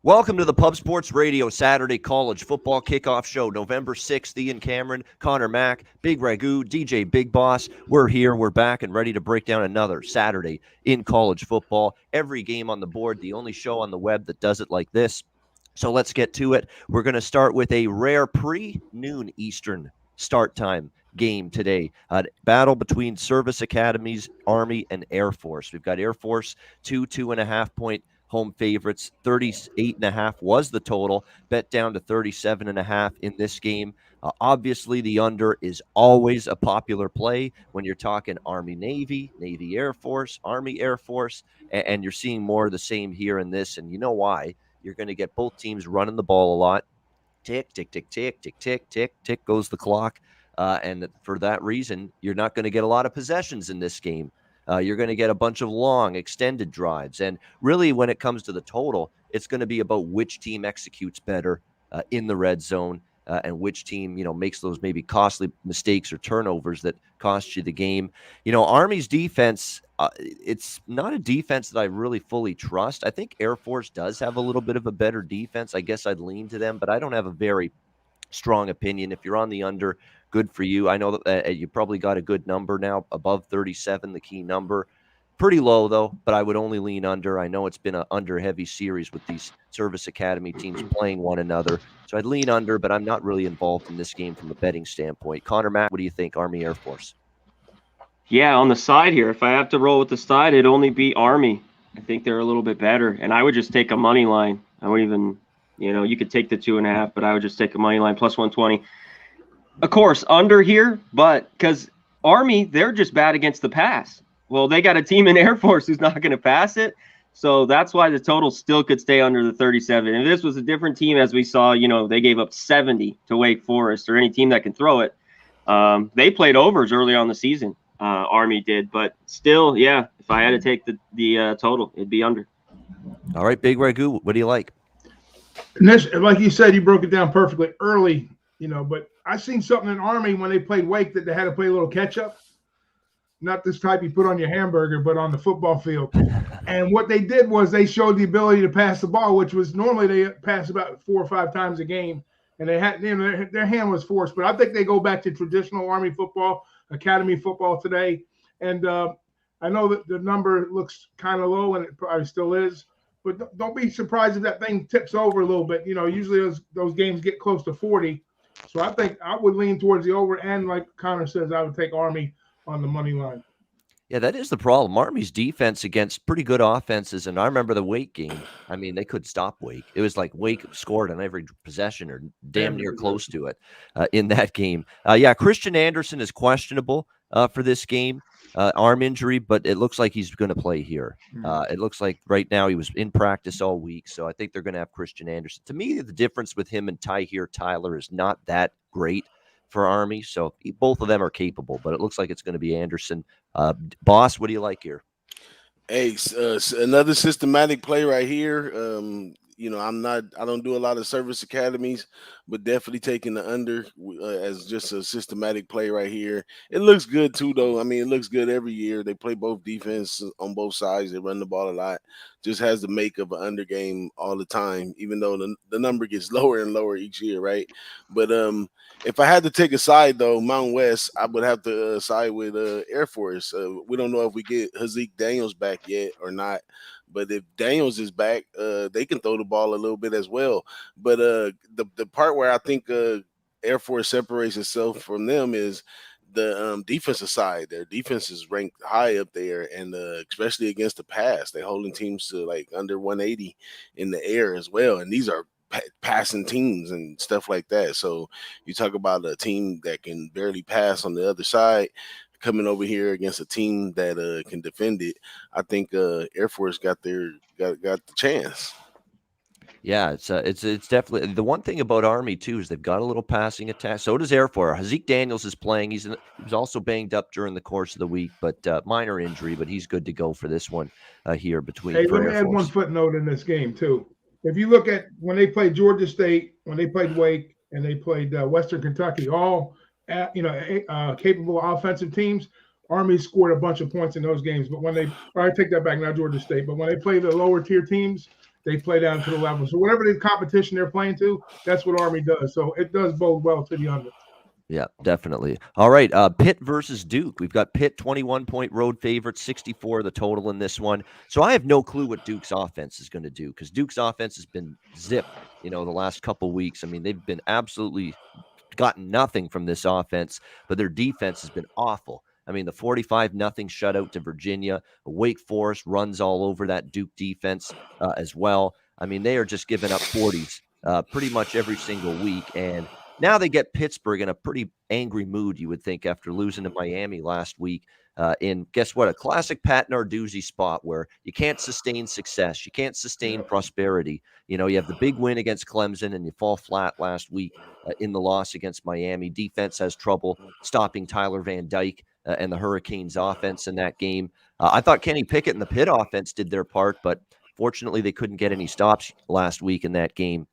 Welcome to the Pub Sports Radio Saturday College Football Kickoff Show, November 6th. Ian Cameron, Conor Mac, Big Ragoo, DJ Big Boss. We're here, we're back, and ready to break down another Saturday in college football. Every game on the board, the only show on the web that does it like this. So let's get to it. We're going to start with a rare pre-noon Eastern start time game today. Battle between service academies, Army, and Air Force. We've got Air Force 2.5-point home favorites. 38.5 was the total, bet down to 37.5 in this game. Obviously, the under is always a popular play when you're talking Army, Navy, Navy, Air Force, Army, Air Force, and you're seeing more of the same here in this. And you know why? You're going to get both teams running the ball a lot. Tick, tick, tick, tick, tick, tick, tick, tick goes the clock. And for that reason, you're not going to get a lot of possessions in this game. You're going to get a bunch of long, extended drives. And really, when it comes to the total, it's going to be about which team executes better in the red zone and which team, makes those maybe costly mistakes or turnovers that cost you the game. Army's defense, it's not a defense that I really fully trust. I think Air Force does have a little bit of a better defense. I guess I'd lean to them, but I don't have a very strong opinion. If you're on the under, good for you. I know that you probably got a good number now, above 37, the key number. Pretty low, though, but I would only lean under. I know it's been an under-heavy series with these service academy teams playing one another. So I'd lean under, but I'm not really involved in this game from a betting standpoint. Conor Mac, what do you think, Army, Air Force? Yeah, on the side here, if I have to roll with the side, it'd only be Army. I think they're a little bit better, and I would just take a money line. I wouldn't even, you could take the 2.5, but I would just take a money line plus 120. Of course, under here, but because Army, they're just bad against the pass. Well, they got a team in Air Force who's not going to pass it. So that's why the total still could stay under the 37. If this was a different team, as we saw, they gave up 70 to Wake Forest or any team that can throw it. They played overs early on the season. Army did. But still, yeah, if I had to take the total, it'd be under. All right, Big Ragoo, what do you like? And this, like you said, you broke it down perfectly early, but I seen something in Army when they played Wake that they had to play a little catch up. Not this type you put on your hamburger, but on the football field. And what they did was they showed the ability to pass the ball, which was normally they pass about 4 or 5 times a game. And they had, their hand was forced. But I think they go back to traditional Army football, academy football today. And I know that the number looks kind of low, and it probably still is. But don't be surprised if that thing tips over a little bit. Usually those games get close to 40. So I think I would lean towards the over. And like Conor says, I would take Army on the money line. Yeah, that is the problem. Army's defense against pretty good offenses, and I remember the Wake game. I mean, they could stop Wake. It was like Wake scored on every possession or damn near close to it in that game. Christian Anderson is questionable for this game, arm injury, but it looks like he's going to play here. It looks like right now he was in practice all week, so I think they're going to have Christian Anderson. To me, the difference with him and Tyler is not that great for Army, so both of them are capable, but it looks like it's going to be Anderson. Boss, what do you like here? Hey, another systematic play right here. I don't do a lot of service academies, but definitely taking the under as just a systematic play right here. It looks good too, though. I mean, it looks good every year. They play both defense on both sides. They run the ball a lot. Just has the make of an under game all the time, even though the number gets lower and lower each year, right? But if I had to take a side, though, Mountain West, I would have to side with Air Force. We don't know if we get Hazik Daniels back yet or not. But if Daniels is back, they can throw the ball a little bit as well. But the part where I think Air Force separates itself from them is the defensive side. Their defense is ranked high up there, and especially against the pass. They're holding teams to like under 180 in the air as well. And these are passing teams and stuff like that. So you talk about a team that can barely pass on the other side, coming over here against a team that can defend it. I think Air Force got the chance. Yeah, it's definitely the one thing about Army too is they've got a little passing attack. So does Air Force. Hazik Daniels is playing. He was also banged up during the course of the week, but minor injury. But he's good to go for this one here between. Hey, let me add one footnote in this game too. If you look at when they played Georgia State, when they played Wake, and they played Western Kentucky, all capable offensive teams, Army scored a bunch of points in those games. But when I take that back, not Georgia State, but when they play the lower tier teams, they play down to the level. So whatever the competition they're playing to, that's what Army does. So it does bode well to the under. Yeah, definitely. All right, Pitt versus Duke. We've got Pitt 21-point road favorite, 64 the total in this one. So I have no clue what Duke's offense is going to do because Duke's offense has been zipped, the last couple weeks. I mean, they've been absolutely gotten nothing from this offense, but their defense has been awful. I mean, the 45-0 shutout to Virginia. Wake Forest runs all over that Duke defense as well. I mean, they are just giving up 40s pretty much every single week. And now they get Pittsburgh in a pretty angry mood, you would think, after losing to Miami last week. In, guess what, a classic Pat Narduzzi spot where you can't sustain success. You can't sustain prosperity. You have the big win against Clemson and you fall flat last week in the loss against Miami. Defense has trouble stopping Tyler Van Dyke and the Hurricanes offense in that game. I thought Kenny Pickett and the Pitt offense did their part, but fortunately they couldn't get any stops last week in that game.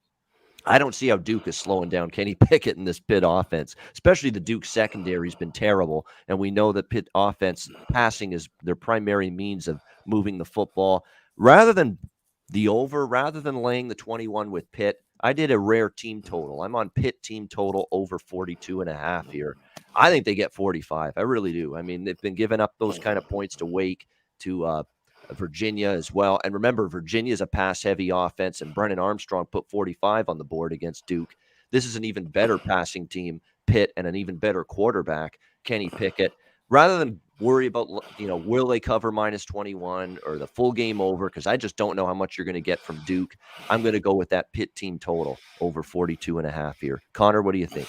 I don't see how Duke is slowing down Kenny Pickett in this Pitt offense, especially the Duke secondary has been terrible. And we know that Pitt offense passing is their primary means of moving the football. Rather than laying the 21 with Pitt, I did a rare team total. I'm on Pitt team total over 42.5 here. I think they get 45. I really do. I mean, they've been giving up those kind of points to Wake, to Virginia as well. And remember, Virginia is a pass-heavy offense, and Brennan Armstrong put 45 on the board against Duke. This is an even better passing team, Pitt, and an even better quarterback, Kenny Pickett. Rather than worry about, will they cover minus 21 or the full game over, because I just don't know how much you're going to get from Duke, I'm going to go with that Pitt team total over 42.5 here. Connor, what do you think?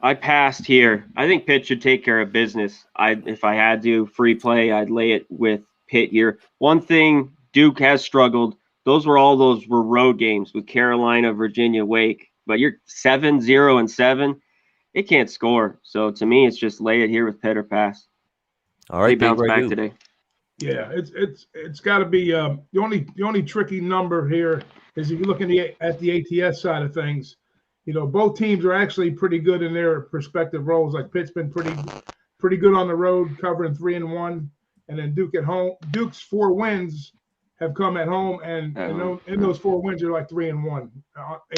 I passed here. I think Pitt should take care of business. If I had to free play, I'd lay it with Pitt here. One thing Duke has struggled. Those were road games with Carolina, Virginia, Wake. But you're 7-0-7. It can't score. So to me, it's just lay it here with Pitt or pass. All right, they bounce back today. Yeah, it's got to be the only tricky number here is if you look at the ATS side of things. Both teams are actually pretty good in their respective roles. Like Pitt's been pretty good on the road, covering 3-1, and then Duke at home. Duke's 4 wins have come at home, and in those 4 wins are like 3-1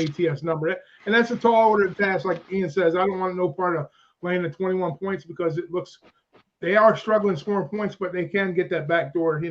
ATS number. And that's a tall order task, like Ian says. I don't want no part of laying the 21 points because it looks they are struggling scoring points, but they can get that back door,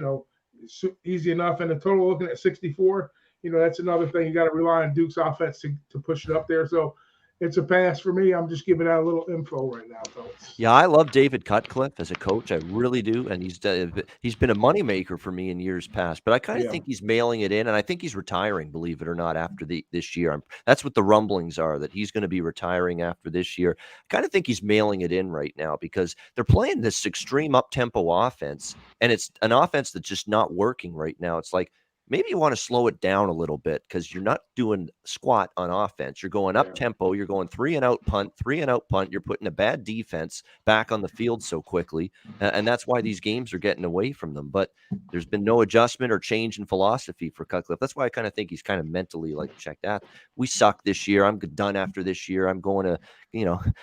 easy enough. And the total looking at 64. That's another thing. You got to rely on Duke's offense to push it up there. So it's a pass for me. I'm just giving out a little info right now, folks. Yeah, I love David Cutcliffe as a coach. I really do. And he's been a moneymaker for me in years past. But I kind of think he's mailing it in. And I think he's retiring, believe it or not, after this year. That's what the rumblings are, that he's going to be retiring after this year. I kind of think he's mailing it in right now because they're playing this extreme up-tempo offense. And it's an offense that's just not working right now. It's like, maybe you want to slow it down a little bit because you're not doing squat on offense. You're going up tempo. You're going 3-and-out punt, 3-and-out punt. You're putting a bad defense back on the field so quickly. And that's why these games are getting away from them. But there's been no adjustment or change in philosophy for Cutcliffe. That's why I kind of think he's kind of mentally like, check that. We suck this year. I'm done after this year. I'm going to,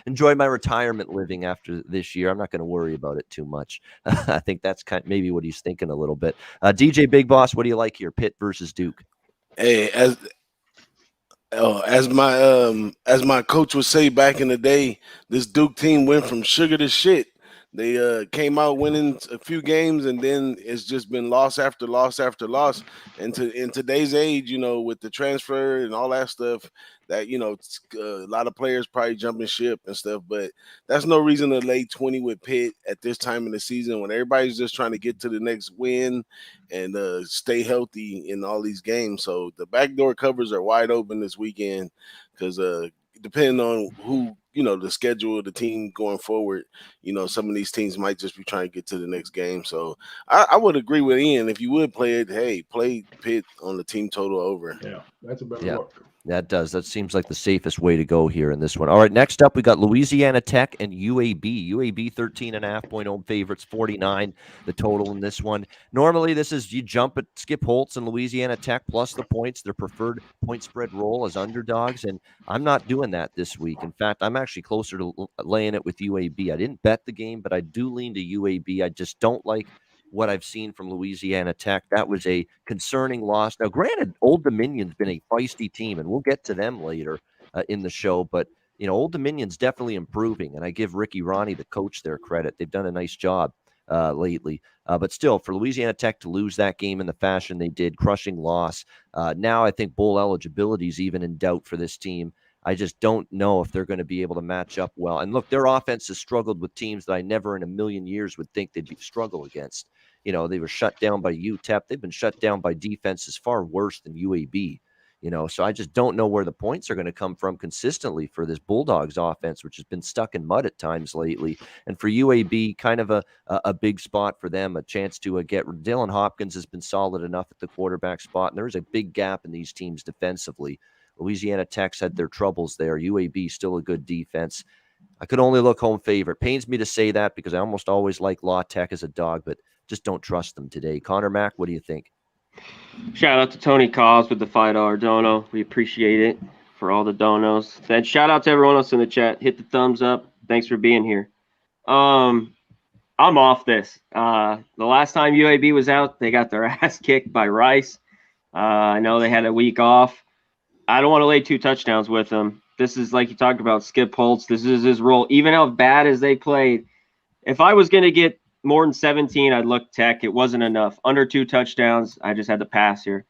enjoy my retirement living after this year. I'm not going to worry about it too much. I think that's maybe what he's thinking a little bit. DJ Big Boss, what do you like here? Pitt versus Duke. Hey, as my coach would say back in the day, this Duke team went from sugar to shit. They came out winning a few games, and then it's just been loss after loss after loss. And in today's age, with the transfer and all that stuff, that a lot of players probably jumping ship and stuff. But that's no reason to lay 20 with Pitt at this time in the season when everybody's just trying to get to the next win and stay healthy in all these games. So the backdoor covers are wide open this weekend because depending on who. The schedule of the team going forward, some of these teams might just be trying to get to the next game. So I would agree with Ian. If you would play it, hey, play Pitt on the team total over. Yeah, that's a better look. That does. That seems like the safest way to go here in this one. All right, next up, we got Louisiana Tech and UAB. UAB 13.5-point home favorites, 49 the total in this one. Normally, this is you jump at Skip Holtz and Louisiana Tech plus the points, their preferred point spread role as underdogs, and I'm not doing that this week. In fact, I'm actually closer to laying it with UAB. I didn't bet the game, but I do lean to UAB. I just don't like what I've seen from Louisiana Tech. That was a concerning loss. Now, granted, Old Dominion's been a feisty team, and we'll get to them later in the show, but Old Dominion's definitely improving, and I give Ricky Ronnie, the coach, their credit. They've done a nice job lately. But still, for Louisiana Tech to lose that game in the fashion they did, crushing loss, now I think bowl eligibility is even in doubt for this team. I just don't know if they're going to be able to match up well. And look, their offense has struggled with teams that I never in a million years would think they'd struggle against. They were shut down by UTEP. They've been shut down by defenses far worse than UAB. So I just don't know where the points are going to come from consistently for this Bulldogs offense, which has been stuck in mud at times lately. And for UAB, kind of a big spot for them, a chance to get Dylan Hopkins has been solid enough at the quarterback spot. And there's a big gap in these teams defensively. Louisiana Tech's had their troubles there. UAB still a good defense. I could only look home favorite. Pains me to say that because I almost always like La Tech as a dog, but just don't trust them today. Conor Mac, what do you think? Shout out to Tony Cos with the $5 dono. We appreciate it for all the donos. Then shout out to everyone else in the chat. Hit the thumbs up. Thanks for being here. I'm off this. The last time UAB was out, they got their ass kicked by Rice. I know they had a week off. I don't want to lay 2 touchdowns with them. This is like you talked about, Skip Holtz. This is his role. Even how bad as they played, if I was going to get more than 17, I'd look Tech. It wasn't enough. Under 2 touchdowns, I just had to pass here.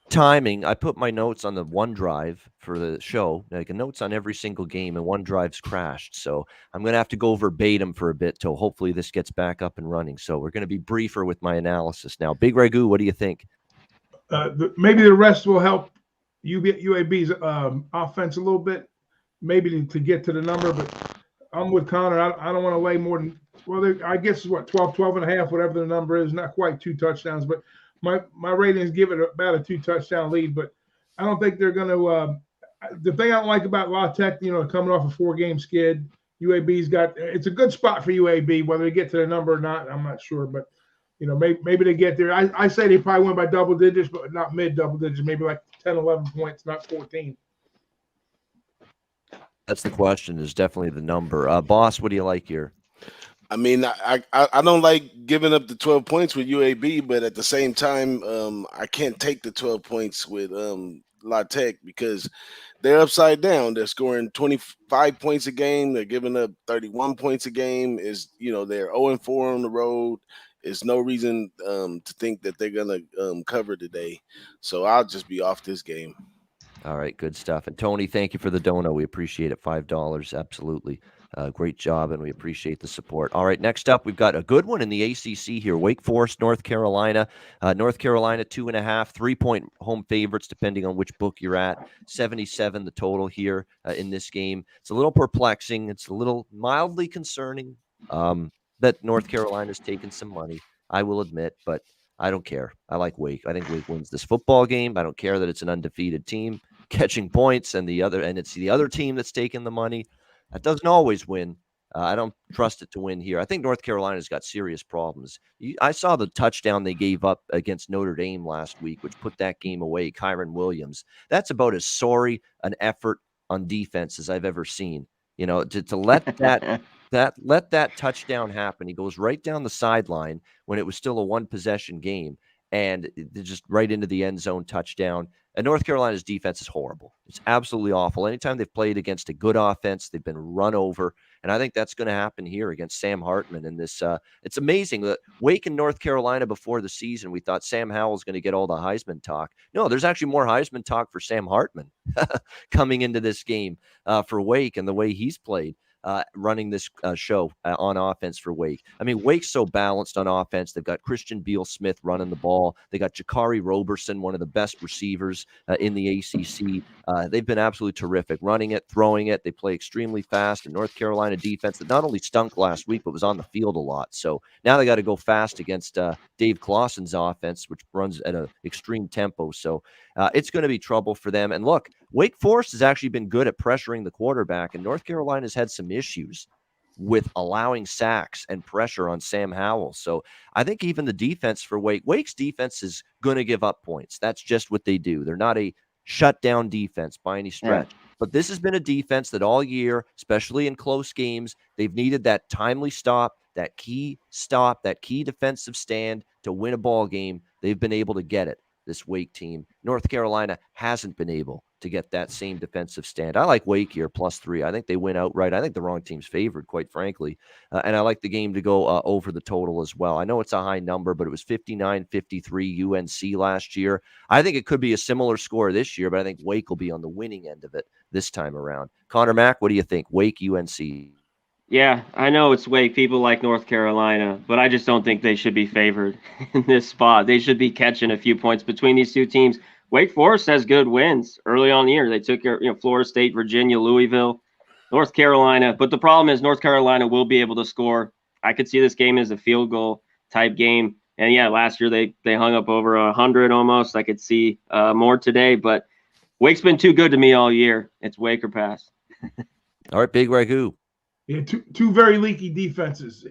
Timing, I put my notes on the OneDrive for the show, like notes on every single game, and OneDrive's crashed. So I'm going to have to go verbatim for a bit till hopefully this gets back up and running. So we're going to be briefer with my analysis now. Big Ragoo, what do you think? Maybe the rest will help UAB's offense a little bit, maybe to get to the number, but I'm with Connor. I don't want to lay more than, I guess it's 12 and a half, whatever the number is, not quite 2 touchdowns, but my ratings give it about a 2 touchdown lead, but I don't think they're going to, the thing I don't like about La Tech, coming off a 4-game skid, UAB's it's a good spot for UAB, whether they get to the number or not, I'm not sure, but maybe they get there. I say they probably win by double digits, but not mid double digits, maybe like 10, 11 points, not 14. That's the question, is definitely the number. Boss, what do you like here? I mean, I don't like giving up the 12 points with UAB, but at the same time, I can't take the 12 points with La Tech because they're upside down. They're scoring 25 points a game. They're giving up 31 points a game. They're 0-4 on the road. There's no reason to think that they're going to cover today. So I'll just be off this game. All right, good stuff. And Tony, thank you for the dono. We appreciate it. $5, absolutely. Great job, and we appreciate the support. All right, next up, we've got a good one in the ACC here. Wake Forest, North Carolina. North Carolina, 2.5, 3-point home favorites, depending on which book you're at. 77 the total here in this game. It's a little perplexing. It's a little mildly concerning that North Carolina's taken some money, I will admit, but I don't care. I like Wake. I think Wake wins this football game. I don't care that it's an undefeated team catching points and it's the other team that's taking the money. That doesn't always win. I don't trust it to win here. I think North Carolina's got serious problems. I saw the touchdown they gave up against Notre Dame last week, which put that game away, Kyron Williams. That's about as sorry an effort on defense as I've ever seen. To let let that touchdown happen. He goes right down the sideline when it was still a 1-possession game, and just right into the end zone touchdown. And North Carolina's defense is horrible. It's absolutely awful. Anytime they've played against a good offense, they've been run over. And I think that's going to happen here against Sam Hartman. And this, it's amazing that Wake and North Carolina before the season, we thought Sam Howell's going to get all the Heisman talk. No, there's actually more Heisman talk for Sam Hartman coming into this game for Wake and the way he's played. Running this show on offense for Wake. I mean, Wake's so balanced on offense. They've got Christian Beal-Smith running the ball. They got Jakari Roberson, one of the best receivers in the ACC. They've been absolutely terrific, running it, throwing it. They play extremely fast. And North Carolina defense that not only stunk last week, but was on the field a lot. So now they got to go fast against Dave Clawson's offense, which runs at an extreme tempo. So it's going to be trouble for them. And look, Wake Forest has actually been good at pressuring the quarterback, and North Carolina's had some issues with allowing sacks and pressure on Sam Howell. So I think even the defense for Wake's defense is going to give up points. That's just what they do. They're not a shutdown defense by any stretch. Yeah. But this has been a defense that all year, especially in close games, they've needed that timely stop, that key stop, that key defensive stand to win a ball game. They've been able to get it, this Wake team. North Carolina hasn't been able to get that same defensive stand. I like Wake here, +3. I think they win outright. I think the wrong team's favored, quite frankly. And I like the game to go over the total as well. I know it's a high number, but it was 59-53 UNC last year. I think it could be a similar score this year, but I think Wake will be on the winning end of it this time around. Conor Mac, what do you think? Wake, UNC. Yeah, I know it's Wake. People like North Carolina, but I just don't think they should be favored in this spot. They should be catching a few points between these two teams. Wake Forest has good wins early on in the year. They took Florida State, Virginia, Louisville, North Carolina. But the problem is North Carolina will be able to score. I could see this game as a field goal type game. And yeah, last year they hung up over 100 almost. I could see more today, but Wake's been too good to me all year. It's Wake or pass. All right, Big Ragoo. Yeah, two very leaky defenses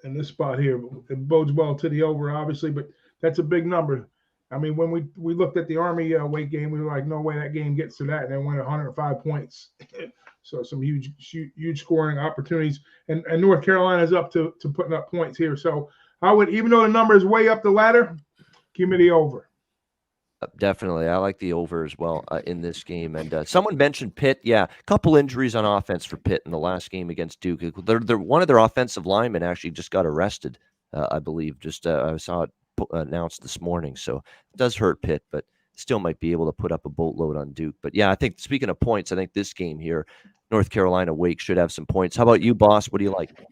in this spot here. It bodes well to the over, obviously, but that's a big number. I mean, when we looked at the Army Wake game, we were like, no way that game gets to that, and they won 105 points. So some huge scoring opportunities, and North Carolina's up to putting up points here. So I would, even though the number is way up the ladder, give me the over. Definitely. I like the over as well in this game. And someone mentioned Pitt. Yeah, a couple injuries on offense for Pitt in the last game against Duke. They're one of their offensive linemen actually just got arrested, I believe. I saw it announced this morning. So it does hurt Pitt, but still might be able to put up a boatload on Duke. But yeah, I think, speaking of points, I think this game here, North Carolina Wake should have some points. How about you, boss? What do you like?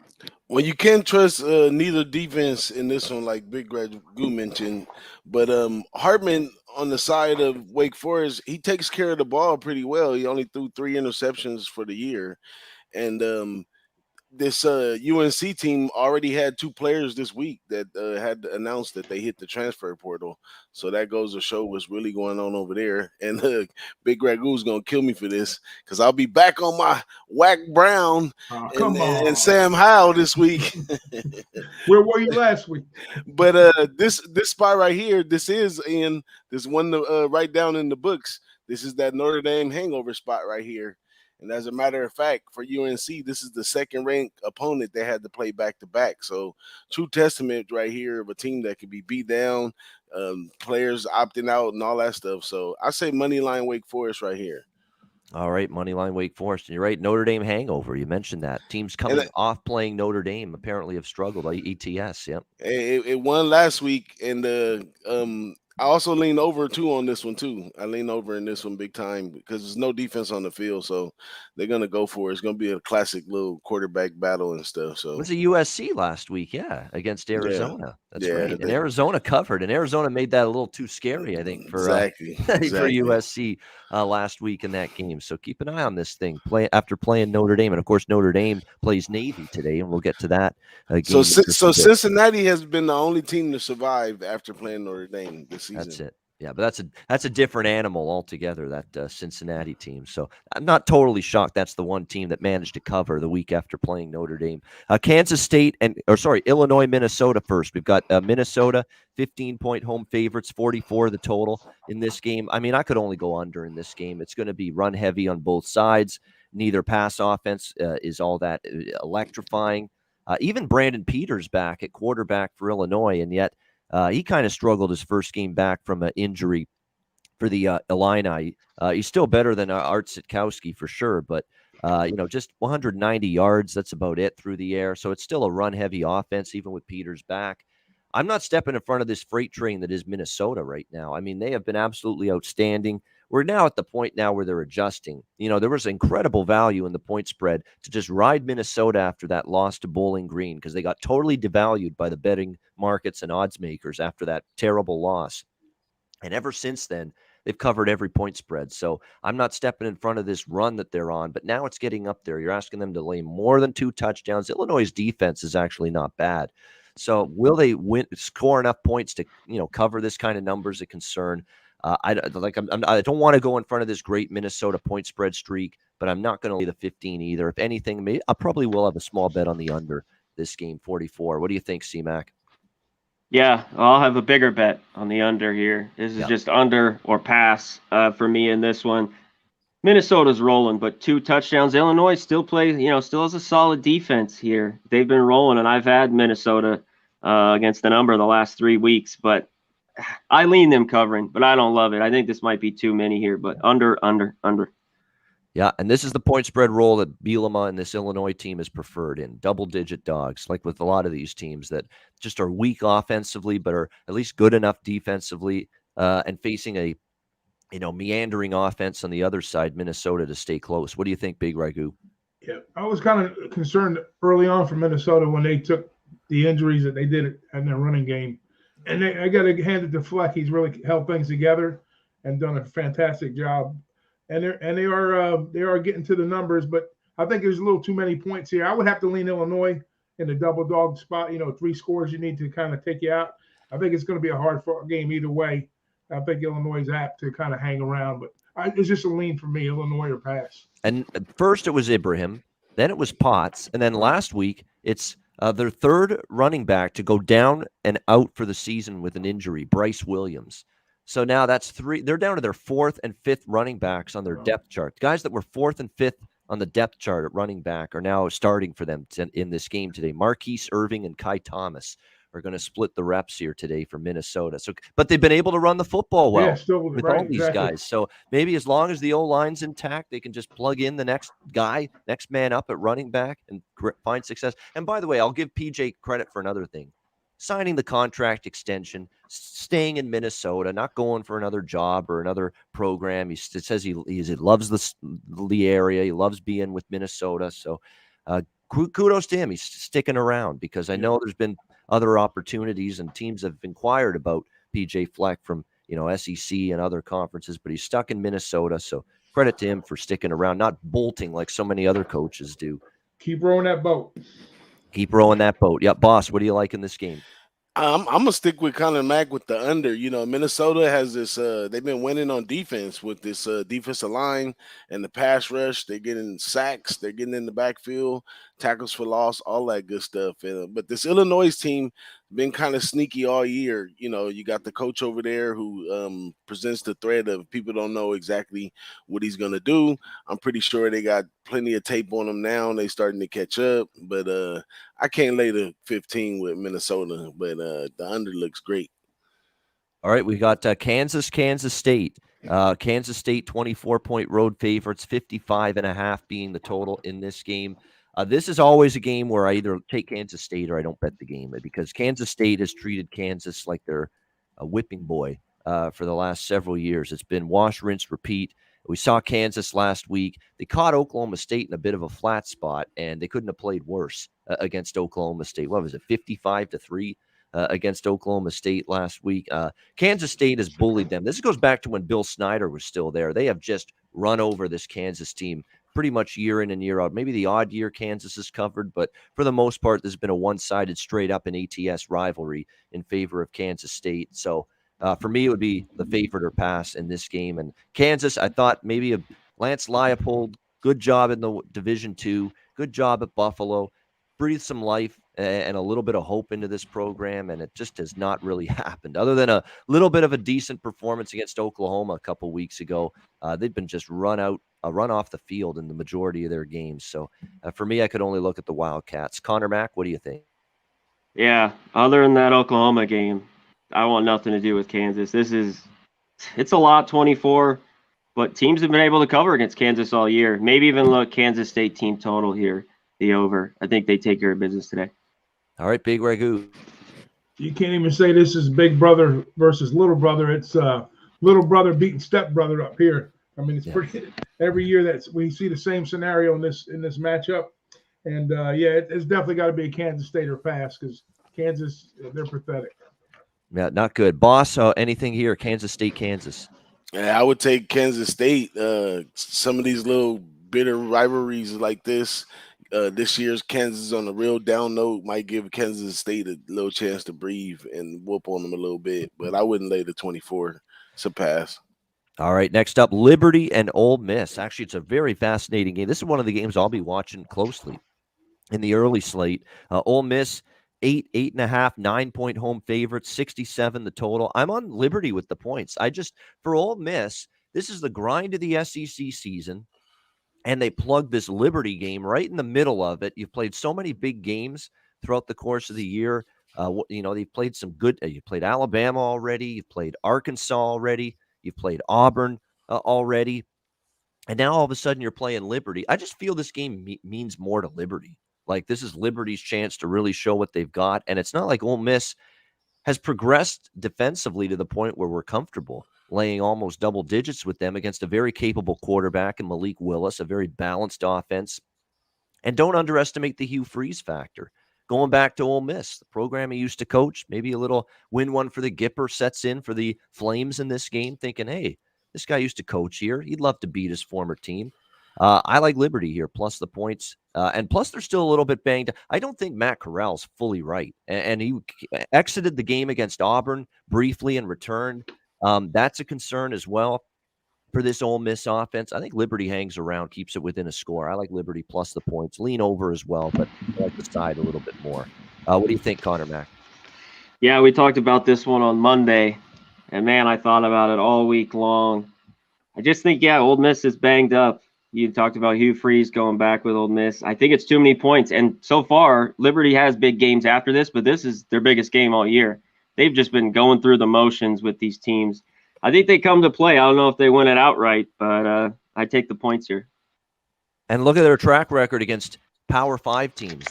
Well, you can't trust neither defense in this one, like Big Ragoo mentioned. But Hartman on the side of Wake Forest, he takes care of the ball pretty well. He only threw 3 interceptions for the year. And this UNC team already had 2 players this week that had announced that they hit the transfer portal. So that goes to show what's really going on over there. And Big Ragoo's going to kill me for this because I'll be back on my Whack Brown and Sam Howell this week. Where were you last week? But this spot right here, this one right down in the books. This is that Notre Dame hangover spot right here. And as a matter of fact, for UNC, this is the second-ranked opponent they had to play back-to-back. So true testament right here of a team that could be beat down, players opting out and all that stuff. So I say money line Wake Forest right here. All right, money line Wake Forest. And you're right, Notre Dame hangover. You mentioned that. Teams coming off playing Notre Dame apparently have struggled. ETS, yep. It won last week, and I also lean over too on this one too. I lean over in this one big time because there's no defense on the field, so they're gonna go for it. It's gonna be a classic little quarterback battle and stuff. So it was a USC last week, against Arizona. Yeah. That's right. And Arizona covered, and Arizona made that a little too scary, I think, for for USC last week in that game. So keep an eye on this thing. After playing Notre Dame, and of course Notre Dame plays Navy today, and we'll get to that. So Cincinnati has been the only team to survive after playing Notre Dame this season. That's it. Yeah, but that's a different animal altogether, that Cincinnati team. So I'm not totally shocked. That's the one team that managed to cover the week after playing Notre Dame. Kansas State Illinois, Minnesota first. We've got Minnesota 15-point home favorites, 44 the total in this game. I mean, I could only go under in this game. It's going to be run heavy on both sides. Neither pass offense is all that electrifying. Even Brandon Peters back at quarterback for Illinois, and yet he kind of struggled his first game back from an injury for the Illini. He's still better than Art Sitkowski for sure, but just 190 yards. That's about it through the air. So it's still a run-heavy offense, even with Peters back. I'm not stepping in front of this freight train that is Minnesota right now. I mean, they have been absolutely outstanding. We're now at the point now where they're adjusting. There was incredible value in the point spread to just ride Minnesota after that loss to Bowling Green because they got totally devalued by the betting markets and odds makers after that terrible loss. And ever since then, they've covered every point spread. So I'm not stepping in front of this run that they're on, but now it's getting up there. You're asking them to lay more than 2 touchdowns. Illinois' defense is actually not bad. So will they score enough points to, cover this kind of numbers a concern? I don't want to go in front of this great Minnesota point spread streak, but I'm not going to lay the 15 either. If anything, I probably will have a small bet on the under this game, 44. What do you think, C-Mac? Yeah, I'll have a bigger bet on the under here. This is just under or pass for me in this one. Minnesota's rolling, but 2 touchdowns. Illinois still still has a solid defense here. They've been rolling, and I've had Minnesota against the number the last 3 weeks, but I lean them covering, but I don't love it. I think this might be too many here, but under. Yeah, and this is the point spread roll that Bielema and this Illinois team is preferred in, double-digit dogs, like with a lot of these teams that just are weak offensively but are at least good enough defensively and facing a meandering offense on the other side, Minnesota, to stay close. What do you think, Big Ragoo? Yeah, I was kind of concerned early on for Minnesota when they took the injuries that they did in their running game. And I got to hand it to Fleck. He's really held things together and done a fantastic job. And they are getting to the numbers, but I think there's a little too many points here. I would have to lean Illinois in the double dog spot. 3 scores you need to kind of take you out. I think it's going to be a hard game either way. I think Illinois is apt to kind of hang around, but it's just a lean for me, Illinois or pass. And first it was Ibrahim, then it was Potts, and then last week it's their third running back to go down and out for the season with an injury, Bryce Williams. So now that's 3. They're down to their 4th and 5th running backs on their depth chart. The guys that were 4th and 5th on the depth chart at running back are now starting for them in this game today. Marquise Irving and Kai Thomas are going to split the reps here today for Minnesota. But they've been able to run the football well with all these guys. So maybe as long as the O-line's intact, they can just plug in the next man up at running back and find success. And by the way, I'll give PJ credit for another thing. Signing the contract extension, staying in Minnesota, not going for another job or another program. He says he loves the area. He loves being with Minnesota. So kudos to him. He's sticking around because I know there's been other opportunities and teams have inquired about PJ Fleck from SEC and other conferences, but he's stuck in Minnesota. So credit to him for sticking around, not bolting like so many other coaches do. Keep rowing that boat. Keep rowing that boat. Yeah, boss, what do you like in this game? I'm gonna stick with Conor Mac with the under. Minnesota has this. They've been winning on defense with this defensive line and the pass rush. They're getting sacks. They're getting in the backfield, tackles for loss, all that good stuff. But this Illinois team been kind of sneaky all year. You got the coach over there who presents the threat of people don't know exactly what he's gonna do. I'm pretty sure they got plenty of tape on them now, and they starting to catch up. But I can't lay the 15 with Minnesota, but the under looks great. All right, we got Kansas State. Kansas State 24-point road favorites, 55.5 being the total in this game. This is always a game where I either take Kansas State or I don't bet the game because Kansas State has treated Kansas like they're a whipping boy for the last several years. It's been wash, rinse, repeat. We saw Kansas last week. They caught Oklahoma State in a bit of a flat spot, and they couldn't have played worse against Oklahoma State. What was it, 55-3 against Oklahoma State last week? Kansas State has bullied them. This goes back to when Bill Snyder was still there. They have just run over this Kansas team pretty much year in and year out. Maybe the odd year Kansas is covered, but for the most part, there's been a one-sided straight-up and ATS rivalry in favor of Kansas State. So for me, it would be the favorite or pass in this game. And Kansas, I thought maybe a Lance Leipold, good job in the Division II, good job at Buffalo, breathed some life and a little bit of hope into this program, and it just has not really happened. Other than a little bit of a decent performance against Oklahoma a couple weeks ago, they've been just run off the field in the majority of their games. So for me, I could only look at the Wildcats. Conor Mac, what do you think? Yeah, other than that Oklahoma game, I want nothing to do with Kansas. It's a lot, 24, but teams have been able to cover against Kansas all year. Maybe even look Kansas State team total here, the over. I think they take care of business today. All right, Big Ragoo. You can't even say this is big brother versus little brother. It's little brother beating step brother up here. I mean, it's pretty every year that we see the same scenario in this matchup. And it's definitely got to be a Kansas State or pass because Kansas, they're pathetic. Yeah, not good. Boss, anything here? Kansas State, Kansas. Yeah, I would take Kansas State. Some of these little bitter rivalries like this year's Kansas on a real down note might give Kansas State a little chance to breathe and whoop on them a little bit, but I wouldn't lay the 24. It's a pass. All right, next up, Liberty and Ole Miss. Actually, it's a very fascinating game. This is one of the games I'll be watching closely in the early slate. Ole Miss, 8.5, 9-point home favorites, 67 the total. I'm on Liberty with the points. For Ole Miss, This is the grind of the SEC season, and they plugged this Liberty game right in the middle of it. You've played so many big games throughout the course of the year. They've played some good. You played Alabama already. You've played Arkansas already. You've played Auburn already. And now all of a sudden you're playing Liberty. I just feel this game means more to Liberty. Like, this is Liberty's chance to really show what they've got. And it's not like Ole Miss has progressed defensively to the point where we're comfortable laying almost double digits with them against a very capable quarterback in Malik Willis, a very balanced offense. And don't underestimate the Hugh Freeze factor. Going back to Ole Miss, the program he used to coach, maybe a little win one for the Gipper sets in for the Flames in this game, thinking, hey, this guy used to coach here. He'd love to beat his former team. I like Liberty here, plus the points. And plus, they're still a little bit banged. I don't think Matt Corral's fully right. And he exited the game against Auburn briefly and returned. That's a concern as well for this Ole Miss offense. I think Liberty hangs around, keeps it within a score. I like Liberty plus the points. Lean over as well, but I like the side a little bit more. What do you think, Conor Mac? Yeah, we talked about this one on Monday, and man, I thought about it all week long. I just think, Ole Miss is banged up. You talked about Hugh Freeze going back with Ole Miss. I think it's too many points, and so far, Liberty has big games after this, but this is their biggest game all year. They've just been going through the motions with these teams. I think they come to play. I don't know if they win it outright, but I take the points here. And look at their track record against Power 5 teams.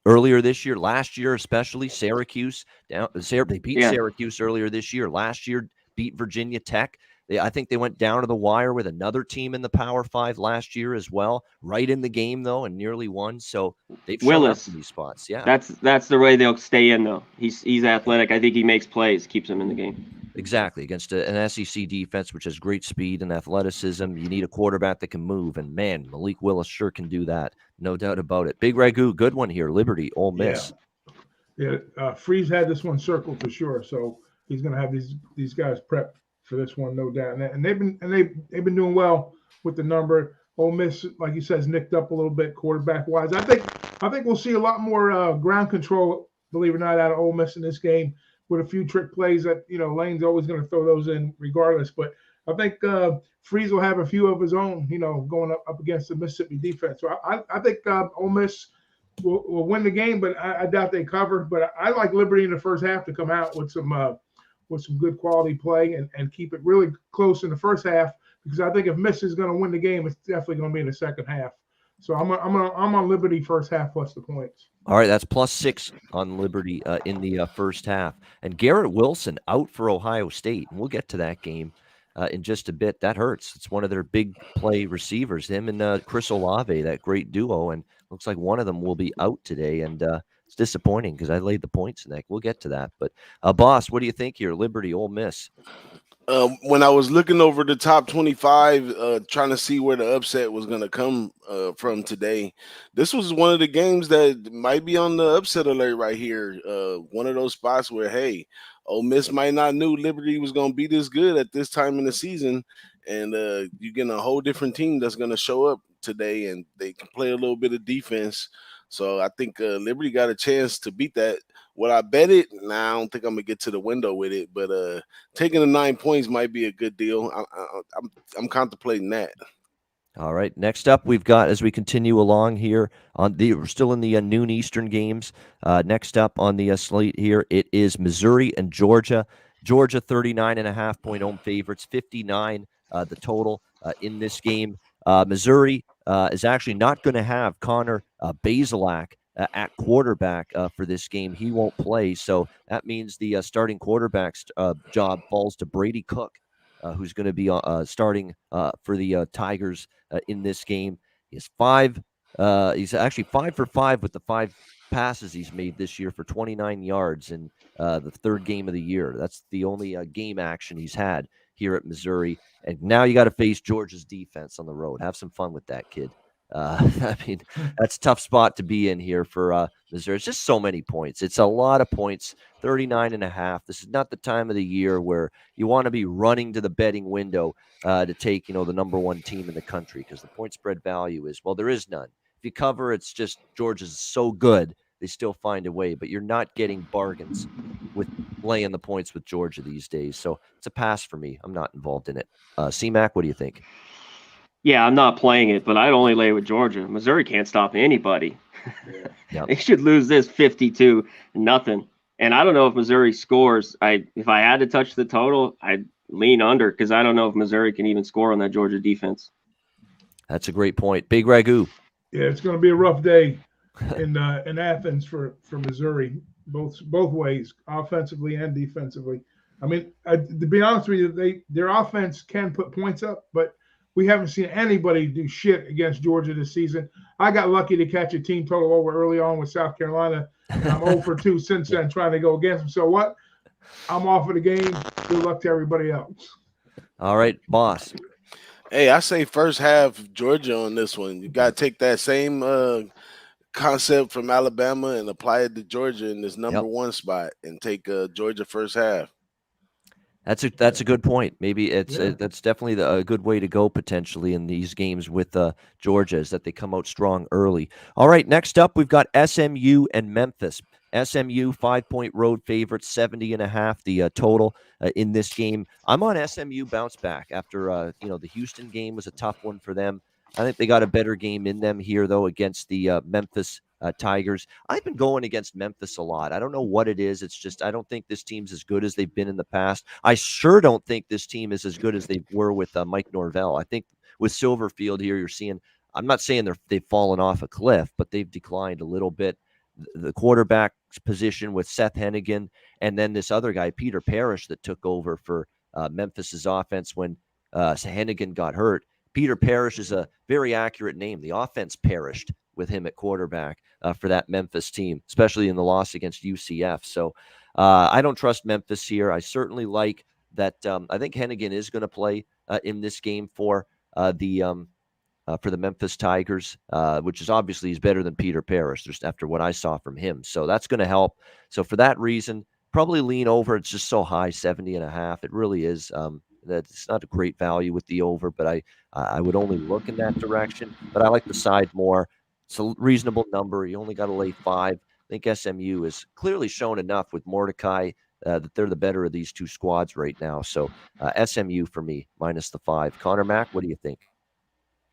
Earlier this year, last year especially, Syracuse. They beat Syracuse earlier this year. Last year, beat Virginia Tech. I think they went down to the wire with another team in the Power 5 last year as well. Right in the game, though, and nearly won. So they've shown up in these spots. Yeah, that's the way they'll stay in, though. He's athletic. I think he makes plays, keeps them in the game. Exactly. Against an SEC defense, which has great speed and athleticism, you need a quarterback that can move. And, man, Malik Willis sure can do that. No doubt about it. Big Ragoo, good one here. Liberty, Ole Miss. Yeah, Freeze had this one circled for sure. So he's going to have these guys prepped for this one, no doubt. And they've been doing well with the number. Ole Miss, like you said, is nicked up a little bit quarterback-wise. I think we'll see a lot more ground control, believe it or not, out of Ole Miss in this game, with a few trick plays that, Lane's always going to throw those in regardless. But I think Freeze will have a few of his own, going up against the Mississippi defense. So I think Ole Miss will win the game, but I doubt they cover. But I like Liberty in the first half to come out with some good quality play and keep it really close in the first half, because I think if Miss is going to win the game, it's definitely going to be in the second half. So I'm on Liberty first half plus the points. All right, that's +6 on Liberty in the first half. And Garrett Wilson out for Ohio State. And we'll get to that game in just a bit. That hurts. It's one of their big play receivers, him and Chris Olave, that great duo. And looks like one of them will be out today. And it's disappointing because I laid the points in that. We'll get to that. But, Boss, what do you think here? Liberty, Ole Miss. When I was looking over the top 25, trying to see where the upset was going to come from today, this was one of the games that might be on the upset alert right here. One of those spots where, hey, Ole Miss might not knew Liberty was going to be this good at this time in the season, and you're getting a whole different team that's going to show up today, and they can play a little bit of defense. So I think Liberty got a chance to beat that. Would I bet it? Nah, I don't think I'm gonna get to the window with it. But taking the 9 points might be a good deal. I'm contemplating that. All right. Next up, we've got, as we continue along here we're still in the noon Eastern games. Next up on the slate here, it is Missouri and Georgia. Georgia 39.5-point home favorites, 59 the total in this game. Missouri is actually not going to have Connor Bazelak at quarterback for this game. He won't play, so that means the starting quarterback's job falls to Brady Cook, who's going to be starting for the Tigers in this game. He's actually 5 for 5 with the 5 passes he's made this year for 29 yards in the third game of the year. That's the only game action he's had here at Missouri. And now you got to face Georgia's defense on the road. Have some fun with that, kid. I mean, that's a tough spot to be in here for Missouri. It's just so many points. It's a lot of points, 39.5. This is not the time of the year where you want to be running to the betting window to take, the number one team in the country, because the point spread value is, well, there is none. If you cover, it's just Georgia's so good they still find a way. But you're not getting bargains with laying the points with Georgia these days. So it's a pass for me. I'm not involved in it. C-Mac, what do you think? Yeah, I'm not playing it, but I'd only lay with Georgia. Missouri can't stop anybody. Yeah. They should lose this 52-0. And I don't know if Missouri scores. If I had to touch the total, I'd lean under because I don't know if Missouri can even score on that Georgia defense. That's a great point. Big Ragoo. Yeah, it's going to be a rough day in Athens for Missouri, both ways, offensively and defensively. I mean, to be honest with you, their offense can put points up, but we haven't seen anybody do shit against Georgia this season. I got lucky to catch a team total over early on with South Carolina, and I'm 0 for 2 since then trying to go against them. So what? I'm off of the game. Good luck to everybody else. All right, boss. Hey, I say first half Georgia on this one. You got to take that same concept from Alabama and apply it to Georgia in this number one spot and take Georgia first half. That's a good point. Maybe that's definitely a good way to go potentially in these games with Georgia, is that they come out strong early. All right, next up we've got SMU and Memphis. SMU 5-point road favorite, 70.5 the total in this game. I'm on SMU bounce back after the Houston game was a tough one for them. I think they got a better game in them here though against the Memphis Tigers. I've been going against Memphis a lot. I don't know what it is. It's just I don't think this team's as good as they've been in the past. I sure don't think this team is as good as they were with Mike Norvell. I think with Silverfield here, you're seeing. I'm not saying they've fallen off a cliff, but they've declined a little bit. The quarterback position with Seth Hennigan, and then this other guy, Peter Parrish, that took over for Memphis's offense when Hennigan got hurt. Peter Parrish is a very accurate name. The offense perished with him at quarterback for that Memphis team, especially in the loss against UCF. So I don't trust Memphis here. I certainly like that. I think Hennigan is going to play in this game for the Memphis Tigers, which is obviously he's better than Peter Parrish just after what I saw from him. So that's going to help. So for that reason, probably lean over. It's just so high, 70.5. It really is. That's not a great value with the over, but I would only look in that direction. But I like the side more. It's a reasonable number. You only got to lay 5. I think SMU has clearly shown enough with Mordecai that they're the better of these two squads right now. So SMU for me, minus the 5. Conor Mac, what do you think?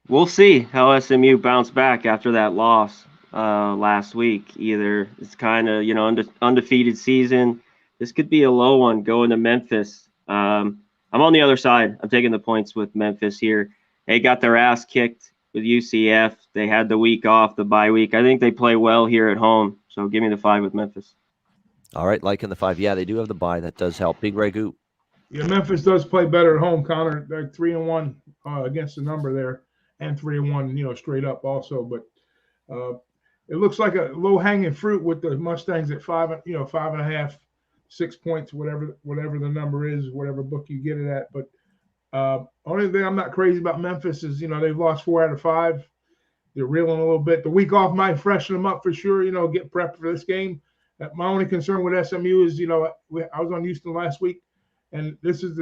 We'll see how SMU bounced back after that loss last week. Either it's kind of, undefeated season. This could be a low one going to Memphis. I'm on the other side. I'm taking the points with Memphis here. They got their ass kicked with UCF. They had the week off, the bye week. I think they play well here at home. So give me the 5 with Memphis. All right, liking the 5. Yeah, they do have the bye. That does help. Big Ragoo. Yeah, Memphis does play better at home, Connor. They're 3-1 against the number there, and 3-1, straight up also. But it looks like a low-hanging fruit with the Mustangs at 5, 5.5, 6 points, whatever the number is, whatever book you get it at. But only thing I'm not crazy about Memphis is, they've lost 4 out of 5. They're reeling a little bit. The week off might freshen them up for sure, get prepped for this game. My only concern with SMU is, I was on Houston last week, and this is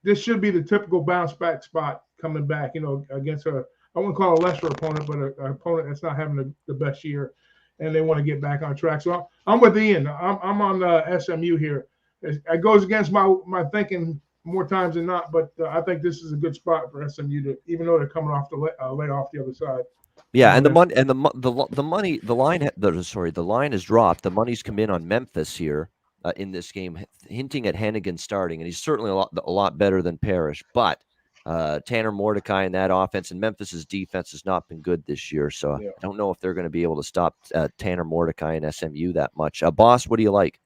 this should be the typical bounce back spot coming back, against I wouldn't call a lesser opponent, but an opponent that's not having the best year, and they want to get back on track. So I'm with Ian. I'm on SMU here. It goes against my thinking more times than not, but I think this is a good spot for SMU even though they're coming off the layoff the other side. Yeah, and the money and the line has dropped. The money's come in on Memphis here in this game, hinting at Hennigan starting, and he's certainly a lot better than Parrish. But Tanner Mordecai in that offense, and Memphis's defense has not been good this year. So I don't know if they're going to be able to stop Tanner Mordecai and SMU that much. Boss, what do you like?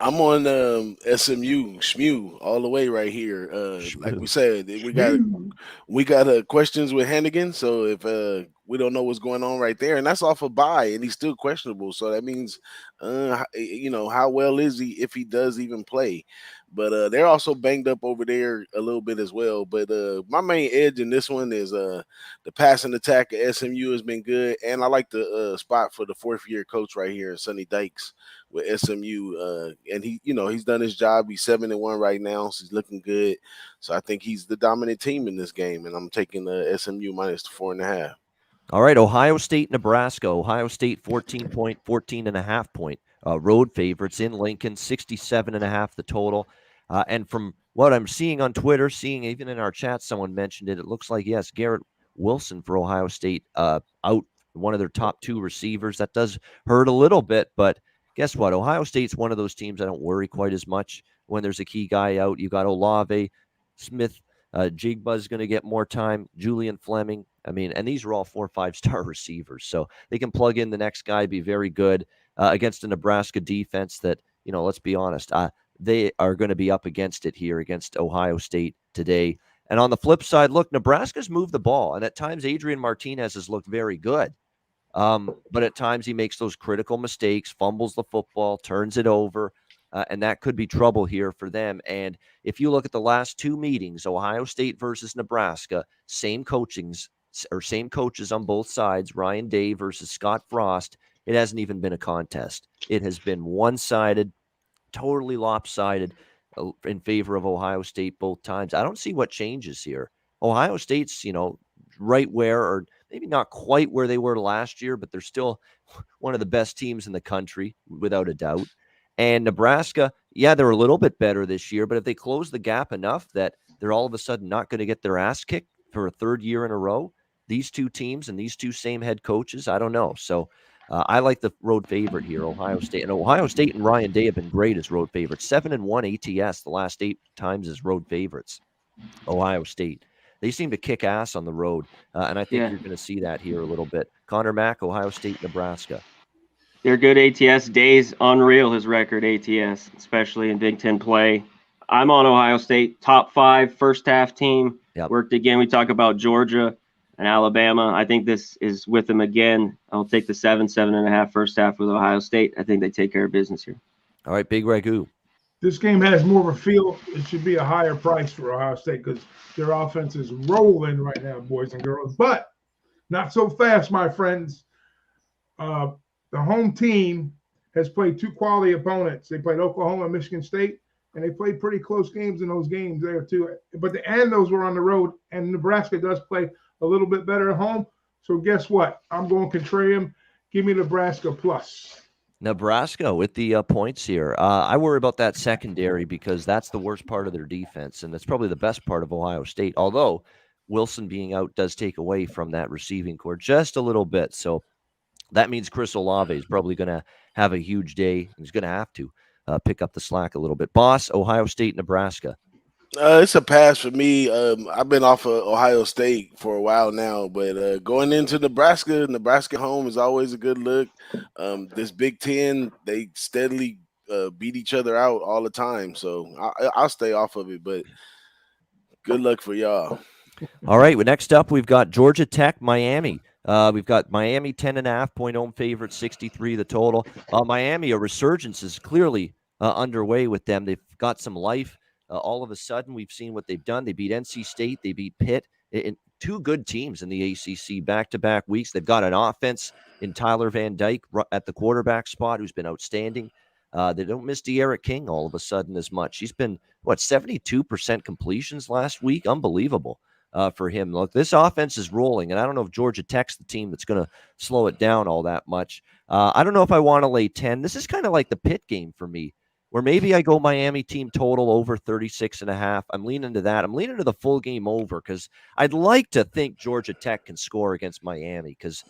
I'm on SMU all the way right here. Like we said, we got questions with Hennigan. So if we don't know what's going on right there, and that's off a bye, and he's still questionable. So that means, how well is he if he does even play? But they're also banged up over there a little bit as well. But my main edge in this one is the passing attack at SMU has been good, and I like the spot for the 4th-year coach right here, Sonny Dykes with SMU. And he's done his job. He's 7-1 right now, so he's looking good. So I think he's the dominant team in this game, and I'm taking the SMU minus the 4.5. All right, Ohio State, Nebraska. Ohio State 14.5 point road favorites in Lincoln, 67.5 the total. And from what I'm seeing on Twitter, seeing even in our chat, someone mentioned it. It looks like, yes, Garrett Wilson for Ohio State out, one of their top two receivers. That does hurt a little bit, but guess what? Ohio State's one of those teams I don't worry quite as much when there's a key guy out. You got Olave, Smith, Jigba's going to get more time. Julian Fleming. I mean, and these are all 4 or 5-star receivers. So they can plug in the next guy, be very good against a Nebraska defense that, let's be honest, they are going to be up against it here against Ohio State today. And on the flip side, look, Nebraska's moved the ball. And at times, Adrian Martinez has looked very good. But at times he makes those critical mistakes, fumbles the football, turns it over. And that could be trouble here for them. And if you look at the last 2 meetings, Ohio State versus Nebraska, same coaches on both sides, Ryan Day versus Scott Frost, it hasn't even been a contest. It has been one-sided, totally lopsided in favor of Ohio State both times. I don't see what changes here. Ohio State's, right where, or maybe not quite where they were last year, but they're still one of the best teams in the country, without a doubt. And Nebraska, yeah, they're a little bit better this year, but if they close the gap enough that they're all of a sudden not going to get their ass kicked for a 3rd year in a row, these two teams and these two same head coaches, I don't know. So I like the road favorite here, Ohio State. And Ohio State and Ryan Day have been great as road favorites. 7-1 ATS the last 8 times as road favorites. Ohio State. They seem to kick ass on the road, and I think you're going to see that here a little bit. Conor Mac, Ohio State, Nebraska. They're good ATS. Day's unreal, his record ATS, especially in Big Ten play. I'm on Ohio State, top 5 first half team. Yep. Worked again. We talk about Georgia and Alabama. I think this is with them again. I'll take the 7.5 first half with Ohio State. I think they take care of business here. All right, Big Ragoo. This game has more of a feel. It should be a higher price for Ohio State because their offense is rolling right now, boys and girls. But not so fast, my friends. The home team has played 2 quality opponents. They played Oklahoma and Michigan State, and they played pretty close games in those games there too. But those were on the road, and Nebraska does play a little bit better at home. So guess what? I'm going contrarian. Give me Nebraska plus. Nebraska with the points here. I worry about that secondary because that's the worst part of their defense, and that's probably the best part of Ohio State. Although Wilson being out does take away from that receiving core just a little bit. So that means Chris Olave is probably going to have a huge day. He's going to have to pick up the slack a little bit. Boss, Ohio State, Nebraska. It's a pass for me. I've been off of Ohio State for a while now, but going into Nebraska home is always a good look. This Big Ten, they steadily beat each other out all the time, so I'll stay off of it, but good luck for y'all. All right, well, next up, we've got Georgia Tech, Miami. We've got Miami 10.5-point home favorite, 63 the total. Miami, a resurgence is clearly underway with them. They've got some life. All of a sudden, we've seen what they've done. They beat NC State. They beat Pitt. In 2 good teams in the ACC back-to-back weeks. They've got an offense in Tyler Van Dyke at the quarterback spot who's been outstanding. They don't miss De'Aaron King all of a sudden as much. He's been, 72% completions last week? Unbelievable for him. Look, this offense is rolling, and I don't know if Georgia Tech's the team that's going to slow it down all that much. I don't know if I want to lay 10. This is kind of like the Pitt game for me, where maybe I go Miami team total over 36.5. I'm leaning to that. I'm leaning to the full game over because I'd like to think Georgia Tech can score against Miami because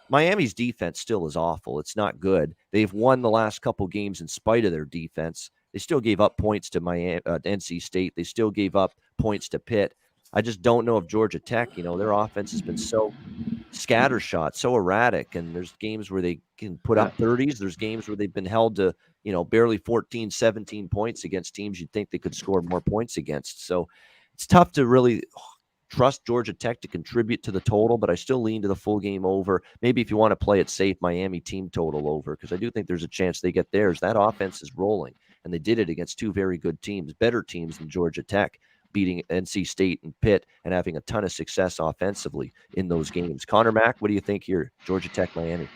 Miami's defense still is awful. It's not good. They've won the last couple games in spite of their defense. They still gave up points to NC State. They still gave up points to Pitt. I just don't know if Georgia Tech, their offense has been so scattershot, so erratic, and there's games where they can put up 30s. There's games where they've been held to barely 14, 17 points against teams you'd think they could score more points against. So it's tough to really trust Georgia Tech to contribute to the total, but I still lean to the full game over. Maybe if you want to play it safe, Miami team total over, because I do think there's a chance they get theirs. That offense is rolling, and they did it against 2 very good teams, better teams than Georgia Tech, beating NC State and Pitt and having a ton of success offensively in those games. Conor Mac, what do you think here? Georgia Tech, Miami.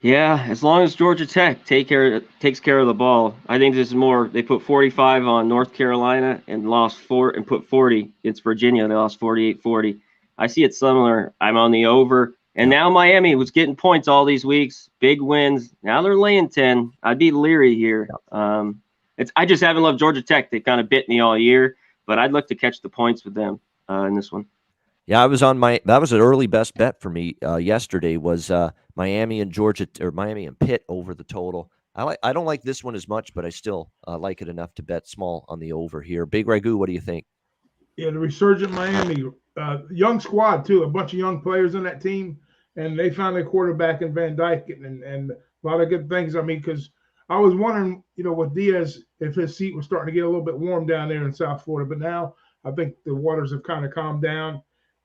Yeah, as long as Georgia Tech takes care of the ball. I think this is more. They put 45 on North Carolina and put 40 against Virginia. They lost 48-40. I see it similar. I'm on the over. And now Miami was getting points all these weeks, big wins. Now they're laying 10. I'd be leery here. I just haven't loved Georgia Tech. They kind of bit me all year, but I'd look to catch the points with them in this one. Yeah, that was an early best bet for me yesterday was Miami and Pitt over the total. I don't like this one as much, but I still like it enough to bet small on the over here. Big Ragoo, what do you think? Yeah, the resurgent Miami, young squad too, a bunch of young players on that team, and they found a quarterback in Van Dyke and a lot of good things. I mean, because I was wondering, with Diaz, if his seat was starting to get a little bit warm down there in South Florida, but now I think the waters have kind of calmed down,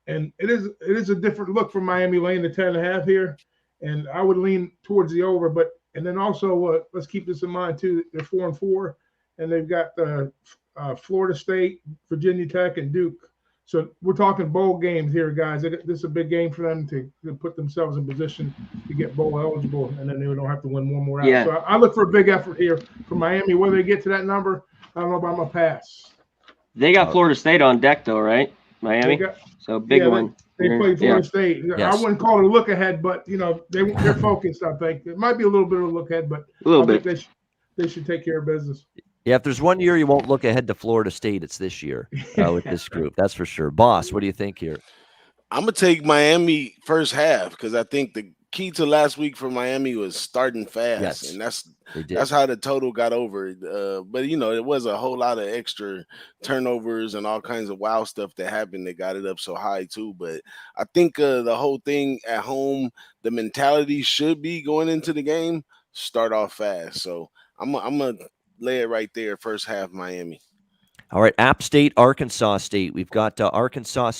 and it is a different look for Miami laying the 10.5 here, and I would lean towards the over, and then also let's keep this in mind too. They're 4-4, and they've got Florida State, Virginia Tech, and Duke. So we're talking bowl games here, guys. This is a big game for them to put themselves in position to get bowl eligible, and then they don't have to win one more out. Yeah. So I look for a big effort here for Miami. Whether they get to that number, I don't know, but I'm going to pass. They got Florida State on deck, though, right? Miami? So big one. They played Florida State. Yes. I wouldn't call it a look ahead, but, they're focused, I think. It might be a little bit of a look ahead, but I think they should take care of business. Yeah, if there's one year you won't look ahead to Florida State, it's this year with this group. That's for sure. Boss, what do you think here? I'm going to take Miami first half because I think the key to last week for Miami was starting fast. Yes, and that's how the total got over. But, it was a whole lot of extra turnovers and all kinds of wild stuff that happened that got it up so high too. But I think the whole thing at home, the mentality should be going into the game, start off fast. So I'm going to lay it right there, first half Miami. All right, App State, Arkansas State. We've got App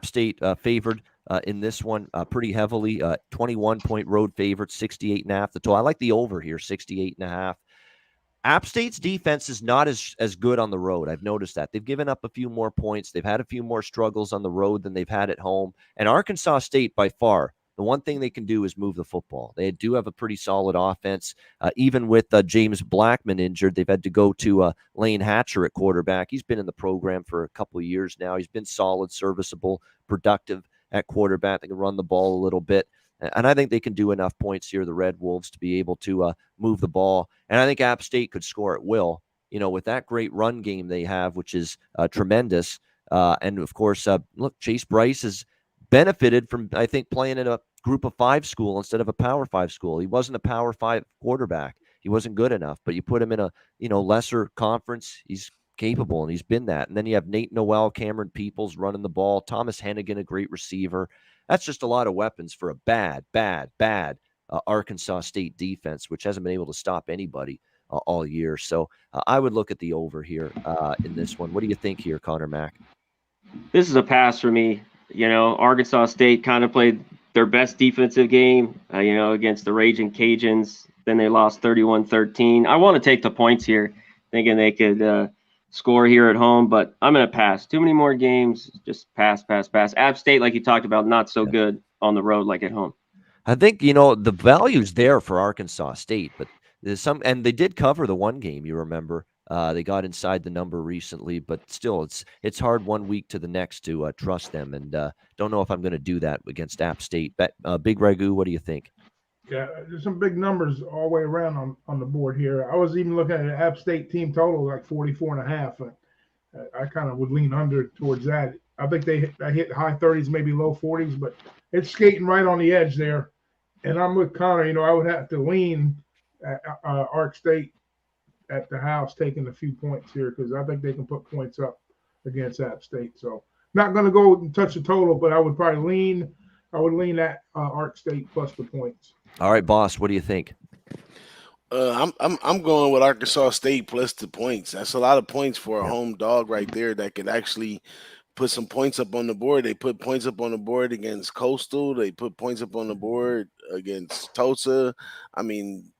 State favored in this one pretty heavily. 21-point road favorite, 68.5 the total. I like the over here, 68.5. App State's defense is not as good on the road. I've noticed that. They've given up a few more points. They've had a few more struggles on the road than they've had at home. And Arkansas State, by far, the one thing they can do is move the football. They do have a pretty solid offense. Even with James Blackman injured, they've had to go to Lane Hatcher at quarterback. He's been in the program for a couple of years now. He's been solid, serviceable, productive at quarterback. They can run the ball a little bit. And I think they can do enough points here, the Red Wolves, to be able to move the ball. And I think App State could score at will, with that great run game they have, which is tremendous. And, of course, look, Chase Bryce has benefited from, I think, playing in a Group of 5 school instead of a Power 5 school. He wasn't a Power 5 quarterback. He wasn't good enough. But you put him in a, lesser conference, he's capable, and he's been that. And then you have Nate Noel, Cameron Peoples running the ball, Thomas Hennigan, a great receiver. That's just a lot of weapons for a bad Arkansas State defense, which hasn't been able to stop anybody all year. So I would look at the over here in this one. What do you think here, Conor Mac? This is a pass for me. Arkansas State kind of played their best defensive game, against the Raging Cajuns. Then they lost 31-13. I want to take the points here, thinking they could score here at home, but I'm going to pass. Too many more games. Just pass. App State, like you talked about, not so good on the road like at home. I think, the value's there for Arkansas State, but there's and they did cover the one game, you remember. They got inside the number recently, but still, it's hard one week to the next to trust them, and don't know if I'm going to do that against App State. Big Ragoo, what do you think? Yeah, there's some big numbers all the way around on the board here. I was even looking at an App State team total like 44.5. I kind of would lean under towards that. I think they hit high 30s, maybe low 40s, but it's skating right on the edge there. And I'm with Connor. I would have to lean at Ark State at the house, taking a few points here because I think they can put points up against App State. So not going to go and touch the total, but I would probably lean. I would lean at Ark State plus the points. All right, boss, what do you think? I'm going with Arkansas State plus the points. That's a lot of points for a home dog right there that could actually put some points up on the board. They put points up on the board against Coastal. They put points up on the board against Tulsa. I mean,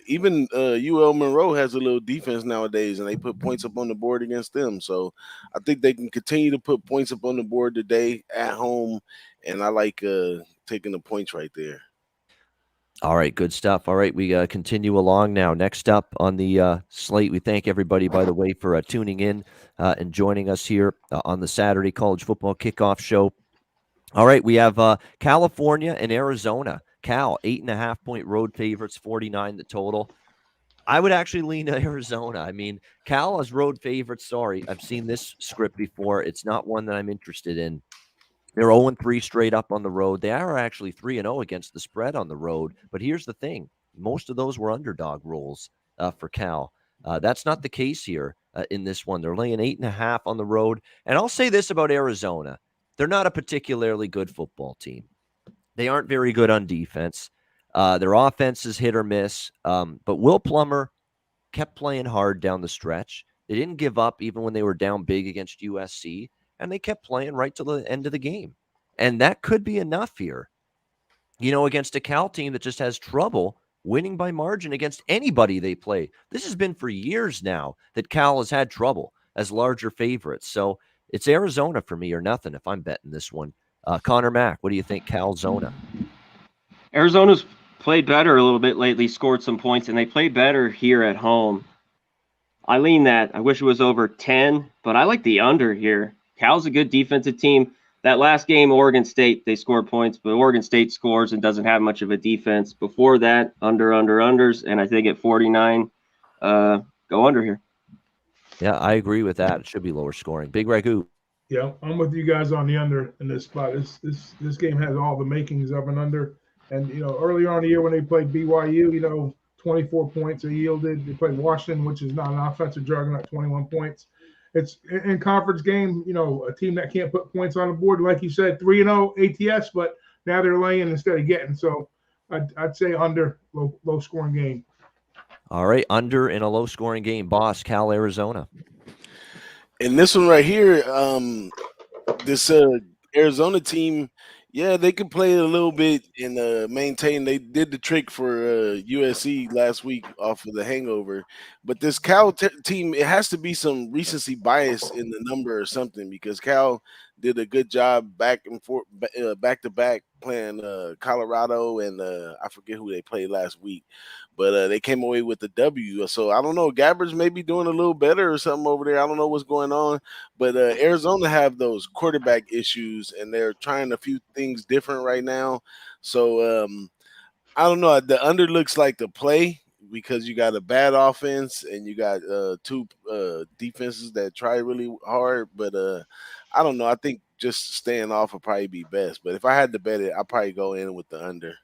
even UL Monroe has a little defense nowadays, and they put points up on the board against them. So I think they can continue to put points up on the board today at home, and I like taking the points right there. All right, good stuff. All right, we continue along now. Next up on the slate, we thank everybody, by the way, for tuning in and joining us here on the Saturday College Football Kickoff Show. All right, we have California and Arizona. Cal, 8.5-point road favorites, 49 the total. I would actually lean to Arizona. I mean, Cal as road favorites. Sorry, I've seen this script before. It's not one that I'm interested in. They're 0-3 straight up on the road. They are actually 3-0 against the spread on the road. But here's the thing. Most of those were underdog rolls for Cal. That's not the case here in this one. They're laying 8.5 on the road. And I'll say this about Arizona. They're not a particularly good football team. They aren't very good on defense. Their offense is hit or miss. But Will Plummer kept playing hard down the stretch. They didn't give up even when they were down big against USC, and they kept playing right to the end of the game. And that could be enough here, against a Cal team that just has trouble winning by margin against anybody they play. This has been for years now that Cal has had trouble as larger favorites. So it's Arizona for me or nothing if I'm betting this one. Conor Mac, what do you think, Cal Zona? Arizona's played better a little bit lately, scored some points, and they play better here at home. I lean that. I wish it was over 10, but I like the under here. Cal's a good defensive team. That last game, Oregon State, they scored points, but Oregon State scores and doesn't have much of a defense. Before that, unders, and I think at 49, go under here. Yeah, I agree with that. It should be lower scoring. Big Ragoo. Yeah, I'm with you guys on the under in this spot. This game has all the makings of an under. And earlier on in the year when they played BYU, 24 points they yielded. They played Washington, which is not an offensive juggernaut, 21 points. It's in conference game, a team that can't put points on the board, like you said, 3-0 ATS, but now they're laying instead of getting. So I'd say under, low scoring game. All right, under in a low scoring game. Boss, Cal, Arizona. And this one right here, this Arizona team, yeah, they could play a little bit and maintain. They did the trick for USC last week off of the hangover. But this Cal team, it has to be some recency bias in the number or something because Cal did a good job back and forth, back to back playing Colorado and I forget who they played last week. But they came away with the W. So I don't know. Gabbard's maybe doing a little better or something over there. I don't know what's going on. But Arizona have those quarterback issues, and they're trying a few things different right now. So I don't know. The under looks like the play because you got a bad offense and you got two defenses that try really hard. But I don't know. I think just staying off would probably be best. But if I had to bet it, I'd probably go in with the under.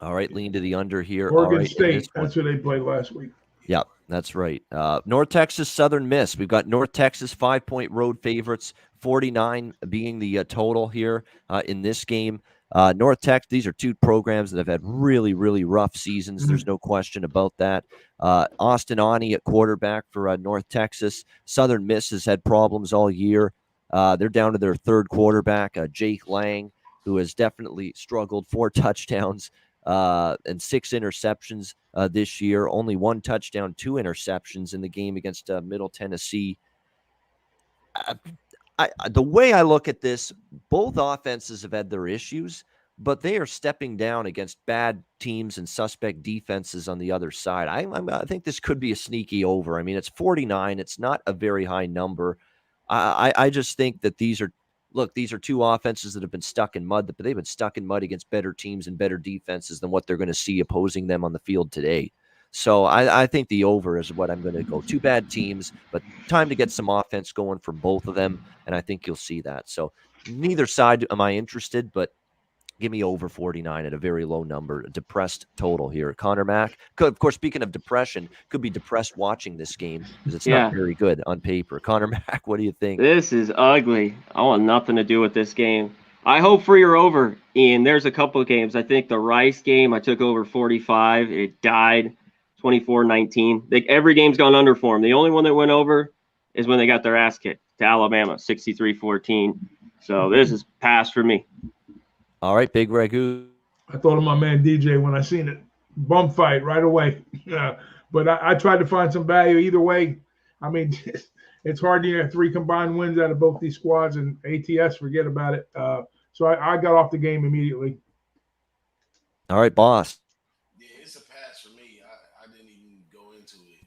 All right, lean to the under here. Oregon State, that's who they played last week. Yeah, that's right. North Texas, Southern Miss. We've got North Texas 5-point road favorites, 49 being the total here in this game. North Texas, these are two programs that have had really, really rough seasons. There's no question about that. Austin Ani at quarterback for North Texas. Southern Miss has had problems all year. They're down to their third quarterback, Jake Lang, who has definitely struggled. 4 touchdowns. And 6 interceptions this year. Only 1 touchdown, 2 interceptions in the game against Middle Tennessee. The way I look at this, both offenses have had their issues, but they are stepping down against bad teams and suspect defenses on the other side. I think this could be a sneaky over. I mean, it's 49. It's not a very high number. I just think that these are two offenses that have been stuck in mud, but they've been stuck in mud against better teams and better defenses than what they're going to see opposing them on the field today. So I think the over is what I'm going to go. 2 bad teams, but time to get some offense going for both of them, and I think you'll see that. So neither side am I interested, but give me over 49 at a very low number, a depressed total here. Conor Mac, of course, speaking of depression, could be depressed watching this game because it's not very good on paper. Conor Mac, what do you think? This is ugly. I want nothing to do with this game. I hope for your over, Ian. There's a couple of games. I think the Rice game, I took over 45. It died 24-19. Every game's gone under for them. The only one that went over is when they got their ass kicked to Alabama, 63-14. So this is pass for me. All right, Big Ragoo. I thought of my man DJ when I seen it. Bum fight right away. But I tried to find some value either way. I mean, it's hard to get 3 combined wins out of both these squads, and ATS, forget about it. So I got off the game immediately. All right, boss. Yeah, it's a pass for me. I didn't even go into it.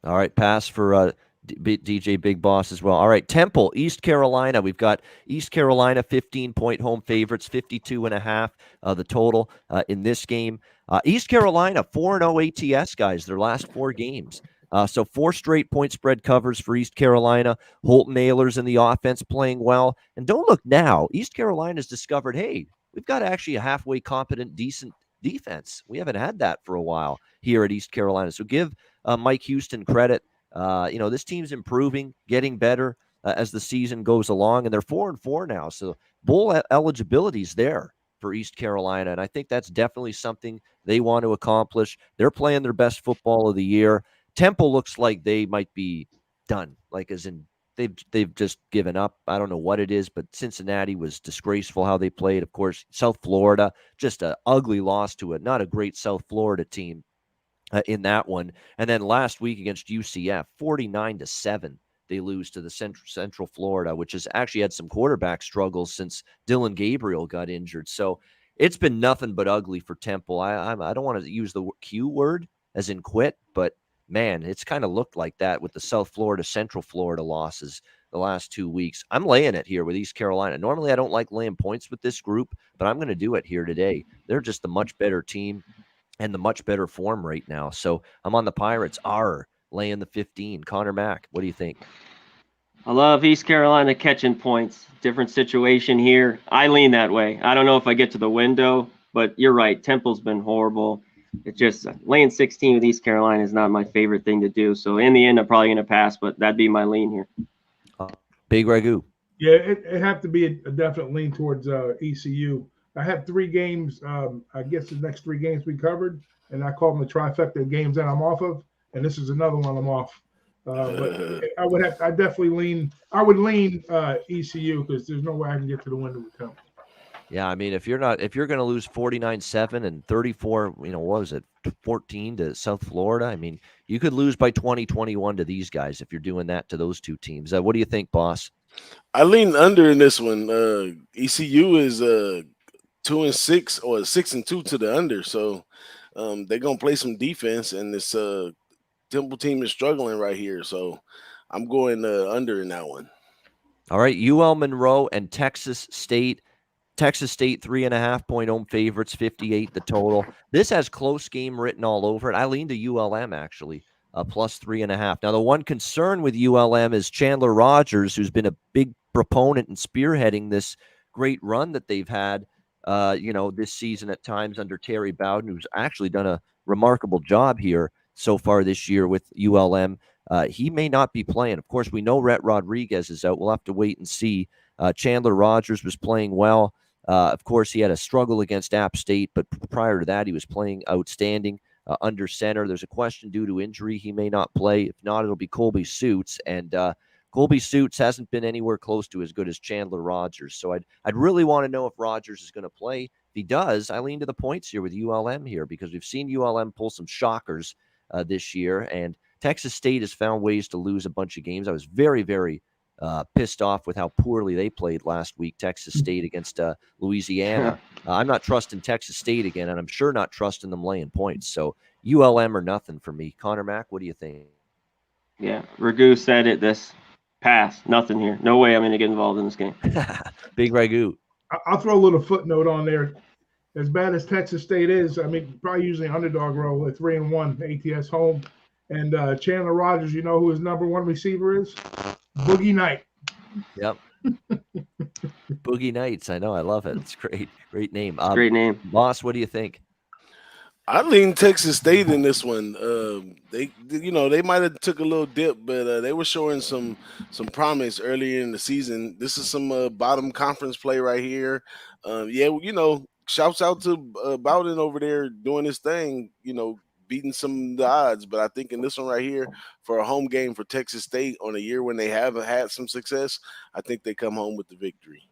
All right, pass for DJ Big Boss as well. All right, Temple, East Carolina. We've got East Carolina 15-point home favorites, 52.5 the total in this game. East Carolina 4-0 ATS, guys, their last 4 games. So 4 straight point spread covers for East Carolina. Holton Ahlers in the offense playing well. And don't look now. East Carolina's discovered, hey, we've got actually a halfway competent, decent defense. We haven't had that for a while here at East Carolina. So give Mike Houston credit. This team's improving, getting better as the season goes along, and they're 4-4 now. So bowl eligibility is there for East Carolina, and I think that's definitely something they want to accomplish. They're playing their best football of the year. Temple looks like they might be done, like as in they've just given up. I don't know what it is, but Cincinnati was disgraceful how they played. Of course, South Florida, just an ugly loss to it. Not a great South Florida team in that one. And then last week against UCF, 49-7. They lose to the Central Florida, which has actually had some quarterback struggles since Dylan Gabriel got injured. So it's been nothing but ugly for Temple. I don't want to use the Q word as in quit, but man, it's kind of looked like that with the South Florida, Central Florida losses the last 2 weeks. I'm laying it here with East Carolina. Normally, I don't like laying points with this group, but I'm going to do it here today. They're just the much better team and the much better form right now. So I'm on the Pirates. Laying the 15. Conor Mac, what do you think? I love East Carolina catching points. Different situation here. I lean that way. I don't know if I get to the window, but you're right. Temple's been horrible. It's just laying 16 with East Carolina is not my favorite thing to do. So in the end, I'm probably going to pass, but that'd be my lean here. Big Ragoo. Yeah, it have to be a definite lean towards ECU. I have 3 games. I guess the next 3 games we covered, and I call them the trifecta of games that I'm off of, and this is another one I'm off. But I definitely lean. I would lean ECU because there's no way I can get to the window with them. Yeah, I mean, if you're going to lose 49-7 and 34, what was it, 14 to South Florida? I mean, you could lose by 20-21 to these guys if you're doing that to those 2 teams. What do you think, boss? I lean under in this one. ECU is 2-6 or 6-2 to the under, so they're gonna play some defense, and this Temple team is struggling right here. So I'm going under in that one. All right, UL Monroe and Texas State. Texas State 3.5-point home favorites, 58 the total. This has close game written all over it. I lean to ULM actually, plus 3.5. Now the one concern with ULM is Chandler Rogers, who's been a big proponent and spearheading this great run that they've had, this season at times under Terry Bowden, who's actually done a remarkable job here so far this year with ULM. He may not be playing. Of course, we know Rhett Rodriguez is out. We'll have to wait and see. Chandler Rogers was playing well. Of course, he had a struggle against App State, but prior to that, he was playing outstanding under center. There's a question due to injury. He may not play. If not, it'll be Colby Suits. And Colby Suits hasn't been anywhere close to as good as Chandler Rogers. So I'd really want to know if Rogers is going to play. If he does, I lean to the points here with ULM here because we've seen ULM pull some shockers this year. And Texas State has found ways to lose a bunch of games. I was very, very pissed off with how poorly they played last week, Texas State against Louisiana. I'm not trusting Texas State again, and I'm sure not trusting them laying points. So ULM or nothing for me. Conor Mac, what do you think? Yeah, Ragoo said it. This pass, nothing here. No way I'm going to get involved in this game. Big Ragoo. I'll throw a little footnote on there. As bad as Texas State is, I mean, probably using underdog role at 3-1 ATS home. And Chandler Rogers, you know who his number 1 receiver is? Boogie Knight. Yep. Boogie Knights. I know. I love it. It's great. Great name. Great name. Boss, what do you think? I lean Texas State in this one. They might have took a little dip, but they were showing some promise earlier in the season. This is some bottom conference play right here. Shouts out to Bowden over there doing his thing. Beating some of the odds, but I think in this one right here for a home game for Texas State on a year when they haven't had some success, I think they come home with the victory.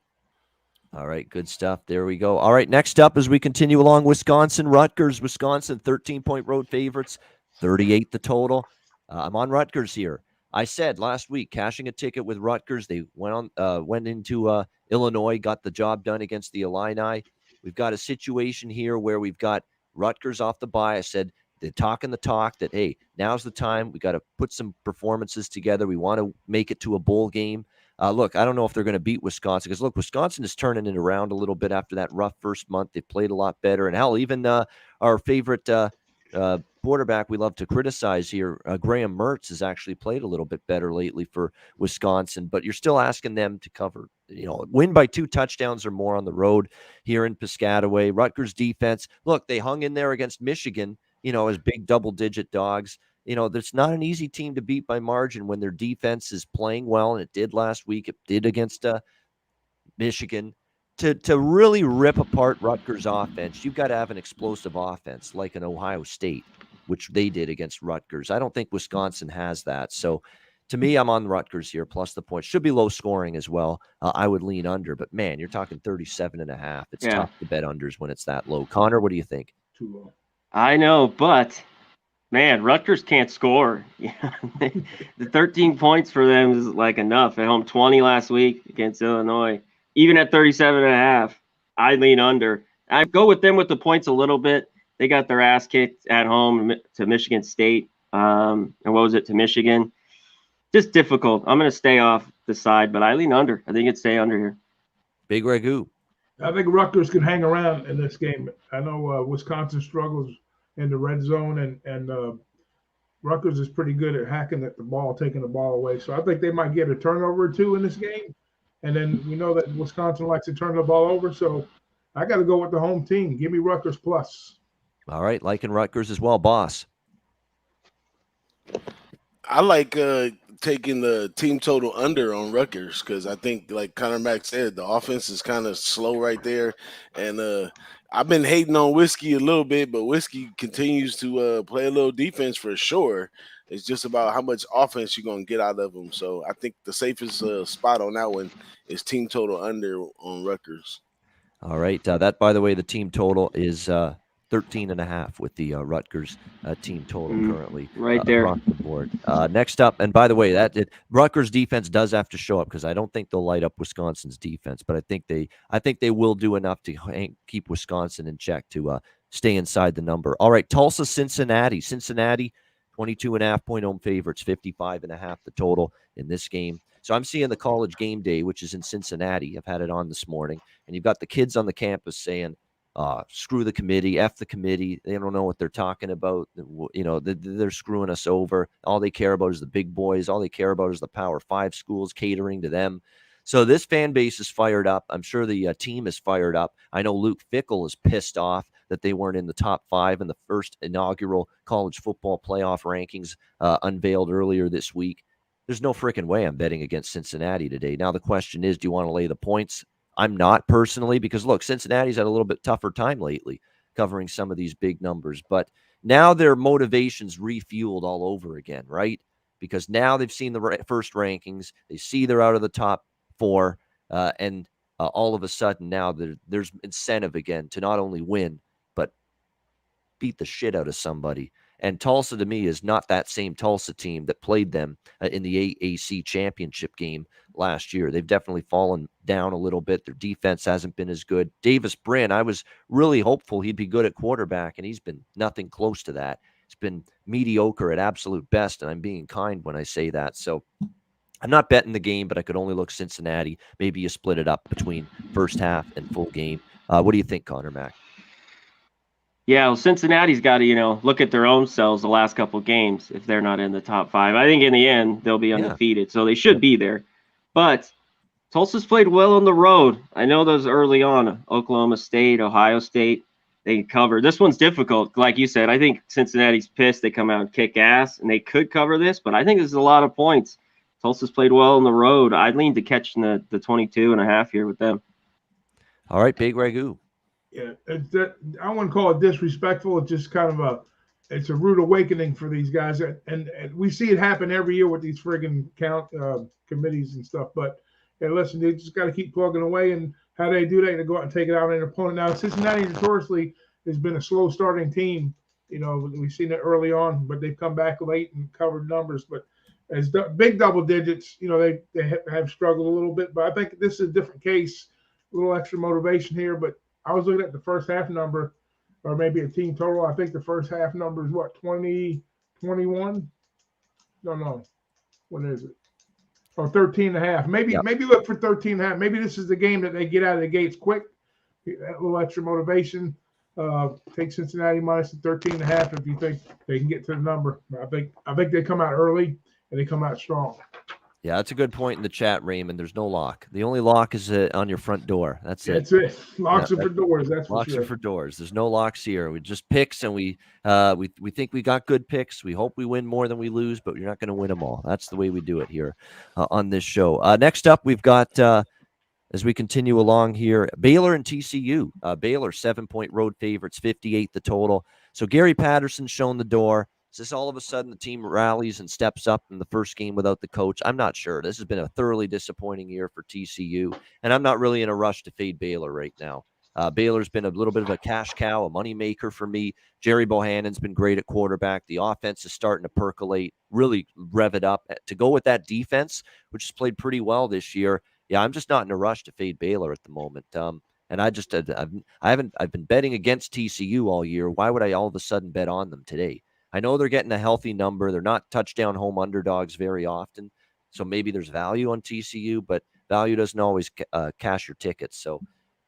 All right, good stuff. There we go. All right, next up as we continue along, Wisconsin, Rutgers. Wisconsin, 13-point road favorites, 38 the total. I'm on Rutgers here. I said last week, cashing a ticket with Rutgers. They went into Illinois, got the job done against the Illini. We've got a situation here where we've got Rutgers off the bye. I said They're talking the talk that, hey, now's the time. We got to put some performances together. We want to make it to a bowl game. Look, I don't know if they're going to beat Wisconsin because, look, Wisconsin is turning it around a little bit after that rough first month. They played a lot better. And hell, even our favorite quarterback we love to criticize here, Graham Mertz, has actually played a little bit better lately for Wisconsin. But you're still asking them to cover, win by 2 touchdowns or more on the road here in Piscataway. Rutgers defense, look, they hung in there against Michigan, as big double-digit dogs. There's not an easy team to beat by margin when their defense is playing well, and it did last week. It did against Michigan. To really rip apart Rutgers' offense, you've got to have an explosive offense like an Ohio State, which they did against Rutgers. I don't think Wisconsin has that. So, to me, I'm on Rutgers here, plus the points. Should be low scoring as well. I would lean under, but man, you're talking 37.5. It's tough to bet unders when it's that low. Connor, what do you think? Too low. I know, but man, Rutgers can't score. The 13 points for them is like enough. At home, 20 last week against Illinois. Even at 37.5, I lean under. I go with them with the points a little bit. They got their ass kicked at home to Michigan State. And what was it, to Michigan? Just difficult. I'm going to stay off the side, but I lean under. I think it's stay under here. Big Ragoo. I think Rutgers can hang around in this game. I know Wisconsin struggles in the red zone, and Rutgers is pretty good at hacking at the ball, taking the ball away. So I think they might get a turnover or 2 in this game. And then we know that Wisconsin likes to turn the ball over. So I got to go with the home team. Give me Rutgers plus. All right, liking Rutgers as well, boss. I like taking the team total under on Rutgers because I think, like Conor Mac said, the offense is kind of slow right there. And I've been hating on Whiskey a little bit, but Whiskey continues to play a little defense for sure. It's just about how much offense you're going to get out of them. So I think the safest spot on that one is team total under on Rutgers. All right. That, by the way, the team total is 13.5 with the Rutgers team total currently right there across the board. Next up, and by the way, Rutgers defense does have to show up because I don't think they'll light up Wisconsin's defense, but I think they will do enough to keep Wisconsin in check to stay inside the number. All right, Tulsa, Cincinnati. Cincinnati, 22.5 point home favorites, 55.5 the total in this game. So I'm seeing the College Game Day, which is in Cincinnati. I've had it on this morning, and you've got the kids on the campus saying, screw the committee, F the committee. They don't know what they're talking about. They're screwing us over. All they care about is the big boys. All they care about is the Power 5 schools catering to them. So this fan base is fired up. I'm sure the team is fired up. I know Luke Fickell is pissed off that they weren't in the top 5 in the first inaugural college football playoff rankings unveiled earlier this week. There's no freaking way I'm betting against Cincinnati today. Now the question is, do you want to lay the points? I'm not personally, because look, Cincinnati's had a little bit tougher time lately covering some of these big numbers, but now their motivation's refueled all over again, right? Because now they've seen the first rankings, they see they're out of the top 4, and all of a sudden now there's incentive again to not only win, but beat the shit out of somebody. And Tulsa, to me, is not that same Tulsa team that played them in the AAC championship game last year. They've definitely fallen down a little bit. Their defense hasn't been as good. Davis Brin, I was really hopeful he'd be good at quarterback, and he's been nothing close to that. It's been mediocre at absolute best, and I'm being kind when I say that. So I'm not betting the game, but I could only look Cincinnati. Maybe you split it up between first half and full game. What do you think, Conor Mac? Yeah, well, Cincinnati's got to, look at their own selves the last couple of games if they're not in the top 5. I think in the end, they'll be undefeated, so they should be there. But Tulsa's played well on the road. I know those early on, Oklahoma State, Ohio State, they cover. This one's difficult. Like you said, I think Cincinnati's pissed. They come out and kick ass, and they could cover this, but I think this is a lot of points. Tulsa's played well on the road. I'd lean to catching the 22.5 here with them. All right, Big Ragoo. Yeah, I wouldn't call it disrespectful. It's just kind of it's a rude awakening for these guys, and we see it happen every year with these friggin' count committees and stuff. But hey, listen, they just got to keep plugging away, and how they do that, they go out and take it out on an opponent. Now, Cincinnati notoriously has been a slow starting team. We've seen it early on, but they've come back late and covered numbers. But as big double digits, they have struggled a little bit. But I think this is a different case, a little extra motivation here, but I was looking at the first half number. or maybe a team total. I think the first half number is what, 20, 21? No. What is it? Oh, 13 and a half. Maybe look for 13 and a half. Maybe this is the game that they get out of the gates quick. That little extra motivation. Take Cincinnati minus the 13 and a half if you think they can get to the number. I think they come out early and they come out strong. Yeah, that's a good point in the chat, Raymond. There's no lock. The only lock is on your front door. That's it. Locks are for doors. That's for locks sure. are for doors. There's no locks here. We just picks, and we think we got good picks. We hope we win more than we lose, but you're not going to win them all. That's the way we do it here on this show. Next up, we've got as we continue along here, Baylor and TCU. Baylor 7-point road favorites, 58 the total. So Gary Patterson's shown the door. Is this all of a sudden the team rallies and steps up in the first game without the coach? I'm not sure. This has been a thoroughly disappointing year for TCU, and I'm not really in a rush to fade Baylor right now. Baylor's been a little bit of a cash cow, a moneymaker for me. Jerry Bohannon's been great at quarterback. The offense is starting to percolate, really rev it up. To go with that defense, which has played pretty well this year, yeah, I'm just not in a rush to fade Baylor at the moment. And I've been betting against TCU all year. Why would I all of a sudden bet on them today? I know they're getting a healthy number. They're not touchdown home underdogs very often. So maybe there's value on TCU, but value doesn't always cash your tickets. So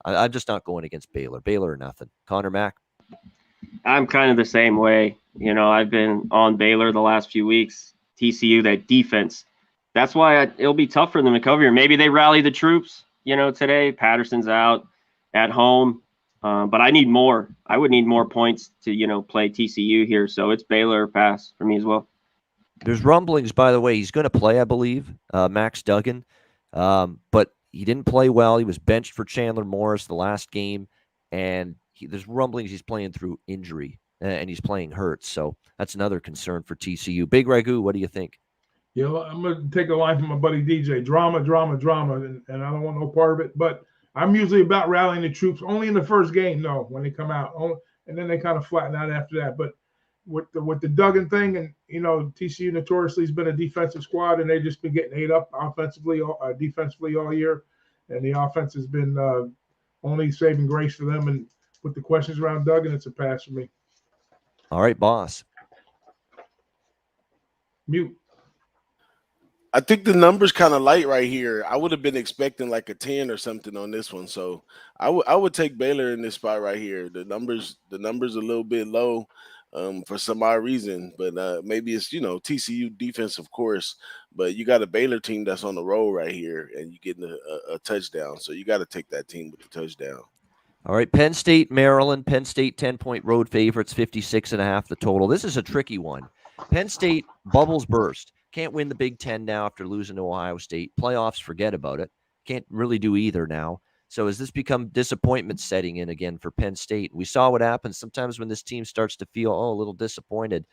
I'm just not going against Baylor. Baylor or nothing. Conor Mac? I'm kind of the same way. I've been on Baylor the last few weeks. TCU, that defense. That's why it'll be tough for them to cover here. Maybe they rally the troops, today. Patterson's out at home. But I need more. I would need more points to, play TCU here. So it's Baylor or pass for me as well. There's rumblings, by the way. He's going to play, I believe, Max Duggan. But he didn't play well. He was benched for Chandler Morris the last game. And there's rumblings he's playing through injury. And he's playing hurt. So that's another concern for TCU. Big Ragoo, what do you think? Yeah, I'm going to take a line from my buddy DJ. Drama. And I don't want no part of it. But I'm usually about rallying the troops only in the first game, though, when they come out. And then they kind of flatten out after that. But with the Duggan thing, and, TCU notoriously has been a defensive squad, and they've just been getting ate up defensively all year. And the offense has been only saving grace for them. And with the questions around Duggan, it's a pass for me. All right, boss. Mute. I think the number's kind of light right here. I would have been expecting like a 10 or something on this one. So I would take Baylor in this spot right here. The numbers a little bit low for some odd reason, but maybe it's, TCU defense, of course, but you got a Baylor team that's on the roll right here and you're getting a touchdown. So you got to take that team with the touchdown. All right, Penn State, Maryland. Penn State 10-point road favorites, 56.5 the total. This is a tricky one. Penn State, bubbles burst. Can't win the Big Ten now after losing to Ohio State. Playoffs, forget about it. Can't really do either now. So has this become disappointment setting in again for Penn State? We saw what happens sometimes when this team starts to feel, a little disappointed.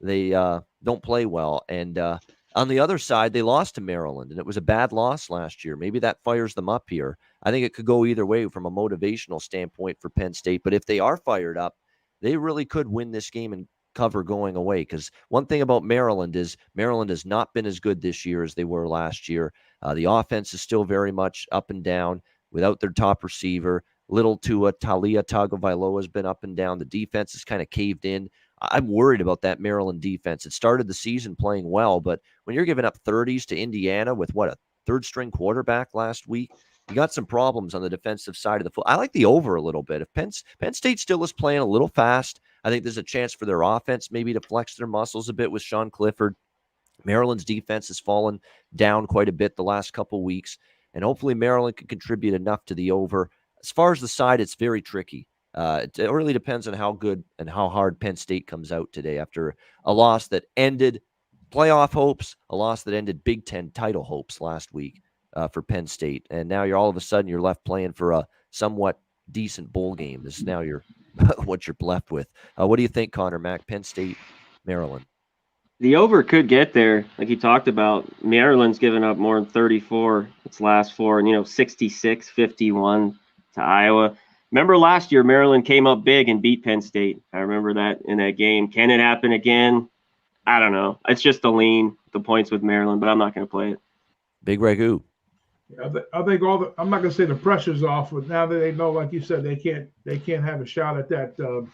They don't play well. And on the other side, they lost to Maryland, and it was a bad loss last year. Maybe that fires them up here. I think it could go either way from a motivational standpoint for Penn State. But if they are fired up, they really could win this game and cover going away, because one thing about Maryland is Maryland has not been as good this year as they were last year. The offense is still very much up and down without their top receiver. Little Tua, Talia Tagovailoa has been up and down. The defense is kind of caved in. I'm worried about that Maryland defense. It started the season playing well, but when you're giving up 30s to Indiana with a third-string quarterback last week, you got some problems on the defensive side of the foot. I like the over a little bit. If Penn State still is playing a little fast, I think there's a chance for their offense maybe to flex their muscles a bit with Sean Clifford. Maryland's defense has fallen down quite a bit the last couple of weeks, and hopefully Maryland can contribute enough to the over. As far as the side, it's very tricky. It really depends on how good and how hard Penn State comes out today after a loss that ended playoff hopes, a loss that ended Big Ten title hopes last week for Penn State. And now you're all of a sudden you're left playing for a somewhat decent bowl game. This is now what you're left with. What do you think, Conor Mac? Penn State, Maryland. The over could get there, like you talked about. Maryland's given up more than 34 its last four, and 66-51 to Iowa. Remember last year, Maryland came up big and beat Penn State. I remember that in that game. Can it happen again? I don't know. It's just a lean, the points with Maryland, but I'm not going to play it. Big Ragoo. I think I'm not going to say the pressure's off, but now that they know, like you said, they can't have a shot at that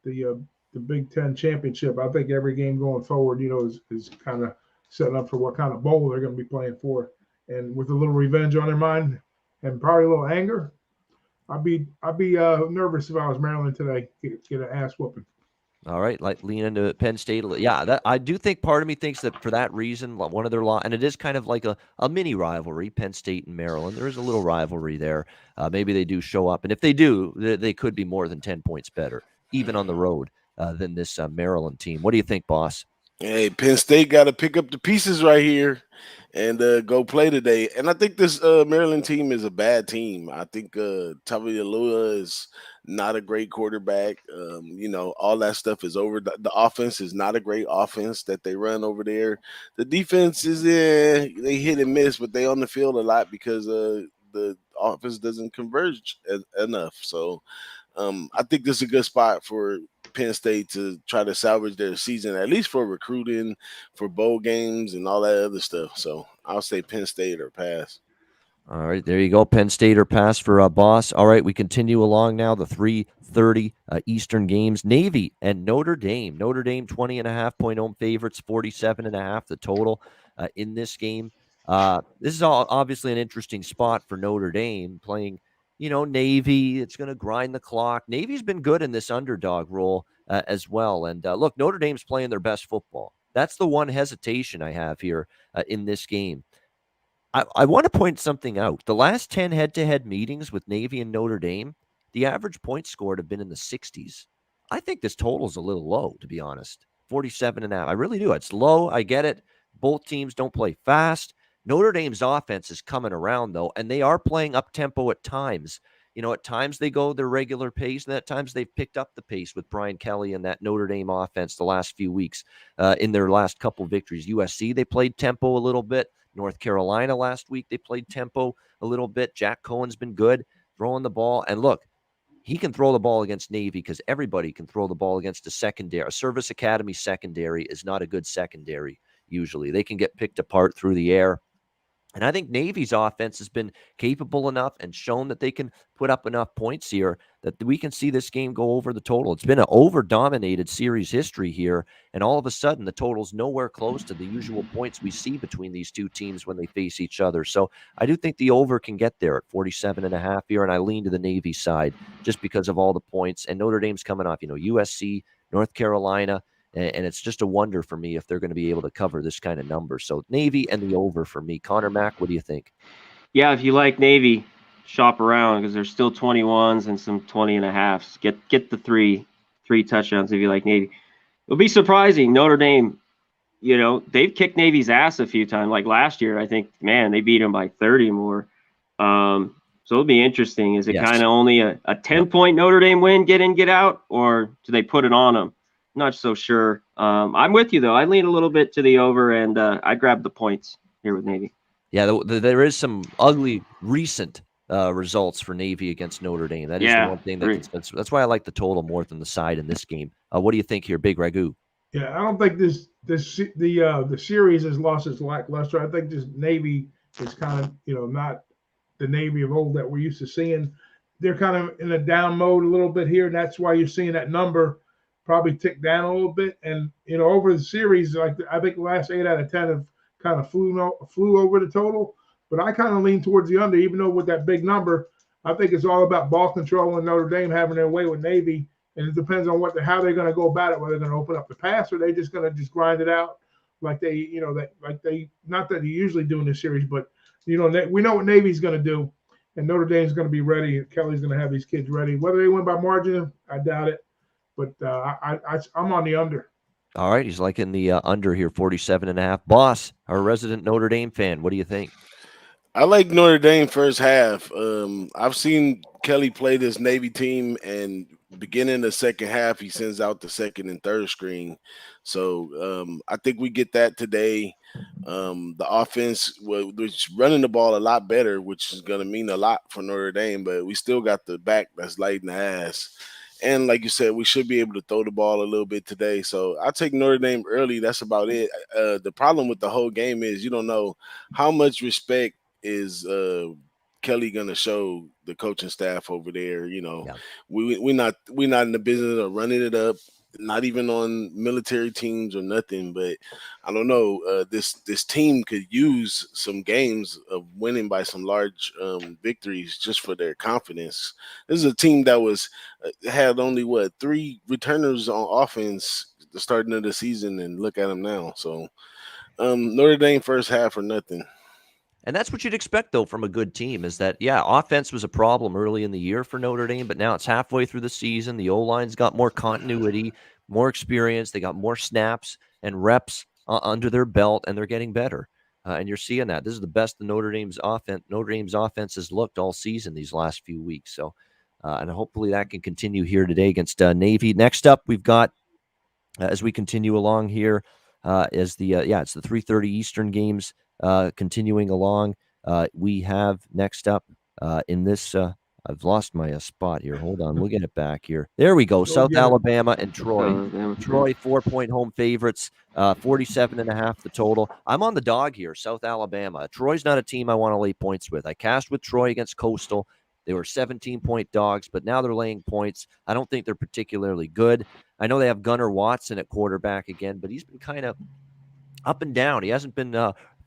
the Big Ten championship. I think every game going forward, is kind of setting up for what kind of bowl they're going to be playing for, and with a little revenge on their mind and probably a little anger. I'd be nervous if I was Maryland today. Get an ass whooping. All right, like lean into Penn State. Yeah, that I do think part of me thinks that for that reason, one of their and it is kind of like a mini rivalry, Penn State and Maryland. There is a little rivalry there. Maybe they do show up, and if they do, they could be more than 10 points better, even on the road, than this Maryland team. What do you think, boss? Hey, Penn State got to pick up the pieces right here and go play today. And I think this Maryland team is a bad team. I think Tagovailoa is not a great quarterback. All that stuff is over. The offense is not a great offense that they run over there. The defense is they hit and miss, but they on the field a lot because the offense doesn't converge enough. So I think this is a good spot for Penn State to try to salvage their season, at least for recruiting, for bowl games, and all that other stuff. So I'll say Penn State or pass. All right, there you go. Penn State or pass for boss. All right, we continue along now. The 3:30 Eastern games. Navy and Notre Dame. Notre Dame 20.5-point home favorites, 47.5 the total in this game. This is obviously an interesting spot for Notre Dame playing. Navy, it's going to grind the clock. Navy's been good in this underdog role as well. And look, Notre Dame's playing their best football. That's the one hesitation I have here in this game. I want to point something out. The last 10 head-to-head meetings with Navy and Notre Dame, the average point scored have been in the 60s. I think this total is a little low, to be honest. 47.5. I really do. It's low. I get it. Both teams don't play fast. Notre Dame's offense is coming around, though, and they are playing up-tempo at times. At times they go their regular pace, and at times they've picked up the pace with Brian Kelly and that Notre Dame offense the last few weeks in their last couple victories. USC, they played tempo a little bit. North Carolina last week, they played tempo a little bit. Jack Cohen's been good throwing the ball. And look, he can throw the ball against Navy because everybody can throw the ball against a secondary. A service academy secondary is not a good secondary usually. They can get picked apart through the air. And I think Navy's offense has been capable enough and shown that they can put up enough points here that we can see this game go over the total. It's been an over-dominated series history here, and all of a sudden the total's nowhere close to the usual points we see between these two teams when they face each other. So I do think the over can get there at 47.5 here, and I lean to the Navy side just because of all the points. And Notre Dame's coming off, USC, North Carolina, and it's just a wonder for me if they're going to be able to cover this kind of number. So Navy and the over for me. Conor Mac, what do you think? Yeah, if you like Navy, shop around because there's still 21s and some 20.5s. Get the three touchdowns if you like Navy. It'll be surprising. Notre Dame, they've kicked Navy's ass a few times. Like last year, I think, man, they beat them by 30 more. So it'll be interesting. Is it kind of only a 10-point Notre Dame win, get in, get out, or do they put it on them? Not so sure. I'm with you, though. I lean a little bit to the over, and I grab the points here with Navy. Yeah, there is some ugly recent results for Navy against Notre Dame. That is the one thing that's why I like the total more than the side in this game. What do you think here, Big Ragoo? Yeah, I don't think the series has lost its lackluster. I think this Navy is kind of not the Navy of old that we're used to seeing. They're kind of in a down mode a little bit here, and that's why you're seeing that number probably tick down a little bit. And over the series, like I think the last 8 out of 10 have kind of flew over the total. But I kind of lean towards the under, even though with that big number, I think it's all about ball control and Notre Dame having their way with Navy. And it depends on how they're going to go about it, whether they're going to open up the pass or they're just going to grind it out like they not that they usually do in this series, but we know what Navy's going to do, and Notre Dame's going to be ready, and Kelly's going to have these kids ready. Whether they win by margin, I doubt it. But I'm on the under. All right, he's liking the under here, 47.5. Boss, our resident Notre Dame fan, what do you think? I like Notre Dame first half. I've seen Kelly play this Navy team, and beginning the second half, he sends out the second and third screen. So I think we get that today. The offense was running the ball a lot better, which is going to mean a lot for Notre Dame, but we still got the back that's lighting the ass. And like you said, we should be able to throw the ball a little bit today. So I'll take Notre Dame early. That's about it. The problem with the whole game is you don't know how much respect is Kelly gonna show the coaching staff over there. Yeah. We're not in the business of running it up. Not even on military teams or nothing, but I don't know. This team could use some games of winning by some large victories just for their confidence. This is a team that had only 3 returners on offense the starting of the season, and look at them now. So Notre Dame first half or nothing. And that's what you'd expect, though, from a good team is that, yeah, offense was a problem early in the year for Notre Dame, but now it's halfway through the season. The O-line's got more continuity, more experience. They got more snaps and reps under their belt, and they're getting better. And you're seeing that. This is the best the Notre Dame's offense has looked all season these last few weeks. So, and hopefully that can continue here today against Navy. Next up, we've got, as we continue along here, it's the 3:30 Eastern games. Continuing along, we have next up in this. I've lost my spot here. Hold on, we'll get it back here. There we go. South Alabama and Troy. Troy 4-point home favorites, 47.5 the total. I'm on the dog here, South Alabama. Troy's not a team I want to lay points with. I cashed with Troy against Coastal. They were 17-point dogs, but now they're laying points. I don't think they're particularly good. I know they have Gunnar Watson at quarterback again, but he's been kind of up and down. He hasn't been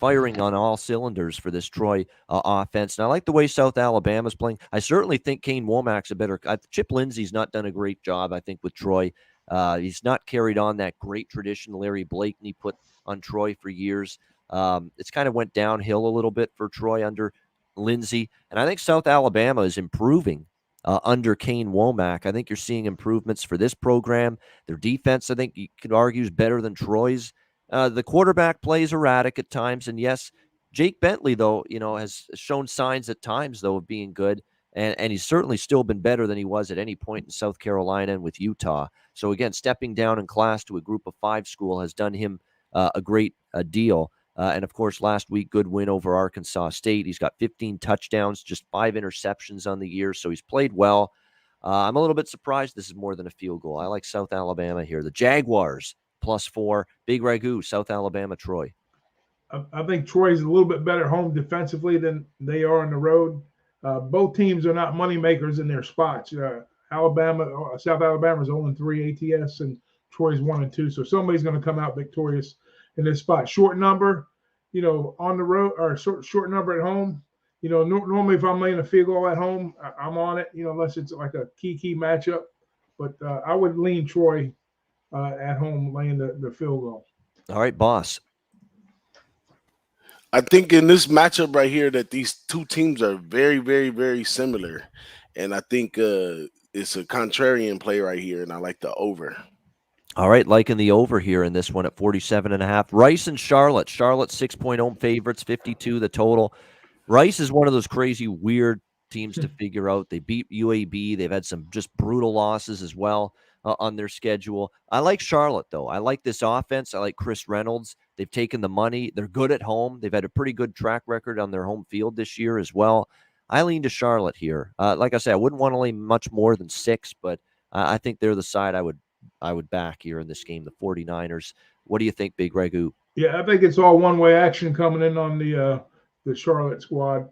firing on all cylinders for this Troy offense. And I like the way South Alabama's playing. I certainly think Kane Womack's a better – Chip Lindsey's not done a great job, I think, with Troy. He's not carried on that great tradition Larry Blakeney put on Troy for years. It's kind of went downhill a little bit for Troy under Lindsey. And I think South Alabama is improving under Kane Womack. I think you're seeing improvements for this program. Their defense, I think you could argue, is better than Troy's. The quarterback plays erratic at times. And yes, Jake Bentley, though, has shown signs at times, though, of being good. And he's certainly still been better than he was at any point in South Carolina and with Utah. So, again, stepping down in class to a group of 5 school has done him a great deal. And, of course, last week, good win over Arkansas State. He's got 15 touchdowns, just 5 interceptions on the year. So he's played well. I'm a little bit surprised this is more than a field goal. I like South Alabama here. The Jaguars, +4. Big Ragoo, South Alabama, Troy. I think Troy's a little bit better home defensively than they are on the road. Both teams are not money makers in their spots. South Alabama is 0-3 ATS, and Troy's 1-2. So somebody's going to come out victorious in this spot. Short number, on the road, or short number at home. Normally if I'm laying a field goal at home, I'm on it. Unless it's like a key matchup. But I would lean Troy at home laying the field goal. All right, boss. I think in this matchup right here that these two teams are very, very, very similar. And I think it's a contrarian play right here, and I like the over. All right, liking the over here in this one at 47.5. Rice and Charlotte. Charlotte 6-point home favorites, 52 the total. Rice is one of those crazy, weird teams to figure out. They beat UAB. They've had some just brutal losses as well on their schedule. I like Charlotte, though. I like this offense. I like Chris Reynolds. They've taken the money. They're good at home. They've had a pretty good track record on their home field this year as well. I lean to Charlotte here. Like I said, I wouldn't want to lay much more than 6, but I think they're the side I would back here in this game, the 49ers. What do you think, Big Ragoo? Yeah, I think it's all one-way action coming in on the Charlotte squad.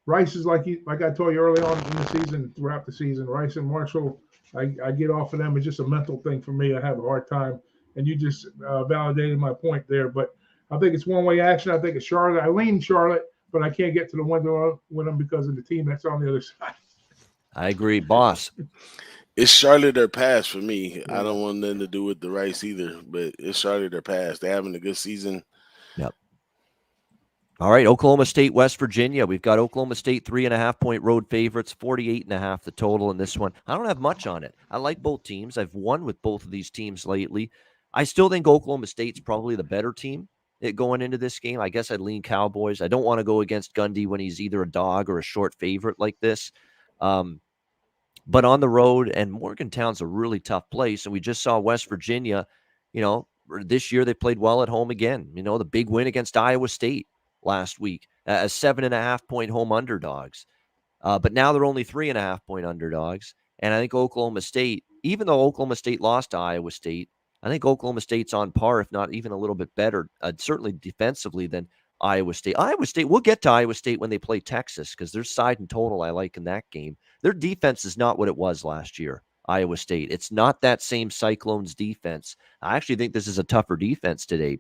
Rice is like I told you early on in the season, throughout the season, Rice and Marshall, I get off of them. It's just a mental thing for me. I have a hard time. And you just validated my point there. But I think it's one-way action. I think it's Charlotte. I lean Charlotte, but I can't get to the window with them because of the team that's on the other side. I agree. Boss. It's Charlotte or pass for me. I don't want nothing to do with the Rice either, but it's Charlotte or pass. They're having a good season. Yep. All right, Oklahoma State, West Virginia. We've got Oklahoma State 3.5-point road favorites, 48.5 the total in this one. I don't have much on it. I like both teams. I've won with both of these teams lately. I still think Oklahoma State's probably the better team going into this game. I guess I'd lean Cowboys. I don't want to go against Gundy when he's either a dog or a short favorite like this. But on the road, and Morgantown's a really tough place, and we just saw West Virginia, this year they played well at home again. The big win against Iowa State last week as 7.5-point home underdogs. But now they're only 3.5-point underdogs. And I think Oklahoma State, even though Oklahoma State lost to Iowa State, I think Oklahoma State's on par, if not even a little bit better, certainly defensively than Iowa State. Iowa State, we'll get to Iowa State when they play Texas because their side and total I like in that game. Their defense is not what it was last year, Iowa State. It's not that same Cyclones defense. I actually think this is a tougher defense today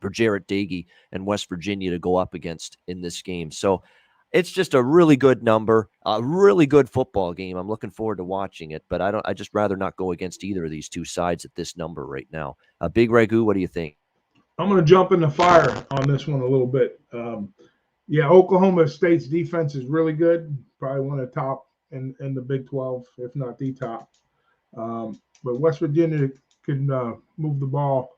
for Jarrett Doege and West Virginia to go up against in this game. So it's just a really good number, a really good football game. I'm looking forward to watching it, but I just rather not go against either of these two sides at this number right now. Big Ragoo, what do you think? I'm going to jump in the fire on this one a little bit. Yeah, Oklahoma State's defense is really good. Probably one of the top in the Big 12, if not the top. But West Virginia can move the ball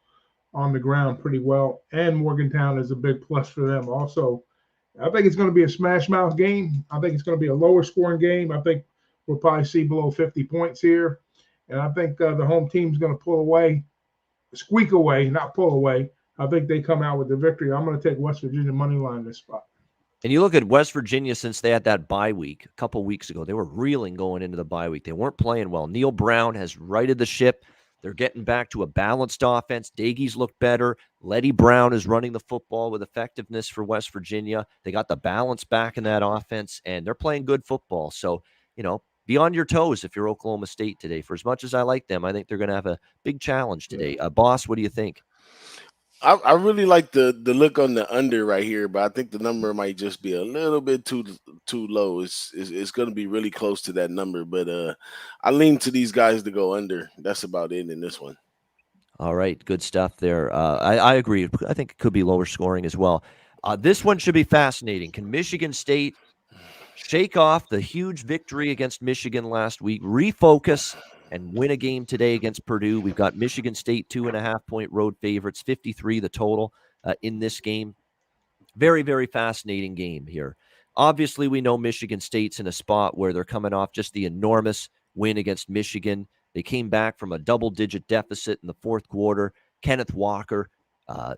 on the ground pretty well, and Morgantown is a big plus for them also. I think it's going to be a smash mouth game. I think it's going to be a lower scoring game. I think we'll probably see below 50 points here. And I think the home team's going to pull away, squeak away, not pull away. I think they come out with the victory. I'm going to take West Virginia money line this spot. And you look at West Virginia since they had that bye week a couple weeks ago. They were reeling going into the bye week. They weren't playing well. Neil Brown has righted the ship. They're getting back to a balanced offense. Doege's looked better. Letty Brown is running the football with effectiveness for West Virginia. They got the balance back in that offense, and they're playing good football. So, be on your toes if you're Oklahoma State today. For as much as I like them, I think they're going to have a big challenge today. Boss, what do you think? I really like the look on the under right here, but I think the number might just be a little bit too low. It's going to be really close to that number, but I lean to these guys to go under. That's about it in this one. All right, good stuff there. I agree. I think it could be lower scoring as well. This one should be fascinating. Can Michigan State shake off the huge victory against Michigan last week, refocus, and win a game today against Purdue? We've got Michigan State 2.5-point road favorites, 53 the total in this game. Very, very fascinating game here. Obviously, we know Michigan State's in a spot where they're coming off just the enormous win against Michigan. They came back from a double-digit deficit in the fourth quarter. Kenneth Walker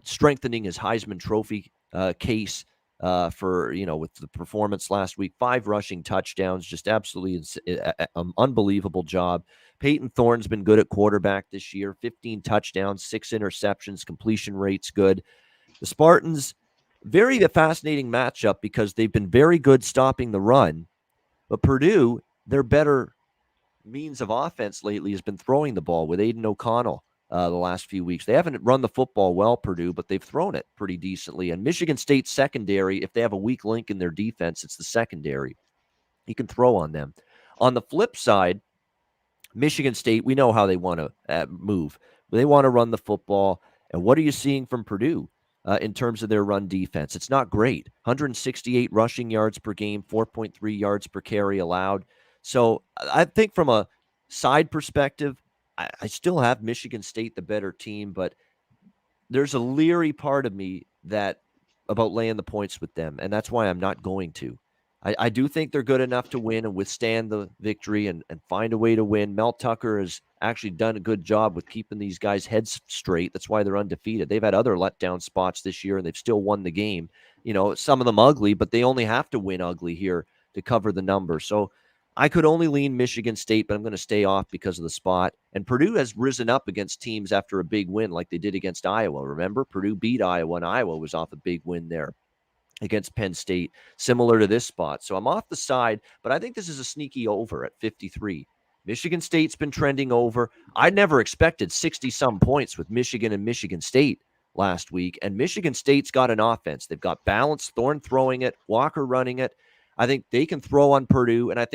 strengthening his Heisman Trophy case for, with the performance last week. 5 rushing touchdowns, just absolutely unbelievable job. Peyton Thorne's been good at quarterback this year, 15 touchdowns, 6 interceptions, completion rate's good. The Spartans, very fascinating matchup because they've been very good stopping the run, but Purdue, their better means of offense lately has been throwing the ball with Aiden O'Connell the last few weeks. They haven't run the football well, Purdue, but they've thrown it pretty decently. And Michigan State's secondary, if they have a weak link in their defense, it's the secondary. You can throw on them. On the flip side, Michigan State, we know how they want to move. They want to run the football. And what are you seeing from Purdue in terms of their run defense? It's not great. 168 rushing yards per game, 4.3 yards per carry allowed. So I think from a side perspective, I still have Michigan State the better team, but there's a leery part of me about laying the points with them, and that's why I'm not going to. I do think they're good enough to win and withstand the victory and find a way to win. Mel Tucker has actually done a good job with keeping these guys' heads straight. That's why they're undefeated. They've had other letdown spots this year, and they've still won the game. Some of them ugly, but they only have to win ugly here to cover the number. So I could only lean Michigan State, but I'm going to stay off because of the spot. And Purdue has risen up against teams after a big win like they did against Iowa. Remember, Purdue beat Iowa, and Iowa was off a big win there against Penn State, similar to this spot. So I'm off the side, but I think this is a sneaky over at 53. Michigan State's been trending over. I never expected 60-some points with Michigan and Michigan State last week, and Michigan State's got an offense. They've got balance, Thorne throwing it, Walker running it. I think they can throw on Purdue, and I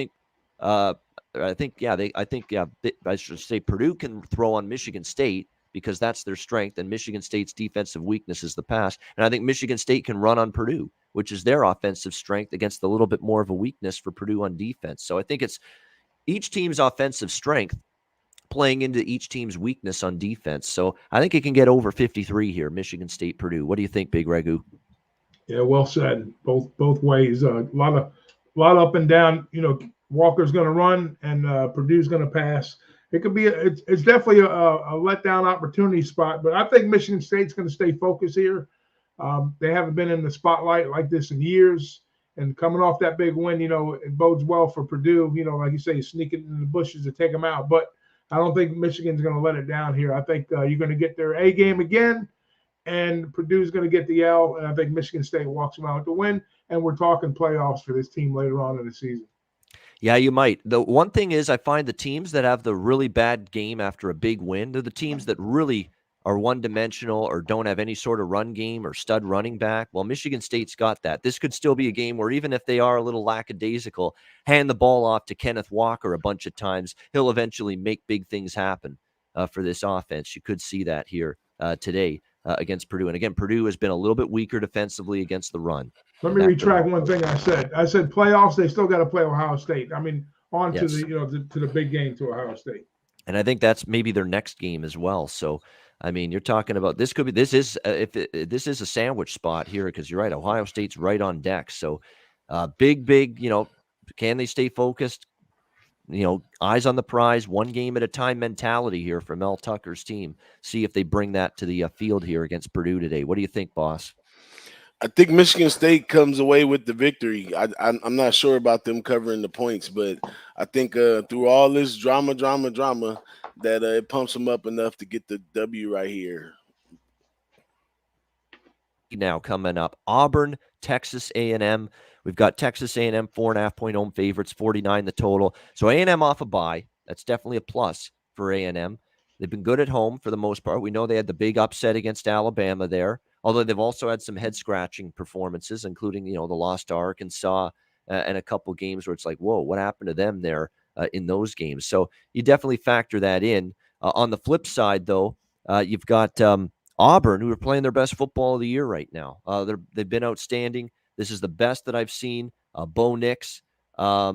should say Purdue can throw on Michigan State because that's their strength, and Michigan State's defensive weakness is the pass. And I think Michigan State can run on Purdue, which is their offensive strength against a little bit more of a weakness for Purdue on defense. So I think it's each team's offensive strength playing into each team's weakness on defense. So I think it can get over 53 here, Michigan State, Purdue. What do you think, Big Ragoo? Yeah, well said. Both ways. A lot up and down. Walker's going to run and Purdue's going to pass. It could be it's definitely a letdown opportunity spot, but I think Michigan State's going to stay focused here. They haven't been in the spotlight like this in years, and coming off that big win, it bodes well for Purdue. Like you say, sneaking in the bushes to take them out. But I don't think Michigan's going to let it down here. I think you're going to get their A game again, and Purdue's going to get the L, and I think Michigan State walks around with the win, and we're talking playoffs for this team later on in the season. Yeah, you might. The one thing is I find the teams that have the really bad game after a big win, they're the teams that really are one-dimensional or don't have any sort of run game or stud running back. Well, Michigan State's got that. This could still be a game where even if they are a little lackadaisical, hand the ball off to Kenneth Walker a bunch of times, he'll eventually make big things happen for this offense. You could see that here today against Purdue. And again, Purdue has been a little bit weaker defensively against the run. Let me retract one thing I said. I said playoffs, they still got to play Ohio State. I mean, on to the to the big game to Ohio State. And I think that's maybe their next game as well. So, I mean, you're talking about this is a sandwich spot here because you're right. Ohio State's right on deck. So, big, can they stay focused? Eyes on the prize, one game at a time mentality here from Mel Tucker's team. See if they bring that to the field here against Purdue today. What do you think, boss? I think Michigan State comes away with the victory. I'm not sure about them covering the points, but I think through all this drama, that it pumps them up enough to get the W right here. Now coming up, Auburn, Texas A&M. We've got Texas A&M 4.5-point home favorites, 49 the total. So A&M off a bye. That's definitely a plus for A&M. They've been good at home for the most part. We know they had the big upset against Alabama there, although they've also had some head-scratching performances, including, the loss to Arkansas and a couple games where it's like, whoa, what happened to them there in those games? So you definitely factor that in. On the flip side, though, you've got Auburn, who are playing their best football of the year right now. They've been outstanding. This is the best that I've seen. Bo Nix, a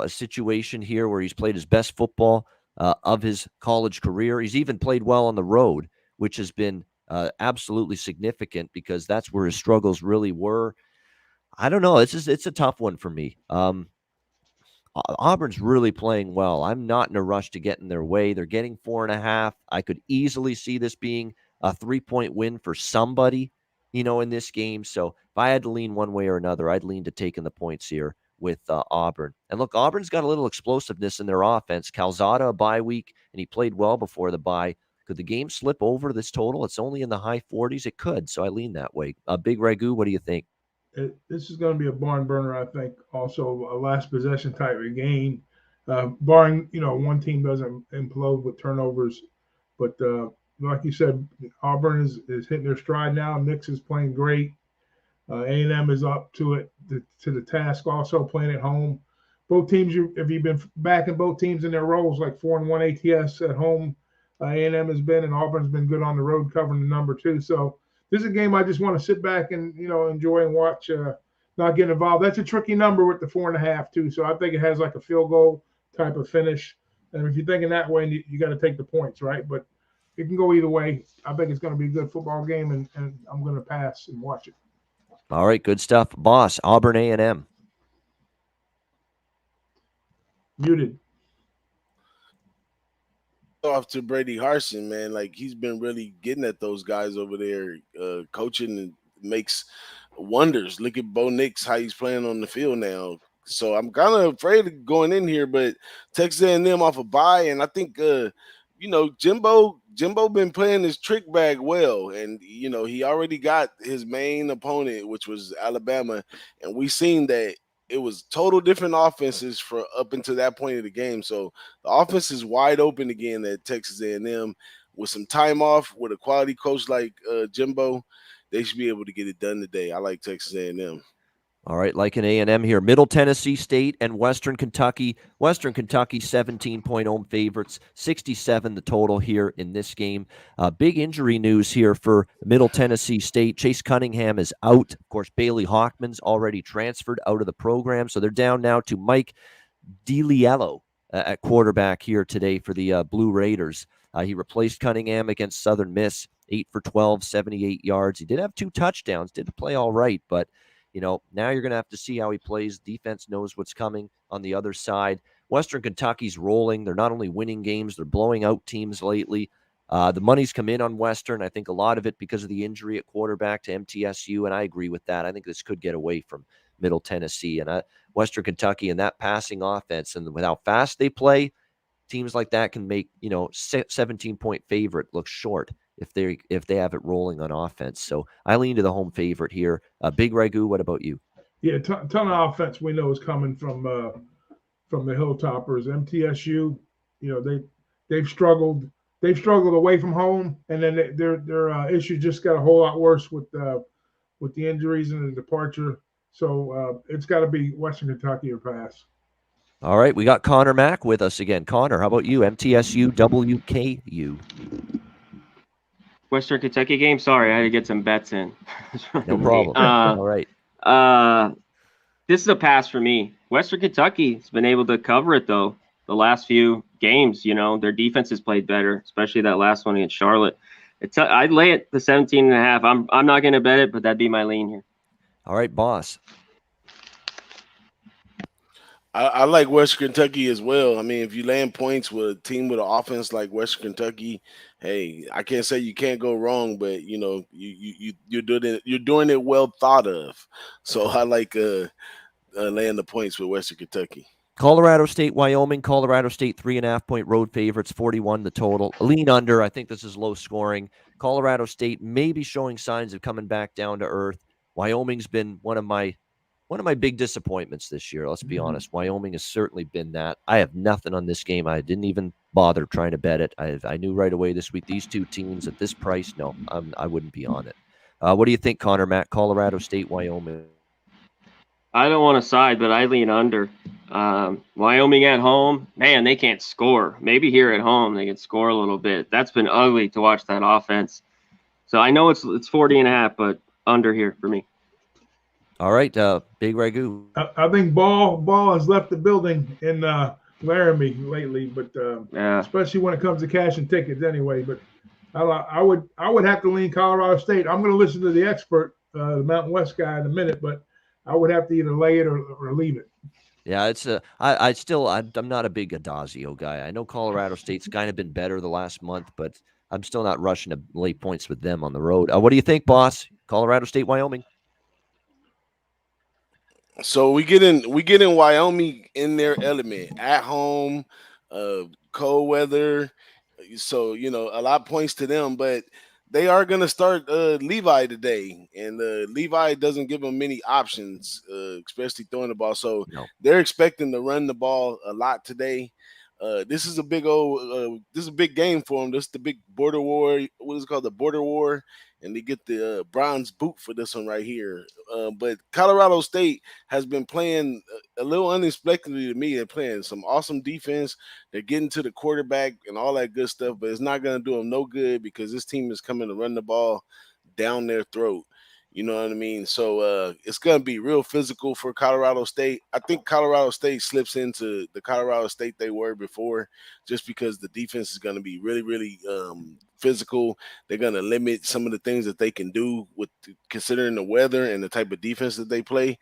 situation here where he's played his best football of his college career. He's even played well on the road, which has been absolutely significant because that's where his struggles really were. I don't know. It's a tough one for me. Auburn's really playing well. I'm not in a rush to get in their way. They're getting 4.5. I could easily see this being a 3-point win for somebody, in this game. So if I had to lean one way or another, I'd lean to taking the points here with Auburn. And look, Auburn's got a little explosiveness in their offense. Calzada, a bye week, and he played well before the bye. Could the game slip over this total? It's only in the high 40s. It could, so I lean that way. Big Ragoo, what do you think? This is going to be a barn burner, I think. Also, a last possession type of game, barring one team doesn't implode with turnovers. But like you said, Auburn is hitting their stride now. Nix is playing great. A&M is up to it to the task. Also playing at home. Both teams, if you've been backing both teams in their roles, like 4-1 ATS at home, A&M has been, and Auburn's been good on the road covering the number 2. So this is a game I just want to sit back and enjoy and watch, not get involved. That's a tricky number with the 4.5 too. So I think it has like a field goal type of finish. And if you're thinking that way, you got to take the points, right? But it can go either way. I think it's going to be a good football game, and I'm going to pass and watch it. All right, good stuff, boss. Auburn A&M. Muted. Off to Brady Harsin, man. Like, he's been really getting at those guys over there, coaching, and makes wonders. Look at Bo Nix, how he's playing on the field now. So I'm kind of afraid of going in here, but Texas A&M off a bye, and I think Jimbo been playing his trick bag well, and he already got his main opponent, which was Alabama, and we seen that it was total different offenses for up until that point of the game. So the offense is wide open again at Texas A&M. With some time off, with a quality coach like Jimbo, they should be able to get it done today. I like Texas A&M. All right, like an A&M here. Middle Tennessee State and Western Kentucky. Western Kentucky 17-point home favorites, 67 the total here in this game. Big injury news here for Middle Tennessee State. Chase Cunningham is out. Of course, Bailey Hockman's already transferred out of the program, so they're down now to Mike DiLiello at quarterback here today for the Blue Raiders. He replaced Cunningham against Southern Miss, 8 for 12, 78 yards. He did have 2 touchdowns, did play all right, but now you're going to have to see how he plays. Defense knows what's coming on the other side. Western Kentucky's rolling. They're not only winning games, they're blowing out teams lately. The money's come in on Western. I think a lot of it because of the injury at quarterback to MTSU, and I agree with that. I think this could get away from Middle Tennessee. And Western Kentucky and that passing offense, and with how fast they play, teams like that can make, 17-point favorite look short if they have it rolling on offense. So I lean to the home favorite here. Big Ragoo, what about you? Yeah, ton of offense we know is coming from the Hilltoppers. MTSU, they've struggled. They've struggled away from home, and then their issue just got a whole lot worse with the injuries and the departure. So it's got to be Western Kentucky or pass. All right, we got Conor Mac with us again. Conor, how about you? MTSU, WKU. Western Kentucky game. Sorry, I had to get some bets in. No problem. All right. This is a pass for me. Western Kentucky has been able to cover it though. The last few games, their defense has played better, especially that last one against Charlotte. I'd lay it the 17.5. I'm not going to bet it, but that'd be my lean here. All right, boss. I like Western Kentucky as well. I mean, if you land points with a team with an offense like Western Kentucky, hey, I can't say you can't go wrong, but you're doing it well thought of. So I like laying the points with Western Kentucky. Colorado State, Wyoming. Colorado State 3.5-point road favorites, 41 the total. Lean under. I think this is low scoring. Colorado State may be showing signs of coming back down to earth. Wyoming's been one of my big disappointments this year. Let's be honest. Wyoming has certainly been that. I have nothing on this game. I didn't even bother trying to bet it. I knew right away this week, these two teams at this price, no, I wouldn't be on it. What do you think, Conor Mac? Colorado State, Wyoming. I don't want to side, but I lean under. Wyoming at home, man, they can't score. Maybe here at home they can score a little bit. That's been ugly to watch that offense. So I know it's 40.5, but under here for me. All right, Big Ragoo. I think Ball has left the building in Laramie lately, but especially when it comes to cashing tickets anyway. But I would have to lean Colorado State. I'm going to listen to the expert, the Mountain West guy, in a minute, but I would have to either lay it or leave it. Yeah, it's I'm not a big Adazio guy. I know Colorado State's kind of been better the last month, but I'm still not rushing to lay points with them on the road. What do you think, boss? Colorado State, Wyoming. So we get in Wyoming in their element at home, cold weather. So a lot of points to them, but they are going to start Levi today, and Levi doesn't give them many options, especially throwing the ball. So they're expecting to run the ball a lot today. This is a big game for them. This is the big border war. What is it called? The border war. And they get the bronze boot for this one right here. But Colorado State has been playing a little unexpectedly to me. They're playing some awesome defense. They're getting to the quarterback and all that good stuff, but it's not going to do them no good because this team is coming to run the ball down their throat. You know what I mean? So it's going to be real physical for Colorado State. I think Colorado State slips into the Colorado State they were before just because the defense is going to be really, really physical. They're going to limit some of the things that they can do with considering the weather and the type of defense that they play.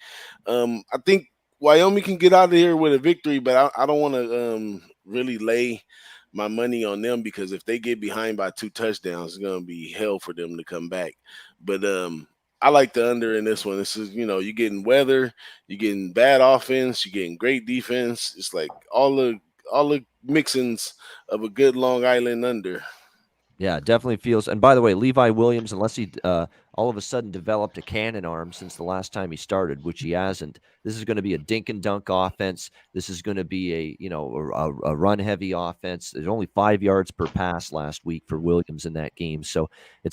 I think Wyoming can get out of here with a victory, but I don't want to really lay my money on them because if they get behind by 2 touchdowns, it's going to be hell for them to come back. But I like the under in this one. This is, you're getting weather, you're getting bad offense, you're getting great defense. It's like all the mixings of a good Long Island under. Yeah, it definitely feels. And by the way, Levi Williams, unless he all of a sudden developed a cannon arm since the last time he started, which he hasn't, this is going to be a dink and dunk offense. This is going to be a run heavy offense. There's only 5 yards per pass last week for Williams in that game, so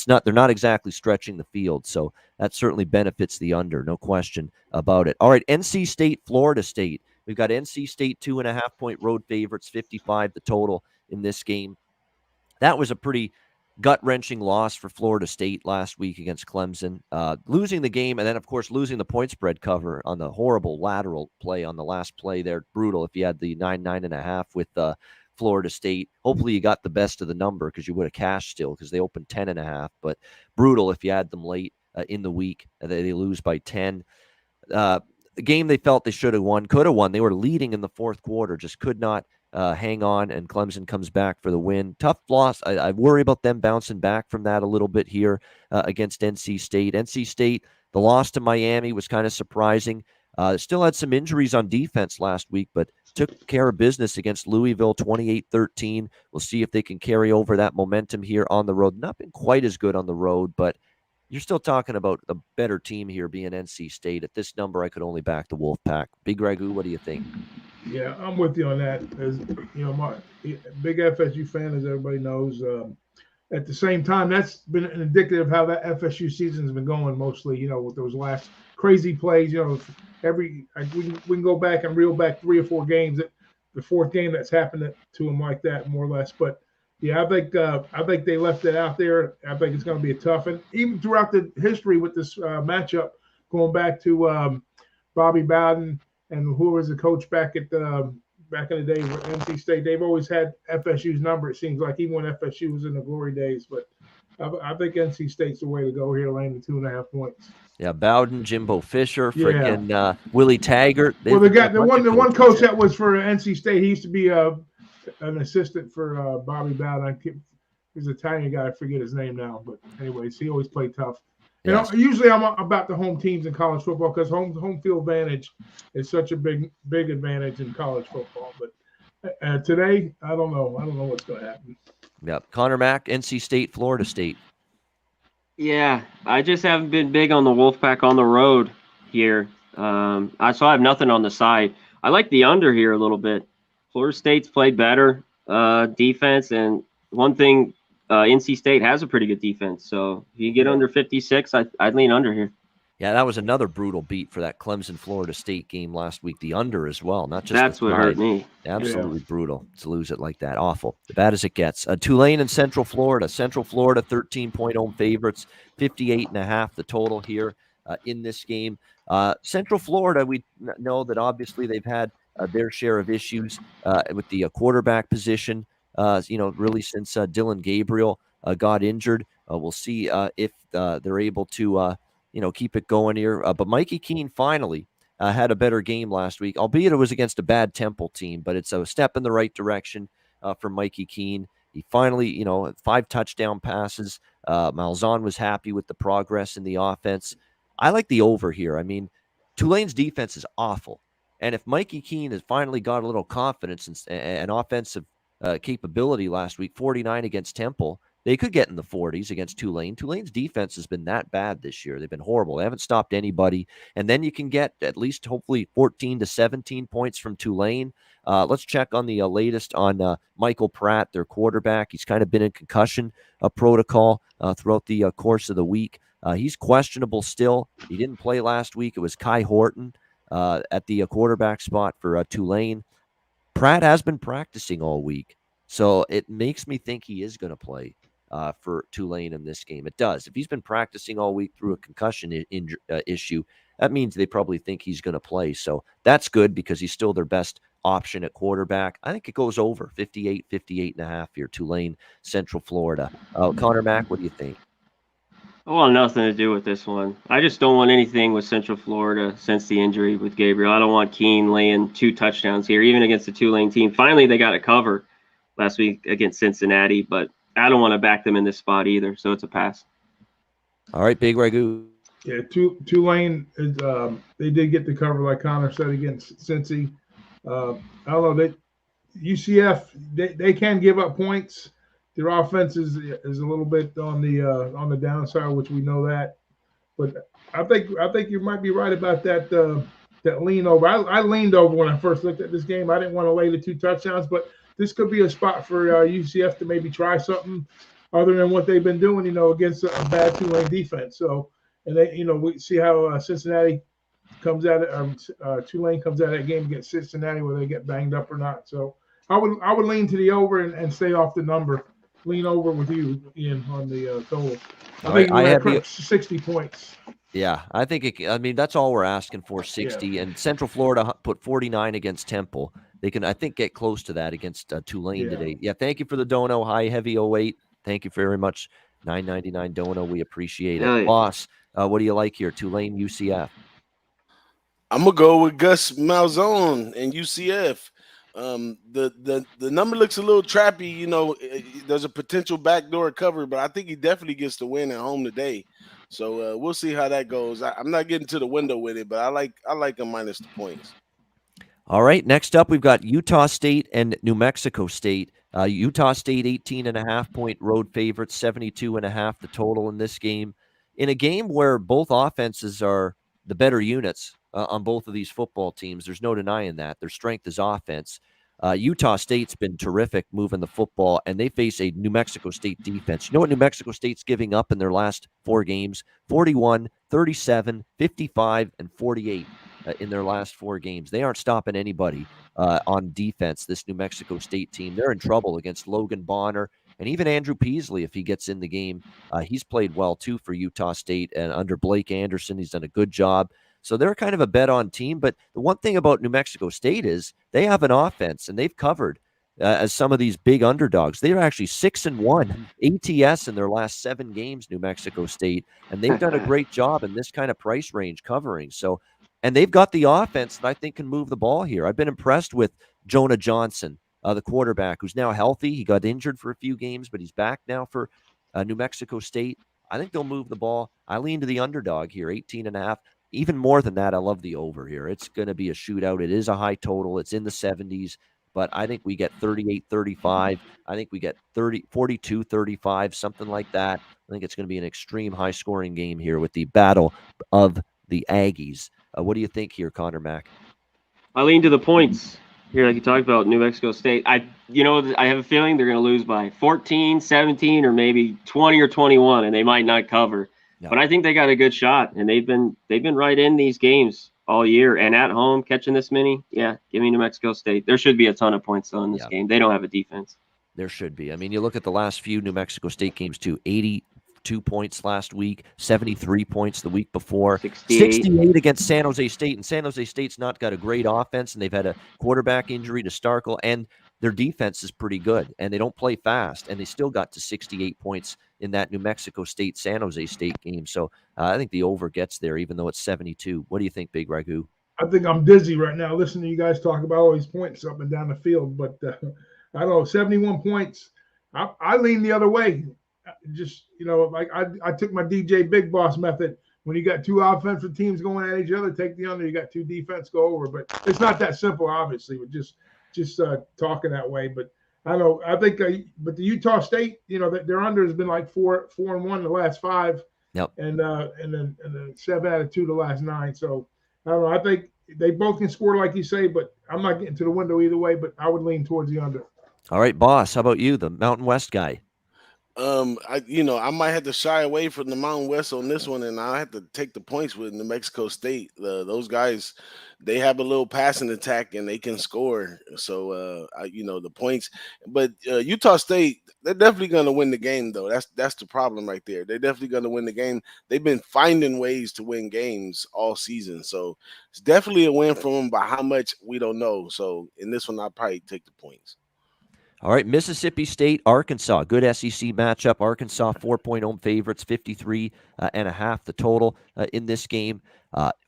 they're not exactly stretching the field. So that certainly benefits the under, no question about it. All right, NC State, Florida State. We've got NC State 2.5-point road favorites, 55 the total in this game. That was a pretty gut-wrenching loss for Florida State last week against Clemson, losing the game and then, of course, losing the point spread cover on the horrible lateral play on the last play there. Brutal if you had the 9.5 with Florida State. Hopefully you got the best of the number because you would have cashed still because they opened 10.5, but brutal if you had them late in the week. They lose by 10. The game they felt they should have won, could have won. They were leading in the fourth quarter, just could not hang on, and Clemson comes back for the win. Tough loss. I worry about them bouncing back from that a little bit here against NC State. NC State, the loss to Miami was kind of surprising. Still had some injuries on defense last week, but took care of business against Louisville 28-13. We'll see if they can carry over that momentum here on the road. Not been quite as good on the road, but you're still talking about a better team here being NC State. At this number, I could only back the Wolfpack. Big Ragoo, what do you think? Yeah, I'm with you on that. As you know, my big FSU fan, as everybody knows. At the same time, that's been indicative of how that FSU season has been going. Mostly, with those last crazy plays. We can go back and reel back 3 or 4 games. The fourth game that's happened to them like that, more or less. But yeah, I think they left it out there. I think it's going to be a tough, and even throughout the history with this matchup, going back to Bobby Bowden and who was the coach back in the day with NC State, they've always had FSU's number. It seems like even when FSU was in the glory days, but I think NC State's the way to go here, laying the 2.5 points. Yeah, Bowden, Jimbo Fisher, freaking Willie Taggart. Well, the one coach that was for NC State, he used to be an assistant for Bobby Bowden. He's an Italian guy. I forget his name now, but anyways, he always played tough. Yes. Usually I'm about the home teams in college football because home field advantage is such a big advantage in college football. But today, I don't know. I don't know what's going to happen. Yeah, Conor Mac, NC State, Florida State. Yeah, I just haven't been big on the Wolfpack on the road here. I have nothing on the side. I like the under here a little bit. Florida State's played better defense, and one thing, NC State has a pretty good defense. So if you get under 56, I'd lean under here. Yeah, that was another brutal beat for that Clemson-Florida State game last week. The under as well, not just that's what hurt me. Absolutely brutal to lose it like that. Awful. As bad as it gets. Tulane and Central Florida. Central Florida, 13-point home favorites, 58.5 the total here in this game. Central Florida, we know that obviously they've had their share of issues with the quarterback position, really since Dylan Gabriel got injured. We'll see if they're able to keep it going here. But Mikey Keene finally had a better game last week, albeit it was against a bad Temple team, but it's a step in the right direction for Mikey Keene. He finally, 5 touchdown passes. Malzahn was happy with the progress in the offense. I like the over here. I mean, Tulane's defense is awful. And if Mikey Keene has finally got a little confidence and offensive capability last week, 49 against Temple, they could get in the 40s against Tulane. Tulane's defense has been that bad this year. They've been horrible. They haven't stopped anybody. And then you can get at least hopefully 14 to 17 points from Tulane. Let's check on the latest on Michael Pratt, their quarterback. He's kind of been in concussion protocol throughout the course of the week. He's questionable still. He didn't play last week. It was Kai Horton at the quarterback spot for Tulane. Pratt has been practicing all week, so it makes me think he is going to play for Tulane in this game. It does. If he's been practicing all week through a concussion issue, that means they probably think he's going to play. So that's good because he's still their best option at quarterback. I think it goes over 58.5 here, Tulane, Central Florida. Conor Mac, what do you think? I want nothing to do with this one. I just don't want anything with Central Florida since the injury with Gabriel. I don't want Keene laying 2 touchdowns here, even against the Tulane team. Finally, they got a cover last week against Cincinnati, but I don't want to back them in this spot either, so it's a pass. All right, Big Ragoo. Yeah, Tulane, they did get the cover, like Connor said, against Cincy. I don't know. UCF, they can give up points. Their offense is a little bit on the downside, which we know that. But I think you might be right about that lean over. I leaned over when I first looked at this game. I didn't want to lay the 2 touchdowns, but this could be a spot for UCF to maybe try something other than what they've been doing, against a bad Tulane defense. So, and they, we see how Cincinnati comes at it. Tulane comes out of that game against Cincinnati, whether they get banged up or not. So, I would lean to the over and stay off the number. Lean over with you, Ian, on the total. I have 60 points. Yeah, I think that's all we're asking for, 60. Yeah. And Central Florida put 49 against Temple. They can, I think, get close to that against Tulane today. Yeah, thank you for the dono, high heavy 08. Thank you very much, $9.99 dono. We appreciate it. Yeah. Boss, what do you like here, Tulane, UCF? I'm gonna go with Gus Malzahn and UCF. The number looks a little trappy. There's a potential backdoor cover, but I think he definitely gets the win at home today. So we'll see how that goes. I'm not getting to the window with it, but I like them minus the points. All right, next up, we've got Utah State and New Mexico State. Utah State, 18.5-point road favorites, 72.5 the total in this game. In a game where both offenses are the better units on both of these football teams, there's no denying that. Their strength is offense. Utah State's been terrific moving the football, and they face a New Mexico State defense. You know what New Mexico State's giving up in their last 4 games? 41, 37, 55, and 48. In their last 4 games. They aren't stopping anybody on defense, this New Mexico State team. They're in trouble against Logan Bonner and even Andrew Peasley if he gets in the game. He's played well, too, for Utah State. And under Blake Anderson, he's done a good job. So they're kind of a bet-on team. But the one thing about New Mexico State is they have an offense, and they've covered as some of these big underdogs. They're actually 6-1 ATS in their last 7 games, New Mexico State. And they've done a great job in this kind of price range covering. So and they've got the offense that I think can move the ball here. I've been impressed with Jonah Johnson, the quarterback, who's now healthy. He got injured for a few games, but he's back now for New Mexico State. I think they'll move the ball. I lean to the underdog here, 18.5. Even more than that, I love the over here. It's going to be a shootout. It is a high total. It's in the 70s, but I think we get 38-35. I think we get 42-35, something like that. I think it's going to be an extreme high-scoring game here with the battle of the Aggies. What do you think here, Conor Mac? I lean to the points here, like you talked about New Mexico State. I have a feeling they're going to lose by 14, 17, or maybe 20 or 21, and they might not cover. No. But I think they got a good shot, and they've been right in these games all year, and at home catching this many. Yeah, give me New Mexico State. There should be a ton of points though in this game. They don't have a defense. There should be. I mean, you look at the last few New Mexico State games too. 82 points last week, 73 points the week before, 68 against San Jose State. And San Jose State's not got a great offense, and they've had a quarterback injury to Starkel, and their defense is pretty good, and they don't play fast, and they still got to 68 points in that New Mexico State-San Jose State game. So I think the over gets there, even though it's 72. What do you think, Big Ragoo? I think I'm dizzy right now listening to you guys talk about all these points up and down the field, but I don't know, 71 points. I lean the other way. Just, like I took my DJ Big Boss method. When you got 2 offensive teams going at each other, take the under. You got 2 defense, go over. But it's not that simple, obviously, with just talking that way. But I don't know. I think, but the Utah State, their under has been like 4-1 the last 5. Yep. And then 7 out of 2 the last 9. So I don't know. I think they both can score, like you say, but I'm not getting to the window either way. But I would lean towards the under. All right, boss. How about you, the Mountain West guy? I might have to shy away from the Mountain West on this one, and I have to take the points with New Mexico State. Those guys, they have a little passing attack and they can score. So, the points. But Utah State, they're definitely going to win the game, though. That's the problem right there. They're definitely going to win the game. They've been finding ways to win games all season. So it's definitely a win for them. By how much, we don't know. So in this one, I'll probably take the points. All right, Mississippi State, Arkansas, good SEC matchup. Arkansas 4-point home favorites, 53.5 the total in this game.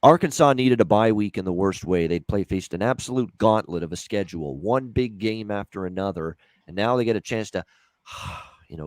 Arkansas needed a bye week in the worst way. They'd faced an absolute gauntlet of a schedule, one big game after another, and now they get a chance to,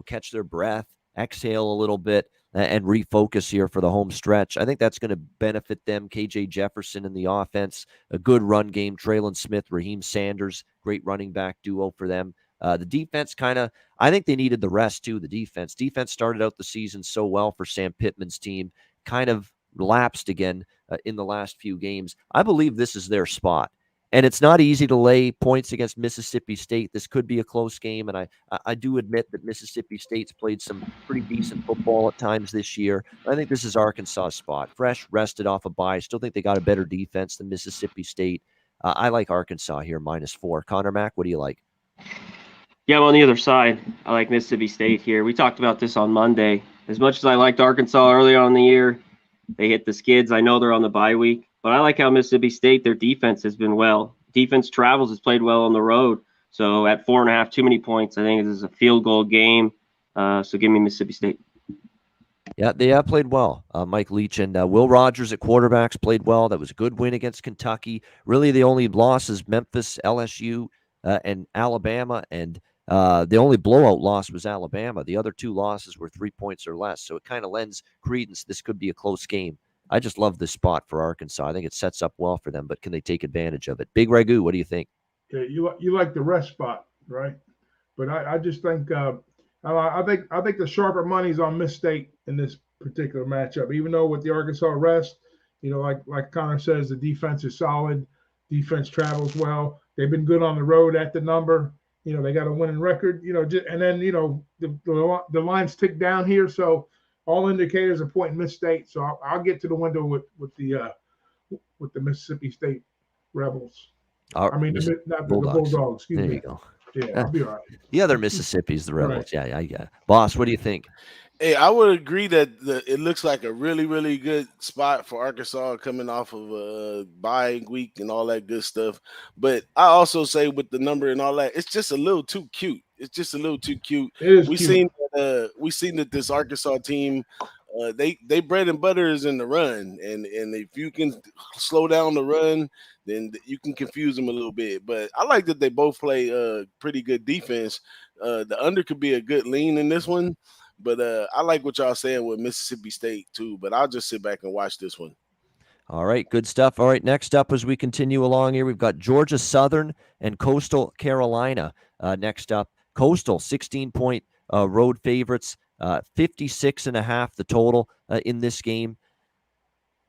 catch their breath, exhale a little bit, and refocus here for the home stretch. I think that's going to benefit them. KJ Jefferson in the offense, a good run game. Traylon Smith, Raheem Sanders, great running back duo for them. The defense I think they needed the rest too, the defense. Defense started out the season so well for Sam Pittman's team, kind of lapsed again in the last few games. I believe this is their spot. And it's not easy to lay points against Mississippi State. This could be a close game, and I do admit that Mississippi State's played some pretty decent football at times this year. I think this is Arkansas' spot. Fresh, rested off a bye. Still think they got a better defense than Mississippi State. I like Arkansas here, -4. Conor Mac, what do you like? Yeah, I'm on the other side. I like Mississippi State here. We talked about this on Monday. As much as I liked Arkansas early on in the year, they hit the skids. I know they're on the bye week, but I like how Mississippi State, their defense has been well. Defense travels, has played well on the road. So at 4.5, too many points. I think this is a field goal game. So give me Mississippi State. Yeah, they have played well. Mike Leach and Will Rogers at quarterbacks played well. That was a good win against Kentucky. Really, the only losses, Memphis, LSU, and Alabama, and The only blowout loss was Alabama. The other 2 losses were 3 points or less. So it kind of lends credence. This could be a close game. I just love this spot for Arkansas. I think it sets up well for them, but can they take advantage of it? Big Ragoo, what do you think? Yeah, you like the rest spot, right? But I just think I think the sharper money's on Miss State in this particular matchup. Even though with the Arkansas rest, like Connor says, the defense is solid. Defense travels well. They've been good on the road at the number. They got a winning record. And then the lines tick down here, so all indicators are pointing Miss State. So I'll get to the window with the Mississippi State Rebels. Not the Bulldogs. Excuse me. There you go. Yeah, I'll be all right. The other Mississippi's the Rebels. Right. Yeah. Boss, what do you think? Hey, I would agree that it looks like a really, really good spot for Arkansas coming off of a bye week and all that good stuff. But I also say with the number and all that, it's just a little too cute. It's just a little too cute. We seen that this Arkansas team, they bread and butter is in the run, and if you can slow down the run, then you can confuse them a little bit. But I like that they both play pretty good defense. The under could be a good lean in this one. But I like what y'all saying with Mississippi State too. But I'll just sit back and watch this one. All right, good stuff. All right, next up as we continue along here, we've got Georgia Southern and Coastal Carolina. Next up, Coastal 16-point road favorites, 56.5 the total in this game.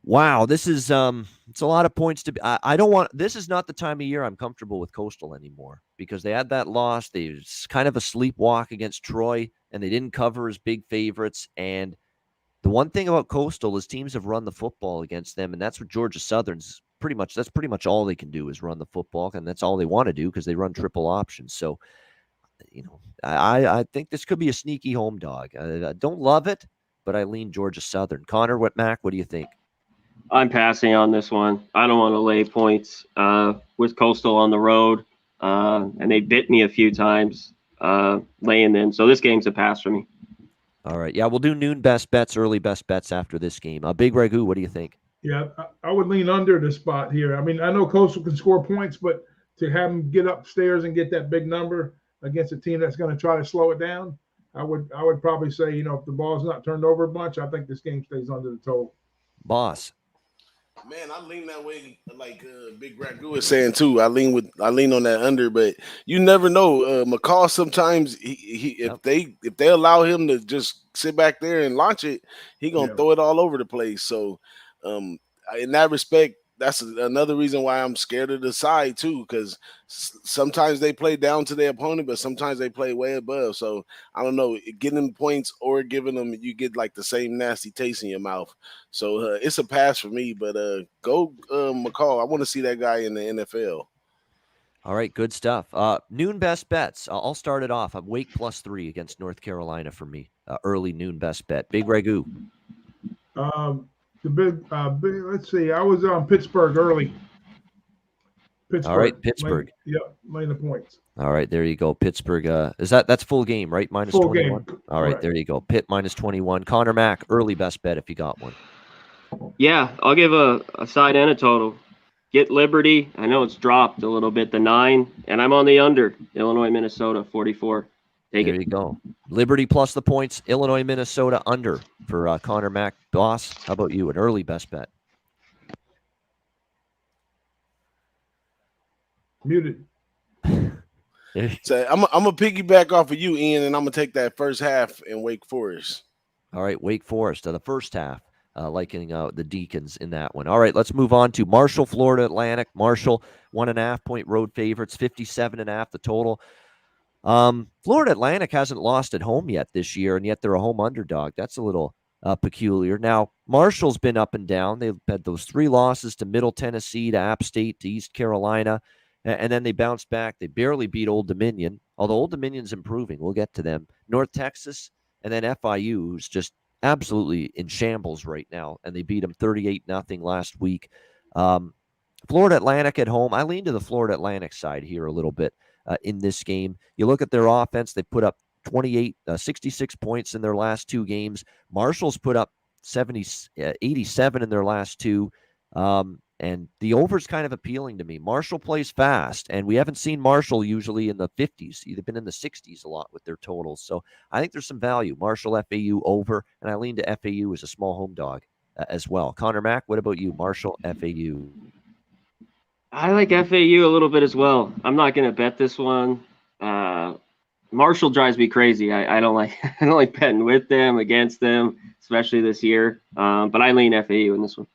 Wow, this is it's a lot of points to be. I don't want. This is not the time of year I'm comfortable with Coastal anymore because they had that loss. They was kind of a sleepwalk against Troy, and they didn't cover as big favorites. And the one thing about Coastal is teams have run the football against them, and that's what Georgia Southern's pretty much. That's pretty much all they can do is run the football, and that's all they want to do because they run triple options. So, I think this could be a sneaky home dog. I don't love it, but I lean Georgia Southern. Connor, Mac, what do you think? I'm passing on this one. I don't want to lay points with Coastal on the road, and they bit me a few times laying them. So this game's a pass for me. All right. Yeah, we'll do noon best bets, early best bets after this game. Big Ragoo, what do you think? Yeah, I would lean under the spot here. I mean, I know Coastal can score points, but to have them get upstairs and get that big number against a team that's going to try to slow it down, I would probably say, if the ball's not turned over a bunch, I think this game stays under the total. Boss. Man, I lean that way, like Big Ragoo is saying too. I lean on that under, but you never know. McCall sometimes if they allow him to just sit back there and launch it, he gonna throw it all over the place. So, in that respect, that's another reason why I'm scared of the side too, because sometimes they play down to their opponent, but sometimes they play way above. So I don't know, getting them points or giving them, you get like the same nasty taste in your mouth. So it's a pass for me, but go McCall. I want to see that guy in the NFL. All right, good stuff. Noon best bets. I'll start it off. I'm Wake +3 against North Carolina for me. Early noon best bet. Big Ragoo. The big, let's see. I was on Pittsburgh early. Pittsburgh. All right, Pittsburgh. Laying the points. All right, there you go. Pittsburgh. That's full game, right? Minus full 21. Game. All right, there you go. Pitt minus 21. Conor Mac, early best bet if you got one. Yeah, I'll give a side and a total. Get Liberty. I know it's dropped a little bit, the 9, and I'm on the under. Illinois, Minnesota, 44. There you go. Liberty plus the points. Illinois, Minnesota under for Conor Mac. Boss, how about you? An early best bet. Muted. So I'm gonna piggyback off of you, Ian, and I'm gonna take that first half in Wake Forest. All right, Wake Forest the first half. Liking the Deacons in that one. All right, let's move on to Marshall, Florida Atlantic. Marshall, 1.5-point road favorites, 57.5 the total. Florida Atlantic hasn't lost at home yet this year, and yet they're a home underdog. That's a little peculiar. Now, Marshall's been up and down. They've had those 3 losses to Middle Tennessee, to App State, to East Carolina, and then they bounced back. They barely beat Old Dominion, although Old Dominion's improving. We'll get to them. North Texas, and then FIU, who's just absolutely in shambles right now, and they beat them 38-0 last week. Florida Atlantic at home. I lean to the Florida Atlantic side here a little bit in this game. You look at their offense, they put up 66 points in their last 2 games. Marshall's put up 87 in their last 2. And And the over's kind of appealing to me. Marshall plays fast, and we haven't seen Marshall usually in the 50s. They've been in the 60s a lot with their totals. So I think there's some value. Marshall FAU over, and I lean to FAU as a small home dog as well. Conor Mac, what about you? Marshall FAU. I like FAU a little bit as well. I'm not going to bet this one. Marshall drives me crazy. I don't like I don't like betting with them, against them, especially this year. But I lean FAU in this one.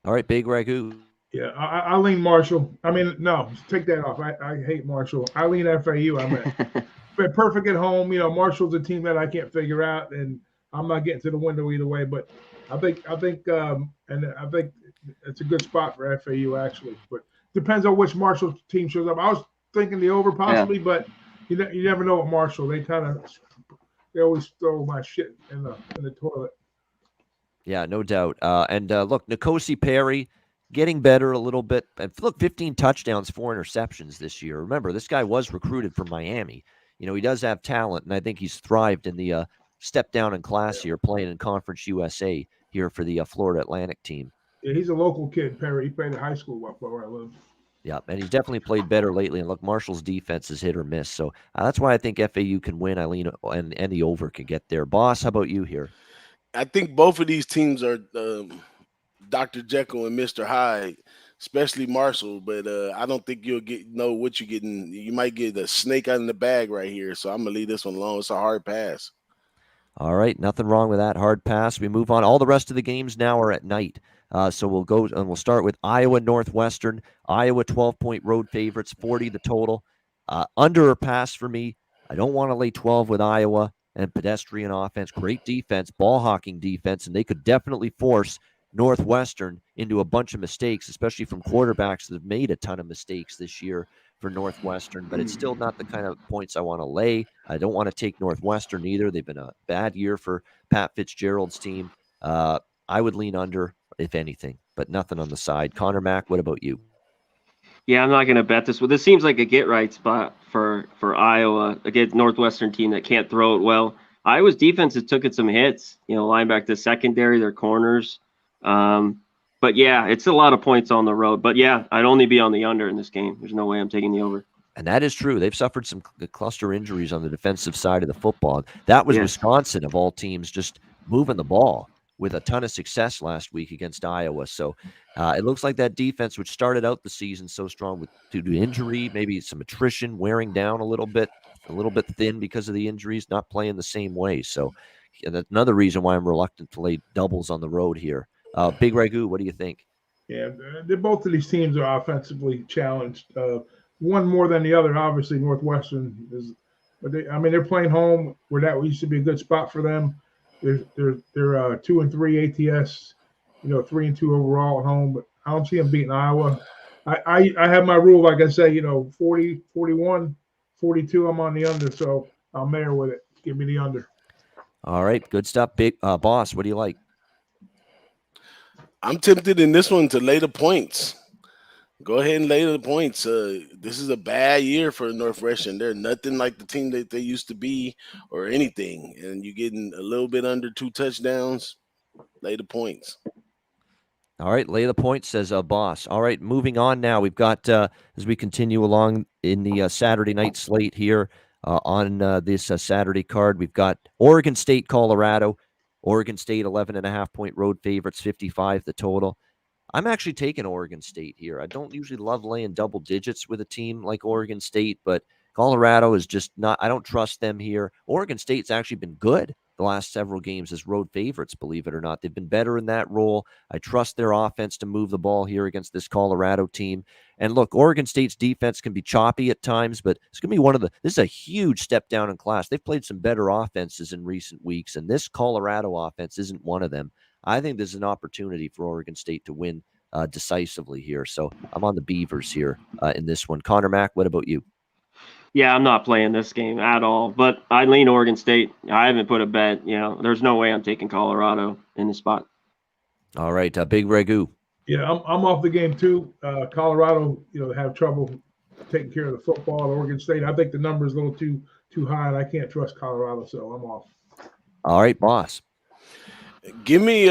All right, Big Ragoo. Yeah, I lean Marshall. I mean, no, take that off. I hate Marshall. I lean FAU. I mean, but perfect at home. Marshall's a team that I can't figure out, and I'm not getting to the window either way. But I think it's a good spot for FAU actually. But depends on which Marshall team shows up. I was thinking the over possibly, but you never know with Marshall. They always throw my shit in the toilet. Yeah, no doubt. And look, N'Kosi Perry getting better a little bit. And look, 15 touchdowns, 4 interceptions this year. Remember, this guy was recruited from Miami. He does have talent, and I think he's thrived in the step down in class here, playing in Conference USA here for the Florida Atlantic team. Yeah, he's a local kid, Perry. He played at high school up where I live. Yeah, and he's definitely played better lately. And look, Marshall's defense is hit or miss. So that's why I think FAU can win. I lean, and the over can get there. Boss, how about you here? I think both of these teams are Dr. Jekyll and Mr. Hyde, especially Marshall. But I don't think you'll know what you're getting. You might get a snake out in the bag right here. So I'm going to leave this one alone. It's a hard pass. All right, nothing wrong with that. Hard pass. We move on. All the rest of the games now are at night. So we'll go and we'll start with Iowa Northwestern. Iowa 12-point road favorites, 40 the total. Under or pass for me. I don't want to lay 12 with Iowa and pedestrian offense. Great defense, ball hawking defense, and they could definitely force Northwestern into a bunch of mistakes, especially from quarterbacks that have made a ton of mistakes this year for Northwestern, but it's still not the kind of points I want to lay. I don't want to take Northwestern either. They've been a bad year for Pat Fitzgerald's team. I would lean under, if anything, but nothing on the side. Conor Mac, what about you? Yeah, I'm not going to bet this. Well, this seems like a get-right spot for Iowa against Northwestern team that can't throw it well. Iowa's defense has taken some hits, linebacker, the secondary, their corners. But, yeah, it's a lot of points on the road. But, yeah, I'd only be on the under in this game. There's no way I'm taking the over. And that is true. They've suffered some cluster injuries on the defensive side of the football. That was Wisconsin, of all teams, just moving the ball with a ton of success last week against Iowa. So it looks like that defense, which started out the season so strong due to injury, maybe some attrition, wearing down a little bit thin because of the injuries, not playing the same way. So that's another reason why I'm reluctant to lay doubles on the road here. Big Ragoo, what do you think? Yeah, both of these teams are offensively challenged. One more than the other, obviously. Northwestern is, but they're playing home where that used to be a good spot for them. They're 2-3 ATS, 3-2 overall at home, but I don't see them beating Iowa. I have my rule, like I say, 40, 41, 42. I'm on the under, so I'm there with it. Give me the under. All right, good stuff. Big Boss, what do you like? I'm tempted in this one to lay the points. Go ahead and lay the points. This is a bad year for Northwestern. They're nothing like the team that they used to be or anything. And you're getting a little bit under 2 touchdowns. Lay the points. All right, lay the points, says Boss. All right, moving on now. We've got, as we continue along in the Saturday night slate here on this Saturday card, we've got Oregon State, Colorado. Oregon State, 11.5-point road favorites, 55 the total. I'm actually taking Oregon State here. I don't usually love laying double digits with a team like Oregon State, but Colorado is just not, I don't trust them here. Oregon State's actually been good the last several games as road favorites, believe it or not. They've been better in that role. I trust their offense to move the ball here against this Colorado team. And look, Oregon State's defense can be choppy at times, but it's going to be this is a huge step down in class. They've played some better offenses in recent weeks, and this Colorado offense isn't one of them. I think there's an opportunity for Oregon State to win decisively here. So I'm on the Beavers here in this one. Conor Mac, what about you? Yeah, I'm not playing this game at all, but I lean Oregon State. I haven't put a bet. There's no way I'm taking Colorado in the spot. All right, Big Ragoo. Yeah, I'm off the game too. Colorado, have trouble taking care of the football at Oregon State. I think the number is a little too high, and I can't trust Colorado, so I'm off. All right, Boss. Give me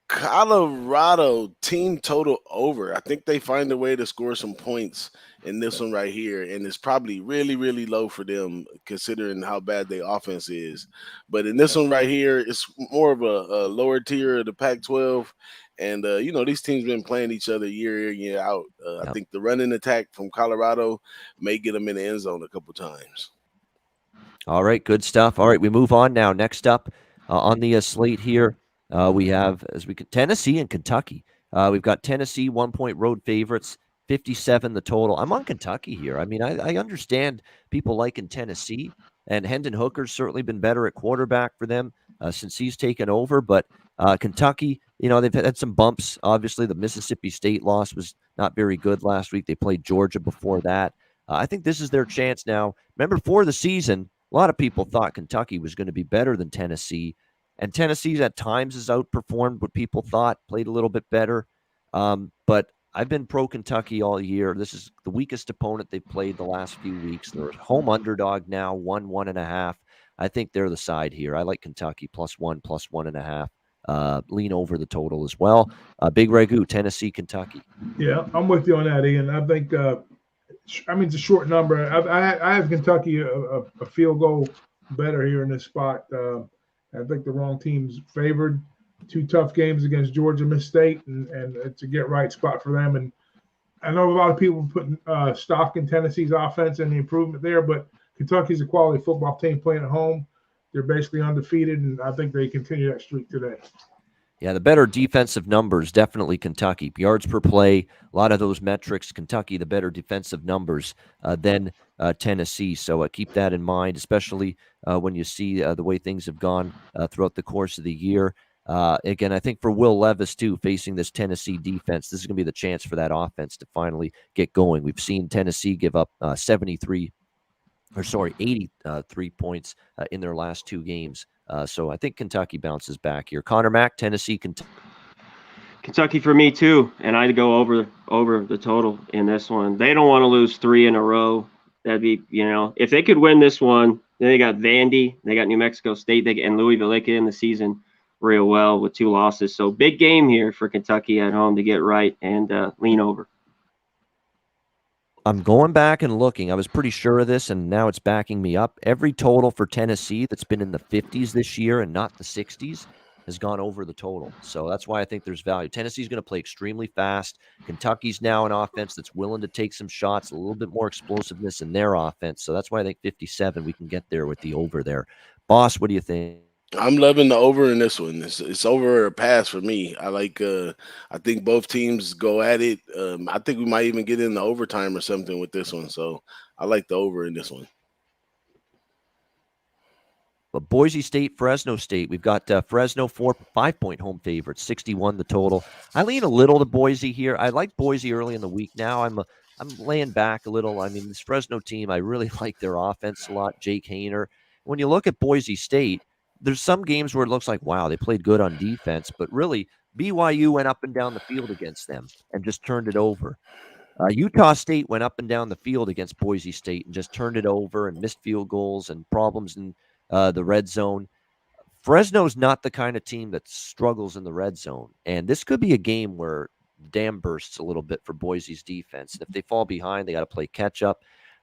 Colorado team total over. I think they find a way to score some points in this one right here, and it's probably really, really low for them considering how bad their offense is. But in this one right here, it's more of a lower tier of the Pac-12, and these teams been playing each other year in, year out. I think the running attack from Colorado may get them in the end zone a couple times. All right, good stuff. All right, we move on now. Next up on the slate here, we have Tennessee and Kentucky. We've got Tennessee 1-point road favorites, 57 the total. I'm on Kentucky here. I mean, I understand people liking Tennessee, and Hendon Hooker's certainly been better at quarterback for them since he's taken over. But Kentucky, they've had some bumps. Obviously, the Mississippi State loss was not very good last week. They played Georgia before that. I think this is their chance now. Remember, before the season, a lot of people thought Kentucky was going to be better than Tennessee, and Tennessee at times has outperformed what people thought, played a little bit better. But I've been pro Kentucky all year. This is the weakest opponent they've played the last few weeks. They're home underdog now, 1.5. I think they're the side here. I like Kentucky +1, +1.5. Lean over the total as well. Big Ragoo, Tennessee, Kentucky. Yeah, I'm with you on that, Ian. I think it's a short number. I have Kentucky a field goal better here in this spot. I think the wrong team's favored. 2 tough games against Georgia, Miss State, and it's a get-right spot for them. And I know a lot of people putting stock in Tennessee's offense and the improvement there, but Kentucky's a quality football team playing at home. They're basically undefeated, and I think they continue that streak today. Yeah, the better defensive numbers, definitely Kentucky. Yards per play, a lot of those metrics, Kentucky, the better defensive numbers than Tennessee. So keep that in mind, especially when you see the way things have gone throughout the course of the year. Again, I think for Will Levis, too, facing this Tennessee defense, this is going to be the chance for that offense to finally get going. We've seen Tennessee give up 83 points in their last 2 games. So I think Kentucky bounces back here. Conor Mac, Tennessee, Kentucky for me too, and I'd go over the total in this one. They don't want to lose 3 in a row. That'd be, if they could win this one, then they got Vandy, they got New Mexico State, and Louisville. They could end the season real well with 2 losses. So big game here for Kentucky at home to get right and lean over. I'm going back and looking. I was pretty sure of this, and now it's backing me up. Every total for Tennessee that's been in the 50s this year and not the 60s has gone over the total. So that's why I think there's value. Tennessee's going to play extremely fast. Kentucky's now an offense that's willing to take some shots, a little bit more explosiveness in their offense. So that's why I think 57, we can get there with the over there. Boss, what do you think? I'm loving the over in this one. It's over a pass for me. I like. I think both teams go at it. I think we might even get in the overtime or something with this one. So I like the over in this one. But Boise State, Fresno State, we've got Fresno 5-point home favorites, 61 the total. I lean a little to Boise here. I like Boise early in the week. Now I'm laying back a little. I mean, this Fresno team, I really like their offense a lot. Jake Hayner. When you look at Boise State, there's some games where it looks like, wow, they played good on defense, but really BYU went up and down the field against them and just turned it over. Utah State went up and down the field against Boise State and just turned it over and missed field goals and problems in the red zone. Fresno's not the kind of team that struggles in the red zone, and this could be a game where the dam bursts a little bit for Boise's defense. And if they fall behind, they got to play catch up.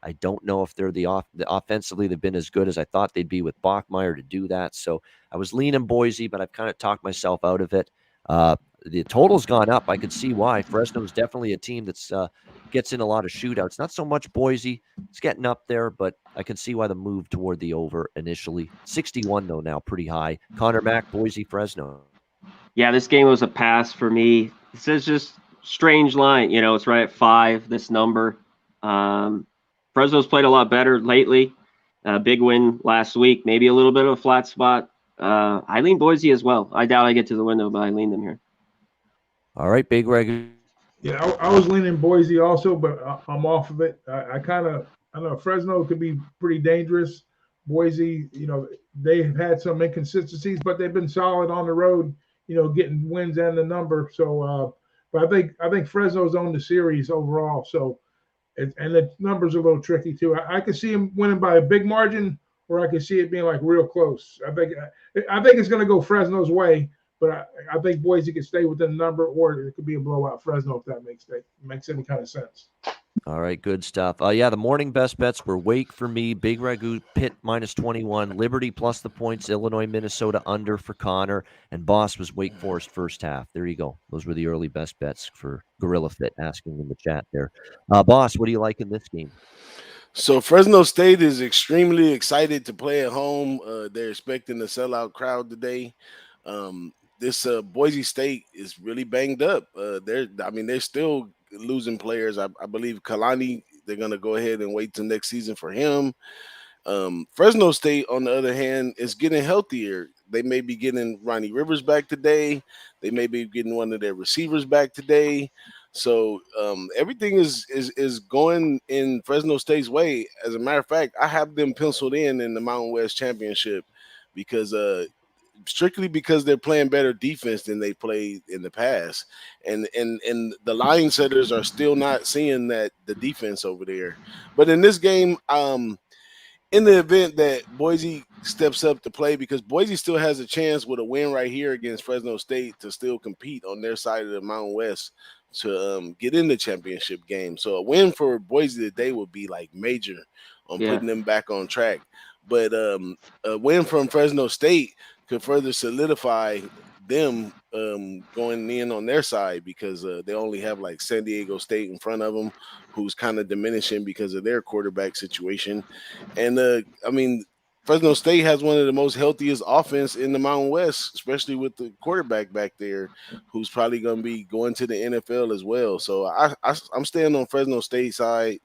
I don't know if they're the offensively they've been as good as I thought they'd be with Bachmeier to do that. So I was leaning Boise, but I've kind of talked myself out of it. The total's gone up. I could see why. Fresno's definitely a team that's gets in a lot of shootouts. Not so much Boise. It's getting up there, but I can see why the move toward the over initially. 61, though, now pretty high. Conor Mac, Boise, Fresno. Yeah, this game was a pass for me. This is just strange line. It's right at 5, this number. Fresno's played a lot better lately. Big win last week. Maybe a little bit of a flat spot. I lean Boise as well. I doubt I get to the window, but I lean them here. All right, Big Reg. Yeah, I was leaning Boise also, but I'm off of it. I know Fresno could be pretty dangerous. Boise, they've had some inconsistencies, but they've been solid on the road, getting wins and the number. So, but I think Fresno's owned the series overall. So, and the numbers are a little tricky too. I could see him winning by a big margin, or I could see it being like real close. I think it's going to go Fresno's way, But I think Boise can stay within the number, or it could be a blowout Fresno if that makes any kind of sense. All right, good stuff. Yeah, the morning best bets were Wake for me, Big Ragoo, Pitt -21, Liberty plus the points, Illinois, Minnesota under for Connor, and Boss was Wake Forest first half. There you go. Those were the early best bets for Gorilla Fit, asking in the chat there. Boss, what do you like in this game? So Fresno State is extremely excited to play at home. They're expecting a sellout crowd today. This Boise State is really banged up. They're still losing players. I believe Kalani, they're going to go ahead and wait till next season for him. Fresno State, on the other hand, is getting healthier. They may be getting Ronnie Rivers back today. They may be getting one of their receivers back today. So everything is going in Fresno State's way. As a matter of fact, I have them penciled in the Mountain West Championship because strictly because they're playing better defense than they played in the past. And the line setters are still not seeing that the defense over there. But in this game, in the event that Boise steps up to play, because Boise still has a chance with a win right here against Fresno State to still compete on their side of the Mountain West to get in the championship game. So a win for Boise today would be like major on putting them back on track. But a win from Fresno State could further solidify them going in on their side, because they only have like San Diego State in front of them, who's kind of diminishing because of their quarterback situation. And Fresno State has one of the most healthiest offense in the Mountain West, especially with the quarterback back there, who's probably going to be going to the NFL as well. So I'm staying on Fresno State side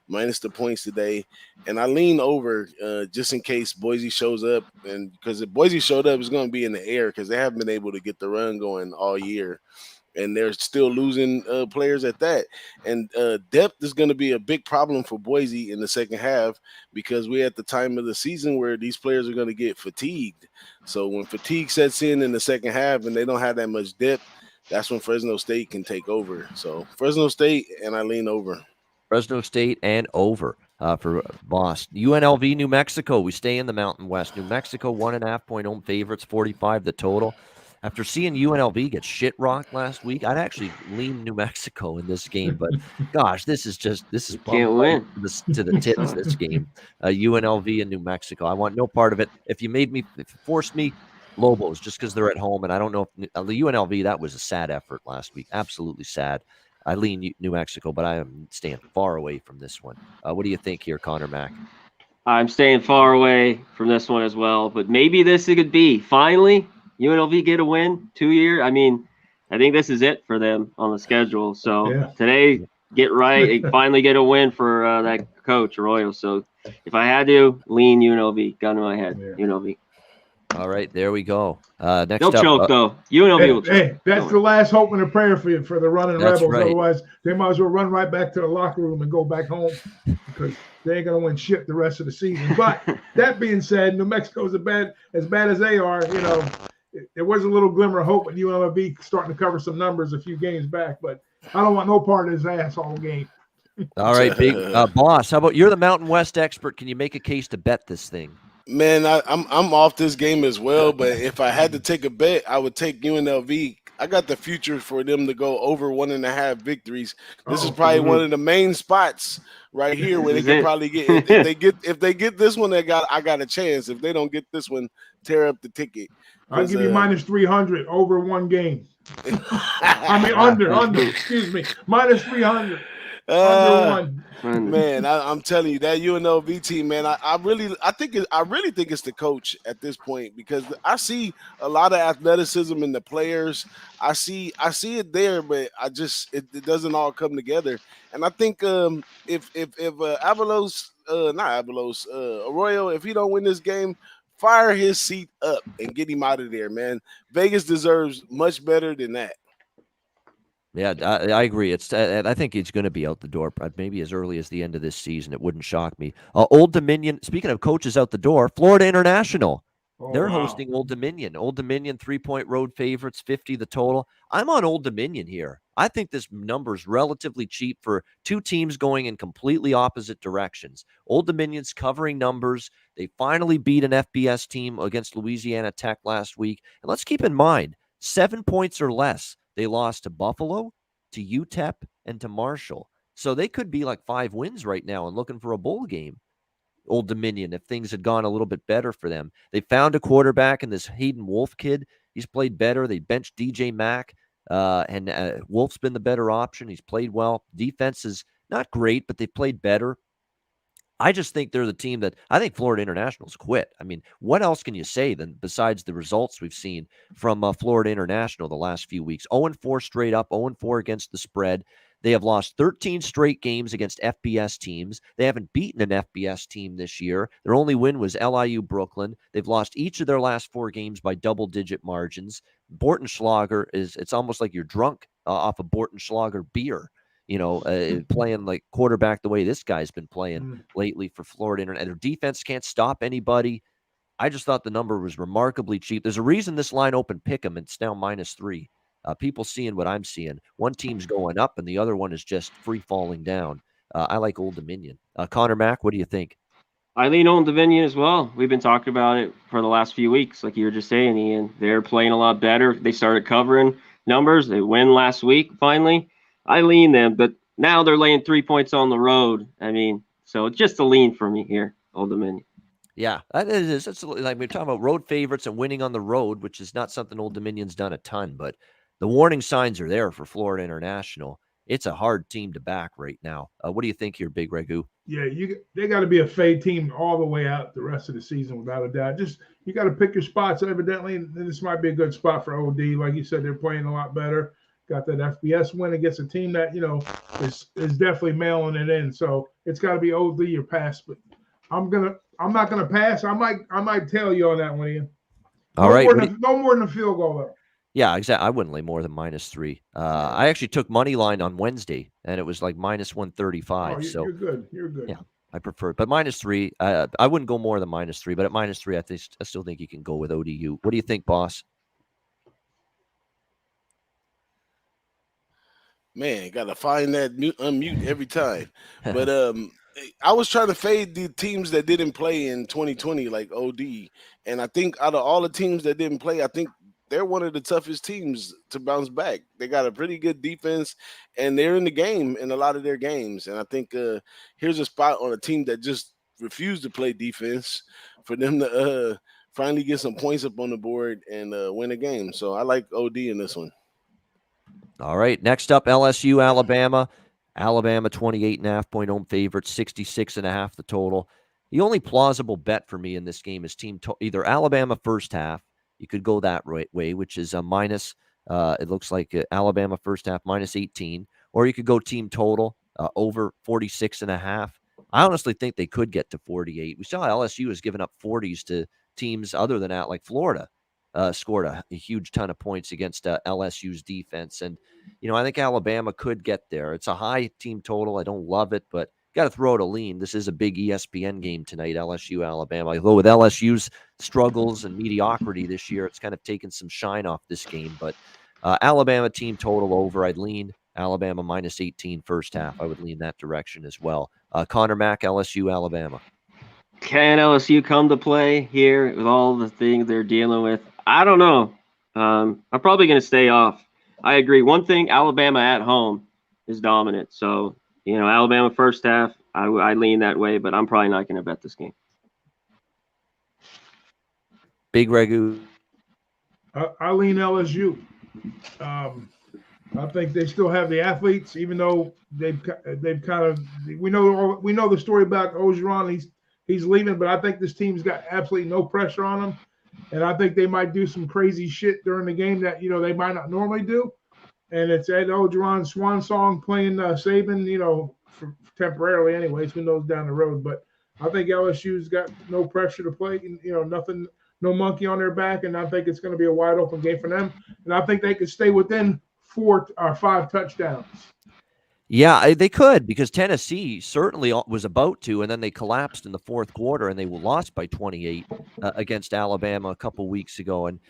minus the points today, and I lean over just in case Boise shows up. And because if Boise showed up, it's going to be in the air because they haven't been able to get the run going all year. And they're still losing players at that. And depth is going to be a big problem for Boise in the second half, because we're at the time of the season where these players are going to get fatigued. So when fatigue sets in the second half and they don't have that much depth, that's when Fresno State can take over. So Fresno State, and I lean over. Fresno State and over for Boss. UNLV, New Mexico. We stay in the Mountain West. New Mexico, 1.5 point home favorites, 45 the total. After seeing UNLV get shit rocked last week, I'd actually lean New Mexico in this game. But gosh, this is can't win to the tits. This game, UNLV and New Mexico. I want no part of it. If you forced me, Lobos, just because they're at home, and I don't know if the UNLV, that was a sad effort last week. Absolutely sad. I lean New Mexico, but I am staying far away from this one. What do you think here, Conor Mac? I'm staying far away from this one as well, but maybe this it could be. Finally, UNLV get a win 2 year. I mean, I think this is it for them on the schedule. So today, get right and finally get a win for that coach, Arroyo. So if I had to, lean UNLV. Gun to my head, UNLV. All right, there we go. Next They'll up, choke, though. UNLV will choke. Hey, that's the last hope and a prayer for the running Rebels. Right. Otherwise, they might as well run right back to the locker room and go back home, because they ain't going to win shit the rest of the season. But that being said, New Mexico is as bad as they are. There was a little glimmer of hope with UNLV starting to cover some numbers a few games back, but I don't want no part of this asshole game. All right, big Boss. How about, you're the Mountain West expert? Can you make a case to bet this thing? Man, I'm off this game as well, but if I had to take a bet, I would take UNLV. I got the future for them to go over 1.5 victories. This is probably one of the main spots right here where they can probably get. If they get this one, I got a chance. If they don't get this one, tear up the ticket. I'll give you minus 300 over one game. I mean under. Excuse me, minus 300. Under one. Man, I'm telling you, that UNLV team, man, I really think it's the coach at this point, because I see a lot of athleticism in the players. I see it there, but it doesn't all come together. And I think if Arroyo, if he don't win this game, fire his seat up and get him out of there, man. Vegas deserves much better than that. Yeah, I agree. I think he's going to be out the door, maybe as early as the end of this season. It wouldn't shock me. Old Dominion, speaking of coaches out the door, Florida International. They're hosting Old Dominion. Old Dominion, 3-point road favorites, 50 the total. I'm on Old Dominion here. I think this number is relatively cheap for two teams going in completely opposite directions. Old Dominion's covering numbers. They finally beat an FBS team against Louisiana Tech last week. And let's keep in mind, 7 points or less. They lost to Buffalo, to UTEP, and to Marshall. So they could be like 5 wins right now and looking for a bowl game. Old Dominion, if things had gone a little bit better for them. They found a quarterback in this Hayden Wolf kid. He's played better. They benched DJ Mack, and Wolf's been the better option. He's played well. Defense is not great, but they played better. I just think they're the team that I think Florida International's quit. I mean, what else can you say than besides the results we've seen from Florida International the last few weeks? 0-4 straight up, 0-4 against the spread. They have lost 13 straight games against FBS teams. They haven't beaten an FBS team this year. Their only win was LIU Brooklyn. They've lost each of their last 4 games by double-digit margins. Bortenschlager it's almost like you're drunk off a Bortenschlager beer. Playing like quarterback the way this guy's been playing lately for Florida International. Their defense can't stop anybody. I just thought the number was remarkably cheap. There's a reason this line opened pick 'em. It's now -3. People seeing what I'm seeing. One team's going up and the other one is just free falling down. I like Old Dominion. Conor Mac, what do you think? I lean Old Dominion as well. We've been talking about it for the last few weeks, like you were just saying, Ian. They're playing a lot better. They started covering numbers. They win last week, finally. I lean them, but now they're laying 3 points on the road. I mean, so just a lean for me here, Old Dominion. Yeah, that is. It's like we're talking about road favorites and winning on the road, which is not something Old Dominion's done a ton, but the warning signs are there for Florida International. It's a hard team to back right now. What do you think here, Big Ragoo? Yeah, they got to be a fade team all the way out the rest of the season without a doubt. Just you got to pick your spots evidently, and this might be a good spot for OD. Like you said, they're playing a lot better. Got that FBS win against a team that is definitely mailing it in. So it's got to be OD or pass. But I'm not gonna pass. I might tell you on that one, Ian. All right, no more than a field goal though. Yeah, exactly. I wouldn't lay more than -3. I actually took money line on Wednesday, and it was like -135. Oh, you're good. You're good. Yeah, I prefer it. But -3, I wouldn't go more than -3. But at -3, I still think you can go with ODU. What do you think, boss? Man, gotta find that unmute every time. But I was trying to fade the teams that didn't play in 2020, like OD. And I think out of all the teams that didn't play, I think they're one of the toughest teams to bounce back. They got a pretty good defense, and they're in the game in a lot of their games. And I think here's a spot on a team that just refused to play defense for them to finally get some points up on the board and win a game. So I like OD in this one. All right, next up, LSU, Alabama. Alabama, 28.5-point home favorite, 66.5 the total. The only plausible bet for me in this game is either Alabama first half. You could go that way, which is a minus. It looks like Alabama first half -18, or you could go team total over 46.5. I honestly think they could get to 48. We saw LSU has given up 40s to teams other than that, like Florida. Scored a huge ton of points against LSU's defense. And, I think Alabama could get there. It's a high team total. I don't love it, but got to throw it a lean. This is a big ESPN game tonight, LSU, Alabama. Although with LSU's struggles and mediocrity this year, it's kind of taken some shine off this game. But Alabama team total over. I'd lean Alabama -18 first half. I would lean that direction as well. Conor Mac, LSU, Alabama. Can LSU come to play here with all the things they're dealing with? I don't know. I'm probably going to stay off. I agree. One thing, Alabama at home is dominant. So, Alabama first half, I lean that way, but I'm probably not going to bet this game. Big Ragoo. I lean LSU. I think they still have the athletes, even though they've kind of we know the story about Orgeron. He's leaving, but I think this team's got absolutely no pressure on them. And I think they might do some crazy shit during the game that, they might not normally do. And it's Ed Orgeron's swan song playing Saban, for temporarily anyways, who knows down the road. But I think LSU's got no pressure to play, nothing, no monkey on their back. And I think it's going to be a wide open game for them. And I think they could stay within 4 or 5 touchdowns. Yeah, they could, because Tennessee certainly was about to, and then they collapsed in the fourth quarter, and they lost by 28 against Alabama a couple weeks ago. And,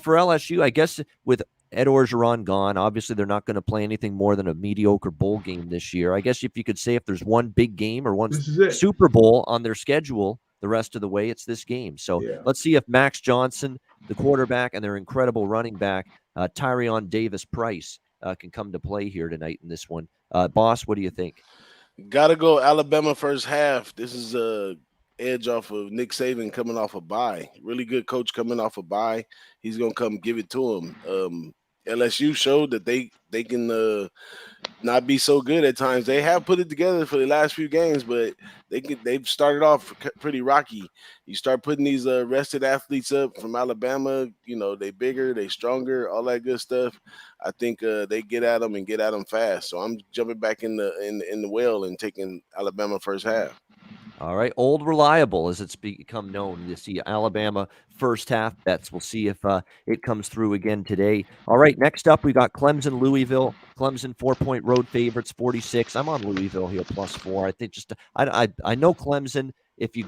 for LSU, I guess with Ed Orgeron gone, obviously they're not going to play anything more than a mediocre bowl game this year. I guess if you could say if there's one big game or one Super Bowl on their schedule the rest of the way, it's this game. So Let's see if Max Johnson, the quarterback, and their incredible running back, Tyrion Davis-Price can come to play here tonight in this one. Boss, what do you think? Gotta go Alabama first half. This is a edge off of Nick Saban coming off a bye. Really good coach coming off a bye. He's gonna come give it to him. LSU showed that they can not be so good at times. They have put it together for the last few games, but they've started off pretty rocky. You start putting these rested athletes up from Alabama, they bigger, they stronger, all that good stuff. I think they get at them and get at them fast. So I'm jumping back in the well and taking Alabama first half. All right, old reliable as it's become known. You see Alabama first half bets. We'll see if it comes through again today. All right, next up we got Clemson, Louisville. Clemson 4-point road favorites, 46. I'm on Louisville here +4. I think I know Clemson. If you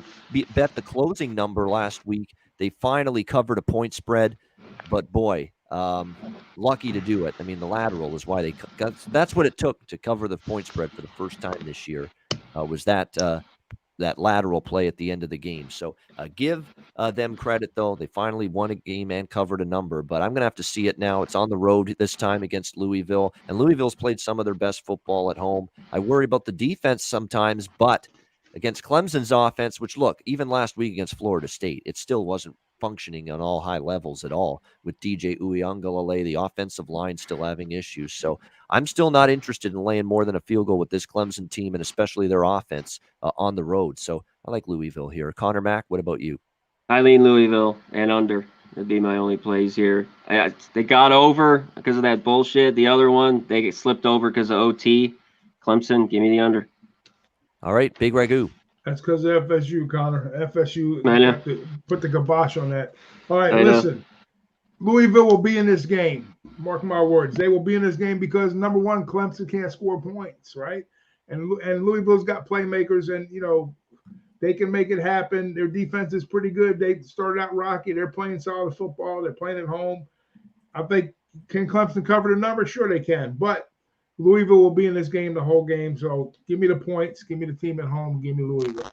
bet the closing number last week, they finally covered a point spread, but boy, lucky to do it. I mean, the lateral is why that's what it took to cover the point spread for the first time this year. Was that lateral play at the end of the game. So give them credit, though. They finally won a game and covered a number, but I'm going to have to see it now. It's on the road this time against Louisville, and Louisville's played some of their best football at home. I worry about the defense sometimes, but against Clemson's offense, which, look, even last week against Florida State, it still wasn't functioning on all high levels at all with DJ Uiagalelei, the offensive line still having issues. So I'm still not interested in laying more than a field goal with this Clemson team and especially their offense on the road. So I like Louisville here. Conor Mac, what about you? I lean Louisville and under. That'd be my only plays here. They got over because of that bullshit. The other one, they get slipped over because of OT. Clemson, give me the under. All right, Big Ragoo. That's because of FSU, Connor. FSU I know. have to put the kibosh on that. All right, listen. Louisville will be in this game. Mark my words. They will be in this game because, number one, Clemson can't score points, right? And Louisville's got playmakers, and, they can make it happen. Their defense is pretty good. They started out rocky. They're playing solid football. They're playing at home. I think, can Clemson cover the number? Sure they can. But Louisville will be in this game the whole game. So give me the points. Give me the team at home. Give me Louisville.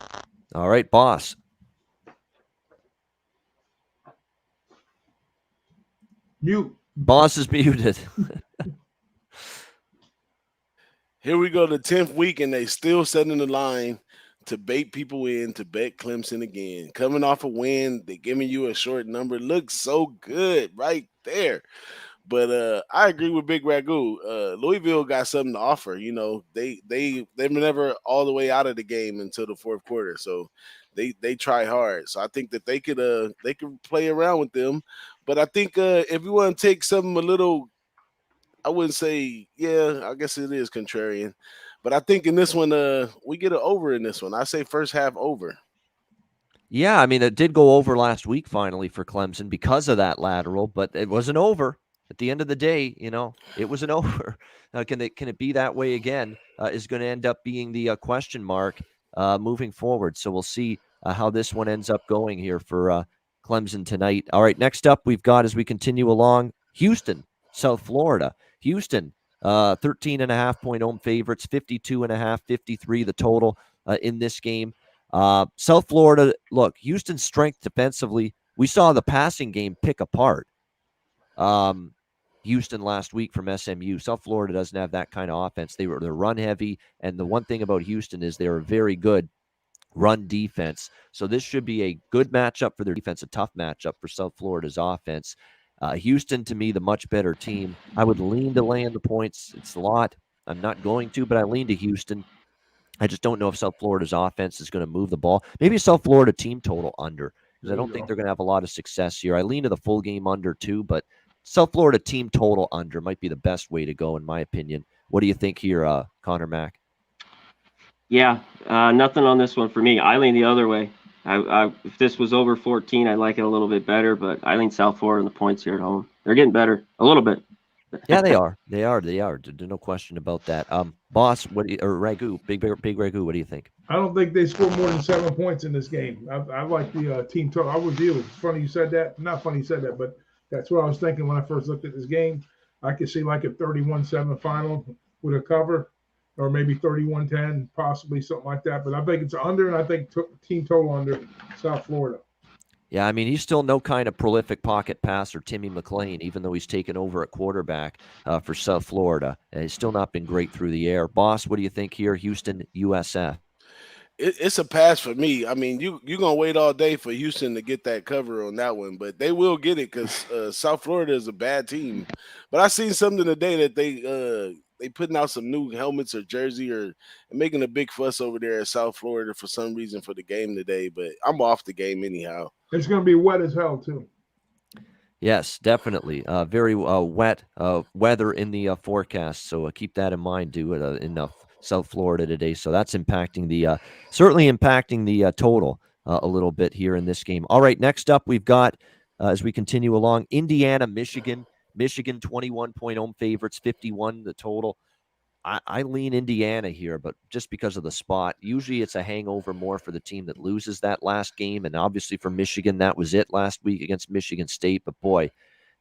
All right, Boss. Mute. Boss is muted. Here we go, the 10th week, and they still setting the line to bait people in to bet Clemson again. Coming off a win, they're giving you a short number. Looks so good right there. But I agree with Big Ragoo. Louisville got something to offer. They were never all the way out of the game until the fourth quarter. So they try hard. So I think that they could play around with them. But I think if you want to take something a little, I wouldn't say, I guess it is contrarian. But I think in this one, we get an over in this one. I say first half over. Yeah, I mean, it did go over last week finally for Clemson because of that lateral, but it wasn't over. At the end of the day, it was an over. Can it be that way again? Is going to end up being the question mark moving forward. So we'll see how this one ends up going here for Clemson tonight. All right, next up we've got, as we continue along, Houston, South Florida. Houston, 13.5-point home favorites, 52.5, 53 the total in this game. South Florida, look, Houston's strength defensively, we saw the passing game pick apart Houston last week from SMU. South Florida doesn't have that kind of offense. They're run heavy, and the one thing about Houston is they're a very good run defense. So this should be a good matchup for their defense, a tough matchup for South Florida's offense. Houston, to me, the much better team. I would lean to lay in the points. It's a lot. I'm not going to, but I lean to Houston. I just don't know if South Florida's offense is going to move the ball. Maybe South Florida team total under, because I don't think they're going to have a lot of success here. I lean to the full game under too, but South Florida team total under might be the best way to go, in my opinion. What do you think here, Conor Mac? Yeah, nothing on this one for me. I lean the other way. If this was over 14, I'd like it a little bit better, but I lean South Florida in the points here at home. They're getting better a little bit. Yeah, they are. They are. There's no question about that. Boss, or Ragoo, big Ragoo, what do you think? I don't think they score more than 7 points in this game. I like the team total. I would deal. It's funny you said that. Not funny you said that, but that's what I was thinking when I first looked at this game. I could see like a 31-7 final with a cover, or maybe 31-10, possibly something like that. But I think it's under, and I think team total under South Florida. Yeah, I mean, he's still no kind of prolific pocket passer, Timmy McClain, even though he's taken over at quarterback for South Florida. He's still not been great through the air. Boss, what do you think here, Houston, USF? It's a pass for me. I mean, you're gonna wait all day for Houston to get that cover on that one, but they will get it because South Florida is a bad team. But I seen something today that they putting out some new helmets or jersey or making a big fuss over there at South Florida for some reason for the game today. But I'm off the game anyhow. It's going to be wet as hell too. Yes, definitely. Very wet weather in the forecast, so keep that in mind, too, in South Florida today. So that's impacting certainly impacting the total a little bit here in this game. All right, next up we've got, as we continue along, Indiana, Michigan. Michigan 21-point home favorites, 51 the total. I lean Indiana here, but just because of the spot. Usually it's a hangover more for the team that loses that last game, and obviously for Michigan, that was it last week against Michigan State. But boy,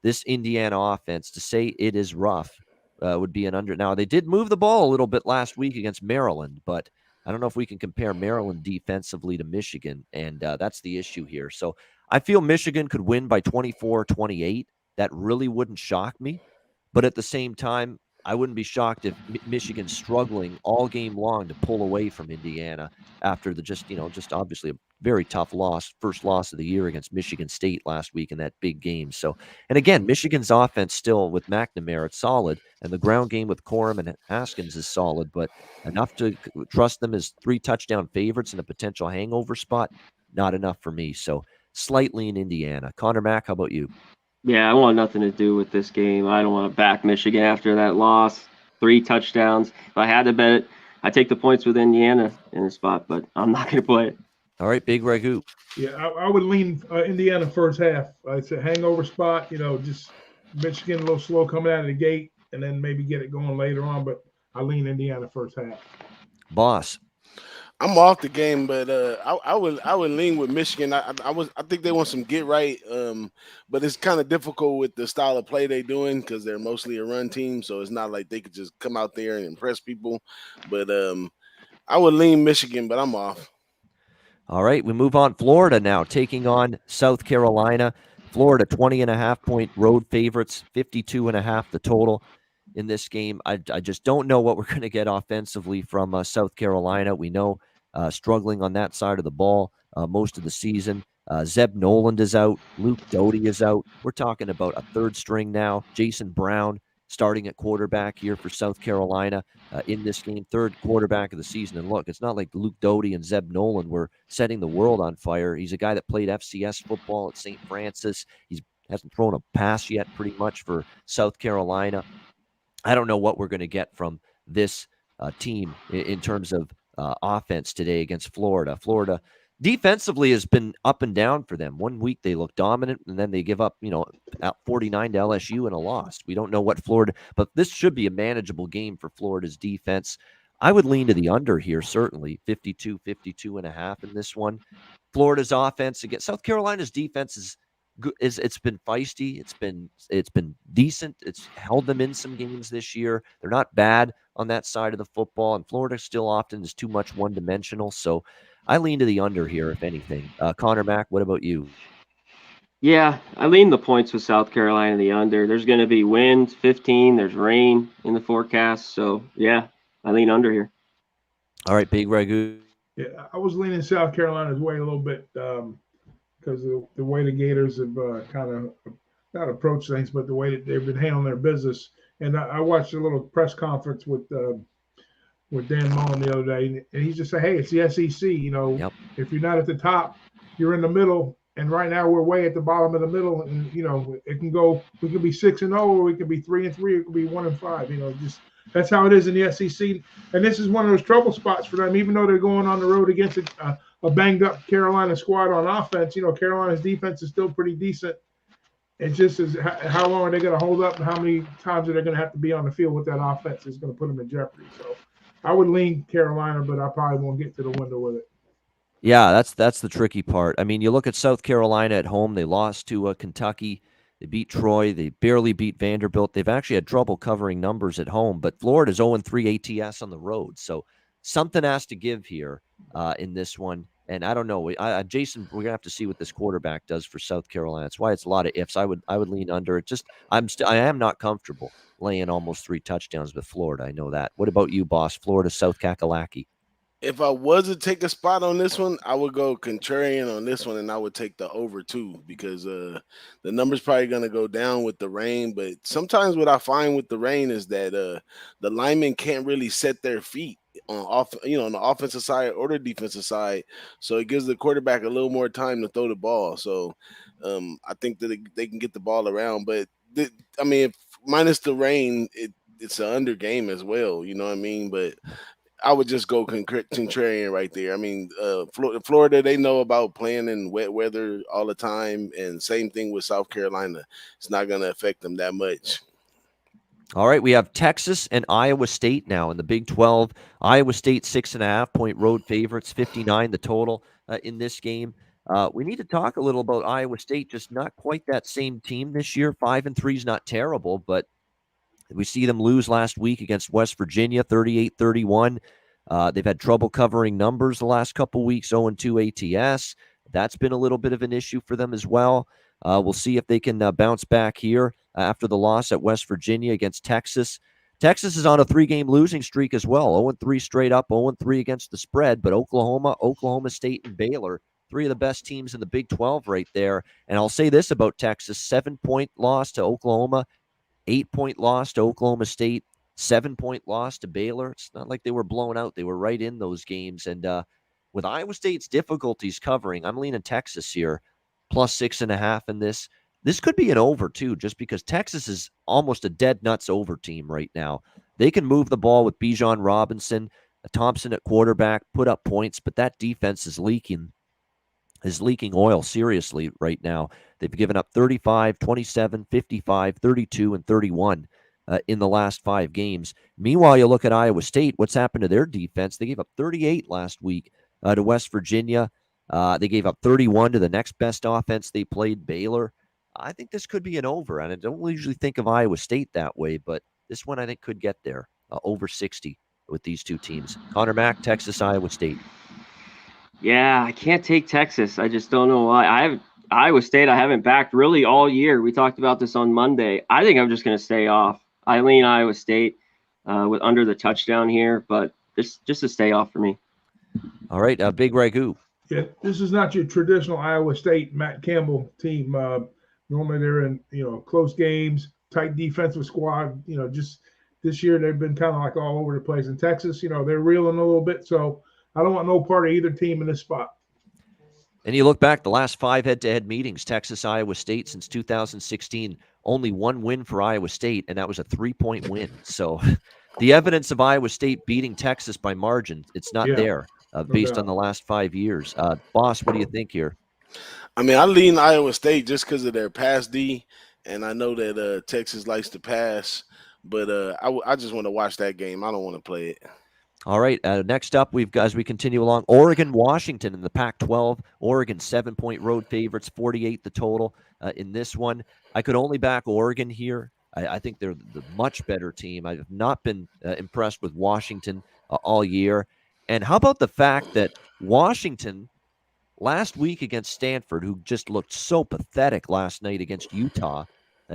this Indiana offense, to say it is rough would be an under. Now, they did move the ball a little bit last week against Maryland, but I don't know if we can compare Maryland defensively to Michigan, and that's the issue here. So I feel Michigan could win by 24-28. That really wouldn't shock me. But at the same time, I wouldn't be shocked if Michigan's struggling all game long to pull away from Indiana after the just obviously a very tough loss, first loss of the year against Michigan State last week in that big game. So, and again, Michigan's offense still with McNamara, it's solid, and the ground game with Corum and Haskins is solid, but enough to trust them as 3 touchdown favorites in a potential hangover spot, not enough for me. So, slightly in Indiana. Conor Mac, how about you? Yeah, I want nothing to do with this game. I don't want to back Michigan after that loss. 3 touchdowns. If I had to bet it, I'd take the points with Indiana in the spot, but I'm not going to play it. All right, Big Ragoo. Yeah, I would lean Indiana first half. It's a hangover spot. Just Michigan a little slow coming out of the gate, and then maybe get it going later on. But I lean Indiana first half. Boss. I'm off the game, but I would lean with Michigan. I think they want some get right, but it's kind of difficult with the style of play they're doing because they're mostly a run team, so it's not like they could just come out there and impress people. But I would lean Michigan, but I'm off. All right, we move on. Florida now taking on South Carolina. Florida 20.5-point road favorites, 52.5 the total in this game. I just don't know what we're going to get offensively from South Carolina. We know struggling on that side of the ball most of the season. Zeb Noland is out. Luke Doty is out. We're talking about a third string now. Jason Brown starting at quarterback here for South Carolina in this game, third quarterback of the season. And look, it's not like Luke Doty and Zeb Noland were setting the world on fire. He's a guy that played FCS football at St. Francis. He hasn't thrown a pass yet pretty much for South Carolina. I don't know what we're going to get from this team in terms of offense today against Florida. Florida defensively has been up and down for them. One week they look dominant, and then they give up, 49 to LSU in a loss. We don't know what Florida, but this should be a manageable game for Florida's defense. I would lean to the under here, certainly 52.5 in this one. Florida's offense against South Carolina's defense is good. It's been feisty. It's been decent. It's held them in some games this year. They're not bad on that side of the football, and Florida still often is too much one-dimensional. So I lean to the under here, if anything. Conor Mac, what about you? Yeah, I lean the points with South Carolina the under. There's going to be wind, 15. There's rain in the forecast. So, yeah, I lean under here. All right, Big Ragoo. Yeah, I was leaning South Carolina's way a little bit because of the way the Gators have kind of not approached things, but the way that they've been handling their business. And I watched a little press conference with Dan Mullen the other day, and he just said, "Hey, it's the SEC. Yep. If you're not at the top, you're in the middle. And right now we're way at the bottom of the middle, and it can go. We could be 6-0, or we could be 3-3, it could be 1-5. Just that's how it is in the SEC. And this is one of those trouble spots for them, even though they're going on the road against a banged up Carolina squad on offense. Carolina's defense is still pretty decent. It's just how long are they going to hold up, and how many times are they going to have to be on the field with that offense is going to put them in jeopardy. So I would lean Carolina, but I probably won't get to the window with it. Yeah, that's the tricky part. I mean, you look at South Carolina at home. They lost to Kentucky. They beat Troy. They barely beat Vanderbilt. They've actually had trouble covering numbers at home. But Florida's 0-3 ATS on the road. So something has to give here in this one. And I don't know. Jason, we're gonna have to see what this quarterback does for South Carolina. That's why it's a lot of ifs. I would lean under it. Just I am not comfortable laying almost 3 touchdowns with Florida. I know that. What about you, boss? Florida, South Kakalaki. If I was to take a spot on this one, I would go contrarian on this one, and I would take the over 2 because the number's probably going to go down with the rain. But sometimes what I find with the rain is that the linemen can't really set their feet on on the offensive side or the defensive side, so it gives the quarterback a little more time to throw the ball. So I think that they can get the ball around. But I mean, minus the rain, it's an under game as well. You know what I mean? But I would just go contrarian right there. I mean, Florida, they know about playing in wet weather all the time, and same thing with South Carolina. It's not going to affect them that much. All right, we have Texas and Iowa State now in the Big 12. Iowa State 6.5-point road favorites, 59 the total in this game. We need to talk a little about Iowa State, just not quite that same team this year. 5-3 is not terrible, but we see them lose last week against West Virginia, 38-31. They've had trouble covering numbers the last couple weeks, 0-2 ATS. That's been a little bit of an issue for them as well. We'll see if they can bounce back here after the loss at West Virginia against Texas. Texas is on a 3-game losing streak as well, 0-3 straight up, 0-3 against the spread. But Oklahoma State, and Baylor, 3 of the best teams in the Big 12 right there. And I'll say this about Texas, 7-point loss to Oklahoma, 8-point loss to Oklahoma State, 7-point loss to Baylor. It's not like they were blown out. They were right in those games. And with Iowa State's difficulties covering, I'm leaning Texas here, plus 6.5 in this. This could be an over, too, just because Texas is almost a dead nuts over team right now. They can move the ball with Bijan Robinson, Thompson at quarterback, put up points, but that defense is leaking oil seriously right now. They've given up 35, 27, 55, 32, and 31 in the last 5 games. Meanwhile, you look at Iowa State, what's happened to their defense? They gave up 38 last week to West Virginia. They gave up 31 to the next best offense they played, Baylor. I think this could be an over, and I don't usually think of Iowa State that way, but this one I think could get there, over 60 with these 2 teams. Conor Mac, Texas, Iowa State. Yeah, I can't take Texas. I just don't know why. Iowa State I haven't backed really all year. We talked about this on Monday. I think I'm just going to stay off. I lean Iowa State with under the touchdown here, but this just a stay off for me. All right, Big Ragoo. Yeah, this is not your traditional Iowa State Matt Campbell team. Normally they're in close games, tight defensive squad. Just this year they've been kind of like all over the place. In Texas, they're reeling a little bit. So I don't want no part of either team in this spot. And you look back, the last 5 head-to-head meetings, Texas, Iowa State since 2016, only 1 win for Iowa State, and that was a 3-point win. So the evidence of Iowa State beating Texas by margin, it's not there based on the last 5 years. Boss, what do you think here? I mean, I lean Iowa State just because of their pass D, and I know that Texas likes to pass, but I just want to watch that game. I don't want to play it. All right, next up, we've got, as we continue along, Oregon, Washington in the Pac-12. Oregon, 7-point road favorites, 48 the total in this one. I could only back Oregon here. I think they're the much better team. I have not been impressed with Washington all year. And how about the fact that Washington last week against Stanford, who just looked so pathetic last night against Utah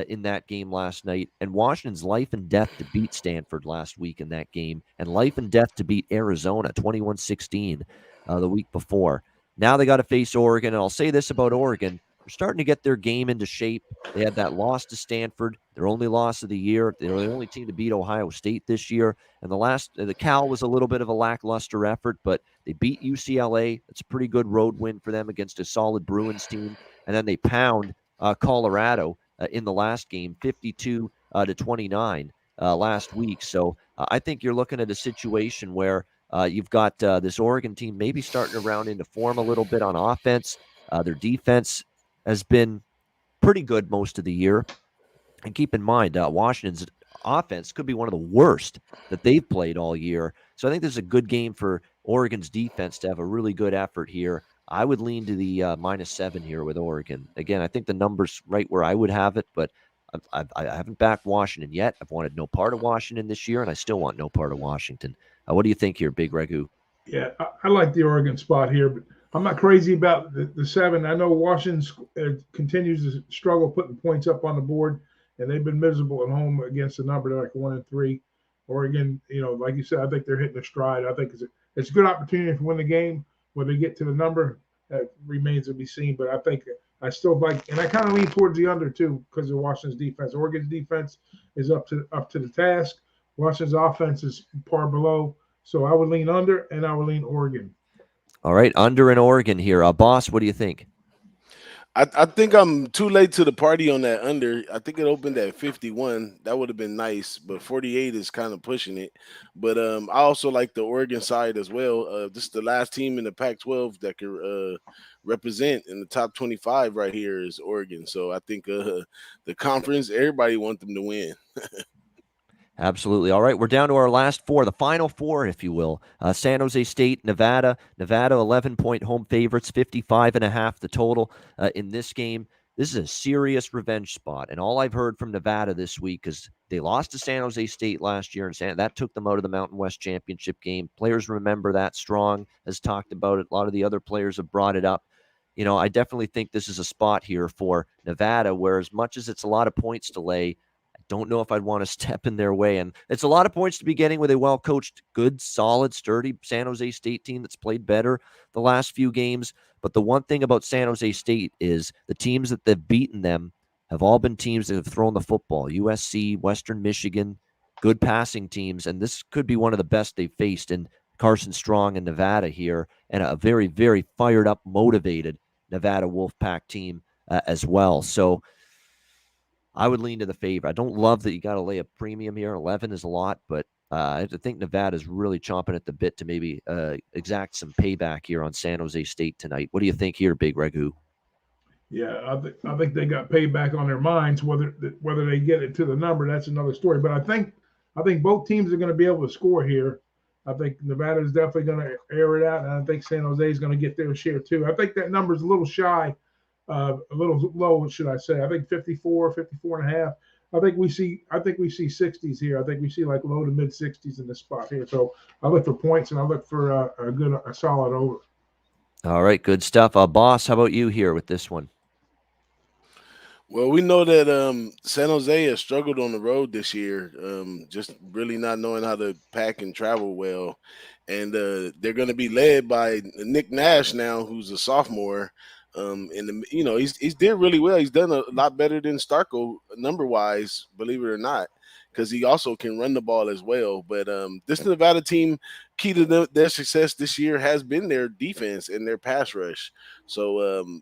in that game last night, and Washington's life and death to beat Stanford last week in that game, and life and death to beat Arizona 21-16 the week before. Now they got to face Oregon, and I'll say this about Oregon. They're starting to get their game into shape. They had that loss to Stanford, their only loss of the year. They were the only team to beat Ohio State this year. And the Cal was a little bit of a lackluster effort, but they beat UCLA. It's a pretty good road win for them against a solid Bruins team. And then they pound Colorado in the last game, 52-29 last week. So I think you're looking at a situation where you've got this Oregon team maybe starting to round into form a little bit on offense. Their defense has been pretty good most of the year. And keep in mind, Washington's offense could be one of the worst that they've played all year. So I think this is a good game for Oregon's defense to have a really good effort here. I would lean to the -7 here with Oregon. Again, I think the number's right where I would have it, but I haven't backed Washington yet. I've wanted no part of Washington this year, and I still want no part of Washington. What do you think here, Big Ragoo? Yeah, I like the Oregon spot here, but I'm not crazy about the 7. I know Washington continues to struggle putting points up on the board, and they've been miserable at home against a number like 1-3. Oregon, like you said, I think they're hitting a stride. I think it's a good opportunity to win the game. When they get to the number, that remains to be seen. But I think I still like, and I kind of lean towards the under too because of Washington's defense. Oregon's defense is up to the task. Washington's offense is par below, so I would lean under, and I would lean Oregon. All right, under in Oregon here. Boss, what do you think? I think I'm too late to the party on that under. I think it opened at 51. That would have been nice, but 48 is kind of pushing it. But I also like the Oregon side as well. This is the last team in the Pac-12 that can represent in the top 25 right here is Oregon. So I think the conference, everybody wants them to win. Absolutely. All right, we're down to our last 4, the final 4, if you will. San Jose State, Nevada. Nevada, 11-point home favorites, 55.5 the total in this game. This is a serious revenge spot, and all I've heard from Nevada this week is they lost to San Jose State last year, and that took them out of the Mountain West Championship game. Players remember that. Strong has talked about it. A lot of the other players have brought it up. I definitely think this is a spot here for Nevada, where as much as it's a lot of points to lay, don't know if I'd want to step in their way. And it's a lot of points to be getting with a well-coached, good, solid, sturdy San Jose State team that's played better the last few games. But the one thing about San Jose State is the teams that they've beaten them have all been teams that have thrown the football. USC, Western Michigan, good passing teams. And this could be one of the best they've faced in Carson Strong and Nevada here, and a very, very fired up, motivated Nevada Wolfpack team as well. So I would lean to the favor. I don't love that you got to lay a premium here. 11 is a lot, but I think Nevada's really chomping at the bit to maybe exact some payback here on San Jose State tonight. What do you think here, Big Ragoo? Yeah, I think they got payback on their minds. Whether they get it to the number, that's another story. But I think both teams are going to be able to score here. I think Nevada is definitely going to air it out, and I think San Jose is going to get their share too. I think that number is a little shy. A little low, should I say? I think 54 and a half. I think we see 60s here. I think we see like low to mid 60s in this spot here. So I look for points, and I look for a solid over. All right, good stuff. Boss, how about you here with this one? Well, we know that San Jose has struggled on the road this year, just really not knowing how to pack and travel well. And they're going to be led by Nick Nash now, who's a sophomore. He's did really well. He's done a lot better than Starko number-wise, believe it or not, because he also can run the ball as well. But this Nevada team, key to their success this year has been their defense and their pass rush. So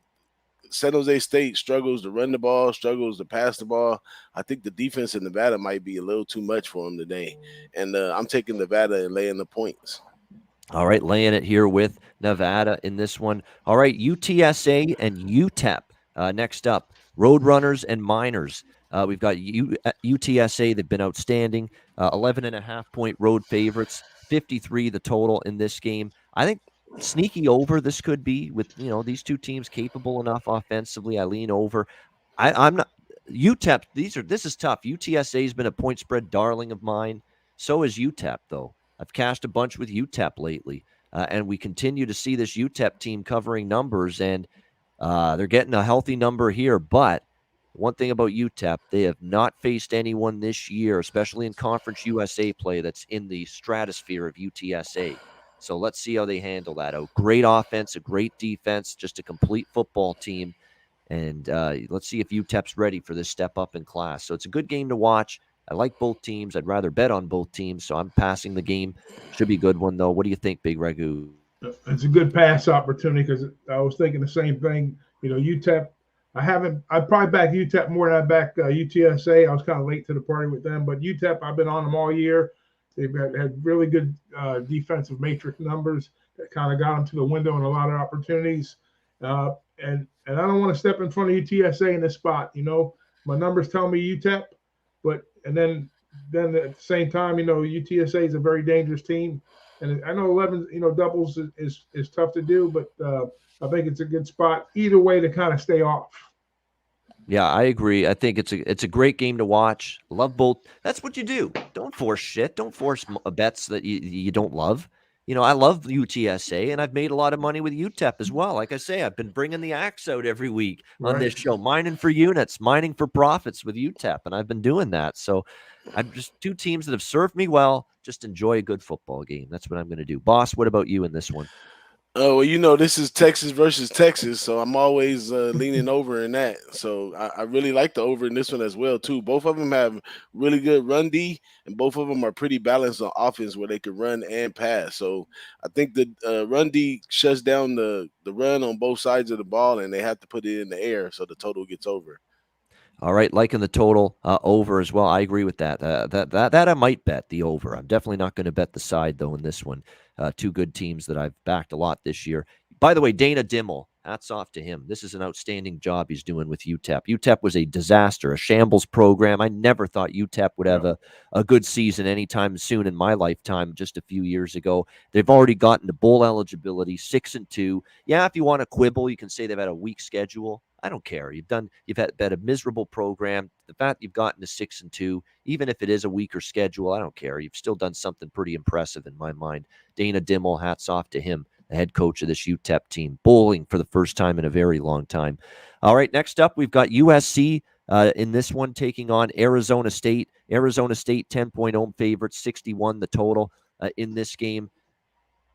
San Jose State struggles to run the ball, struggles to pass the ball. I think the defense in Nevada might be a little too much for them today. And I'm taking Nevada and laying the points. All right, laying it here with Nevada in this one. All right, UTSA and UTEP next up. Roadrunners and Miners. We've got UTSA. They've been outstanding. 11.5-point road favorites. 53 the total in this game. I think sneaky over this could be with these two teams capable enough offensively. I lean over. I'm not UTEP. This is tough. UTSA has been a point spread darling of mine. So is UTEP though. I've cashed a bunch with UTEP lately, and we continue to see this UTEP team covering numbers, and they're getting a healthy number here. But one thing about UTEP, they have not faced anyone this year, especially in Conference USA play, that's in the stratosphere of UTSA. So let's see how they handle that. A great offense, a great defense, just a complete football team. And let's see if UTEP's ready for this step up in class. So it's a good game to watch. I like both teams. I'd rather bet on both teams, so I'm passing the game. Should be a good one, though. What do you think, Big Ragoo? It's a good pass opportunity because I was thinking the same thing. UTEP, I'd probably back UTEP more than I back UTSA. I was kind of late to the party with them, but UTEP, I've been on them all year. They've had really good defensive matrix numbers that kind of got them to the window in a lot of opportunities. And I don't want to step in front of UTSA in this spot. My numbers tell me UTEP, and then at the same time, UTSA is a very dangerous team. And I know 11, doubles is tough to do, but I think it's a good spot either way to kind of stay off. Yeah, I agree. I think it's a great game to watch. Love both. That's what you do. Don't force shit. Don't force bets that you don't love. I love UTSA, and I've made a lot of money with UTEP as well. Like I say, I've been bringing the axe out every week on this show, mining for units, mining for profits with UTEP, and I've been doing that. So I'm just two teams that have served me well. Just enjoy a good football game. That's what I'm going to do. Boss, what about you in this one? Oh, well, this is Texas versus Texas, so I'm always leaning over in that. So I really like the over in this one as well, too. Both of them have really good run D, and both of them are pretty balanced on offense where they can run and pass. So I think the run D shuts down the run on both sides of the ball, and they have to put it in the air, so the total gets over. All right, liking the total over as well. I agree with that. That I might bet the over. I'm definitely not going to bet the side though in this one. Two good teams that I've backed a lot this year. By the way, Dana Dimmel, hats off to him. This is an outstanding job he's doing with UTEP. UTEP was a disaster, a shambles program. I never thought UTEP would have a good season anytime soon in my lifetime. Just a few years ago, they've already gotten to bowl eligibility, 6-2. Yeah, if you want to quibble, you can say they've had a weak schedule. I don't care. You've had a miserable program. The fact you've gotten to 6-2, even if it is a weaker schedule, I don't care. You've still done something pretty impressive in my mind. Dana Dimmel, hats off to him, the head coach of this UTEP team, bowling for the first time in a very long time. All right, next up, we've got USC in this one taking on Arizona State. Arizona State, 10-point home favorites, 61 the total in this game.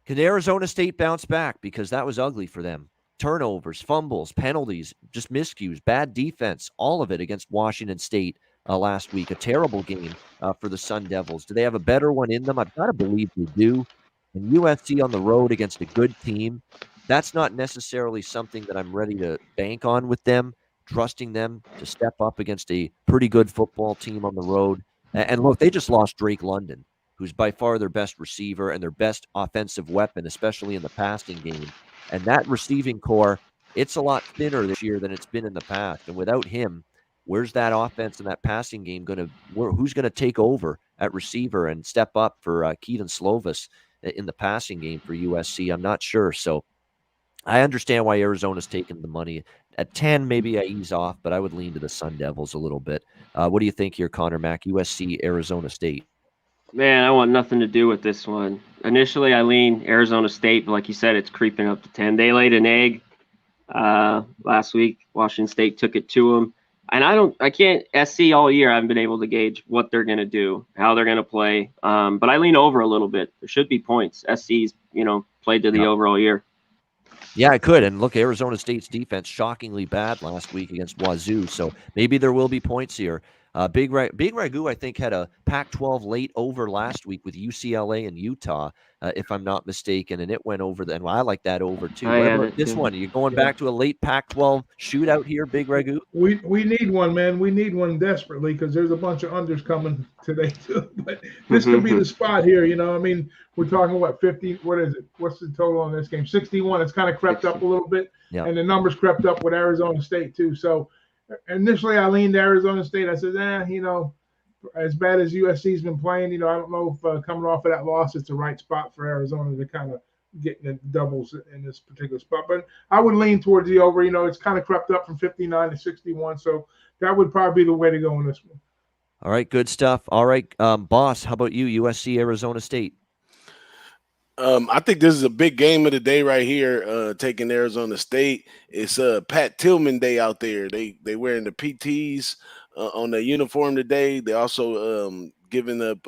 Can Arizona State bounce back? Because that was ugly for them. Turnovers, fumbles, penalties, just miscues, bad defense, all of it against Washington State last week. A terrible game for the Sun Devils. Do they have a better one in them? I've got to believe they do. And USC on the road against a good team, that's not necessarily something that I'm ready to bank on with them, trusting them to step up against a pretty good football team on the road. And look, they just lost Drake London, who's by far their best receiver and their best offensive weapon, especially in the passing game. And that receiving core, it's a lot thinner this year than it's been in the past. And without him, where's that offense and that passing game going to – who's going to take over at receiver and step up for Keaton Slovis in the passing game for USC? I'm not sure. So I understand why Arizona's taking the money. At 10, maybe I ease off, but I would lean to the Sun Devils a little bit. What do you think here, Conor Mac? USC, Arizona State. Man, I want nothing to do with this one. Initially, I lean Arizona State, but like you said, it's creeping up to 10. They laid an egg last week. Washington State took it to them. And I can't SC all year. I haven't been able to gauge what they're going to do, how they're going to play. But I lean over a little bit. There should be points. SC's, played to the over all year. Yeah, I could. And look, Arizona State's defense shockingly bad last week against Wazoo. So maybe there will be points here. Big Ragoo, I think, had a Pac-12 late over last week with UCLA and Utah, if I'm not mistaken, and it went over. And I like that over too. What about this one? Are you going back to a late Pac-12 shootout here, Big Ragoo? We need one, man. We need one desperately because there's a bunch of unders coming today too. But this could be the spot here. We're talking what 50? What is it? What's the total on this game? 61. It's kind of crept up a little bit, and the numbers crept up with Arizona State too. So. Initially, I leaned to Arizona State. I said, as bad as USC's been playing, I don't know if coming off of that loss, it's the right spot for Arizona to kind of get the doubles in this particular spot. But I would lean towards the over. It's kind of crept up from 59 to 61. So that would probably be the way to go in this one. All right, good stuff. All right, Boss, how about you? USC, Arizona State. I think this is a big game of the day right here. Taking Arizona State. It's Pat Tillman Day out there. They wearing the PTs on their uniform today. They also giving up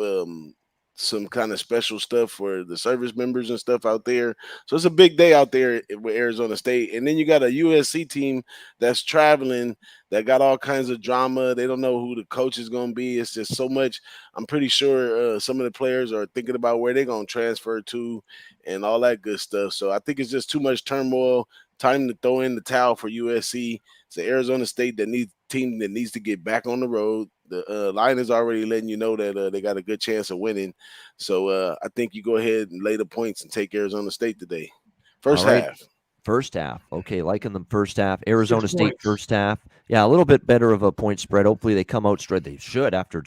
some kind of special stuff for the service members and stuff out there. So it's a big day out there with Arizona State. And then you got a USC team that's traveling that got all kinds of drama. They don't know who the coach is going to be. It's just so much. I'm pretty sure some of the players are thinking about where they're going to transfer to and all that good stuff. So I think it's just too much turmoil. Time to throw in the towel for USC. It's the Arizona State team that needs to get back on the road. The line is already letting you know that they got a good chance of winning. So I think you go ahead and lay the points and take Arizona State today. First half. First half. Okay, liking them first half. Arizona State first half. Yeah, a little bit better of a point spread. Hopefully they come out straight. They should after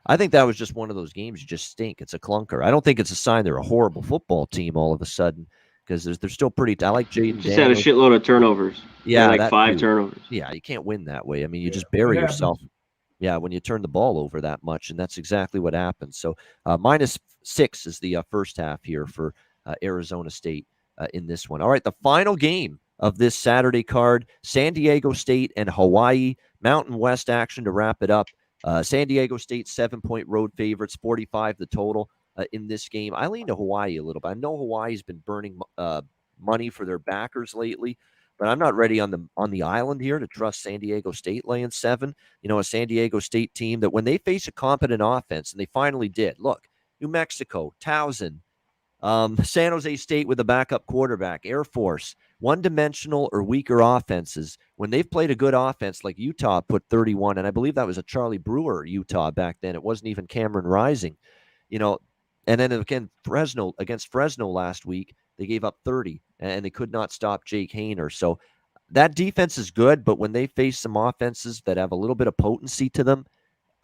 I think that was just one of those games you just stink. It's a clunker. I don't think it's a sign they're a horrible football team all of a sudden because they're still pretty. I like Jaden. Just had a shitload of turnovers. Yeah, like 5 turnovers. Yeah, you can't win that way. I mean, you just bury yourself. Yeah, when you turn the ball over that much, and that's exactly what happened. So -6 is the first half here for Arizona State in this one. All right, the final game of this Saturday card, San Diego State and Hawaii. Mountain West action to wrap it up. San Diego State 7-point road favorites, 45 the total in this game. I lean to Hawaii a little bit. I know Hawaii's been burning money for their backers lately, but I'm not ready on the island here to trust San Diego State laying 7. A San Diego State team that when they face a competent offense, and they finally did. Look, New Mexico, Towson, San Jose State with a backup quarterback, Air Force, one-dimensional or weaker offenses. When they've played a good offense, like Utah put 31, and I believe that was a Charlie Brewer Utah back then. It wasn't even Cameron Rising, And then again, against Fresno last week, they gave up 30, and they could not stop Jake Hayner. So that defense is good, but when they face some offenses that have a little bit of potency to them,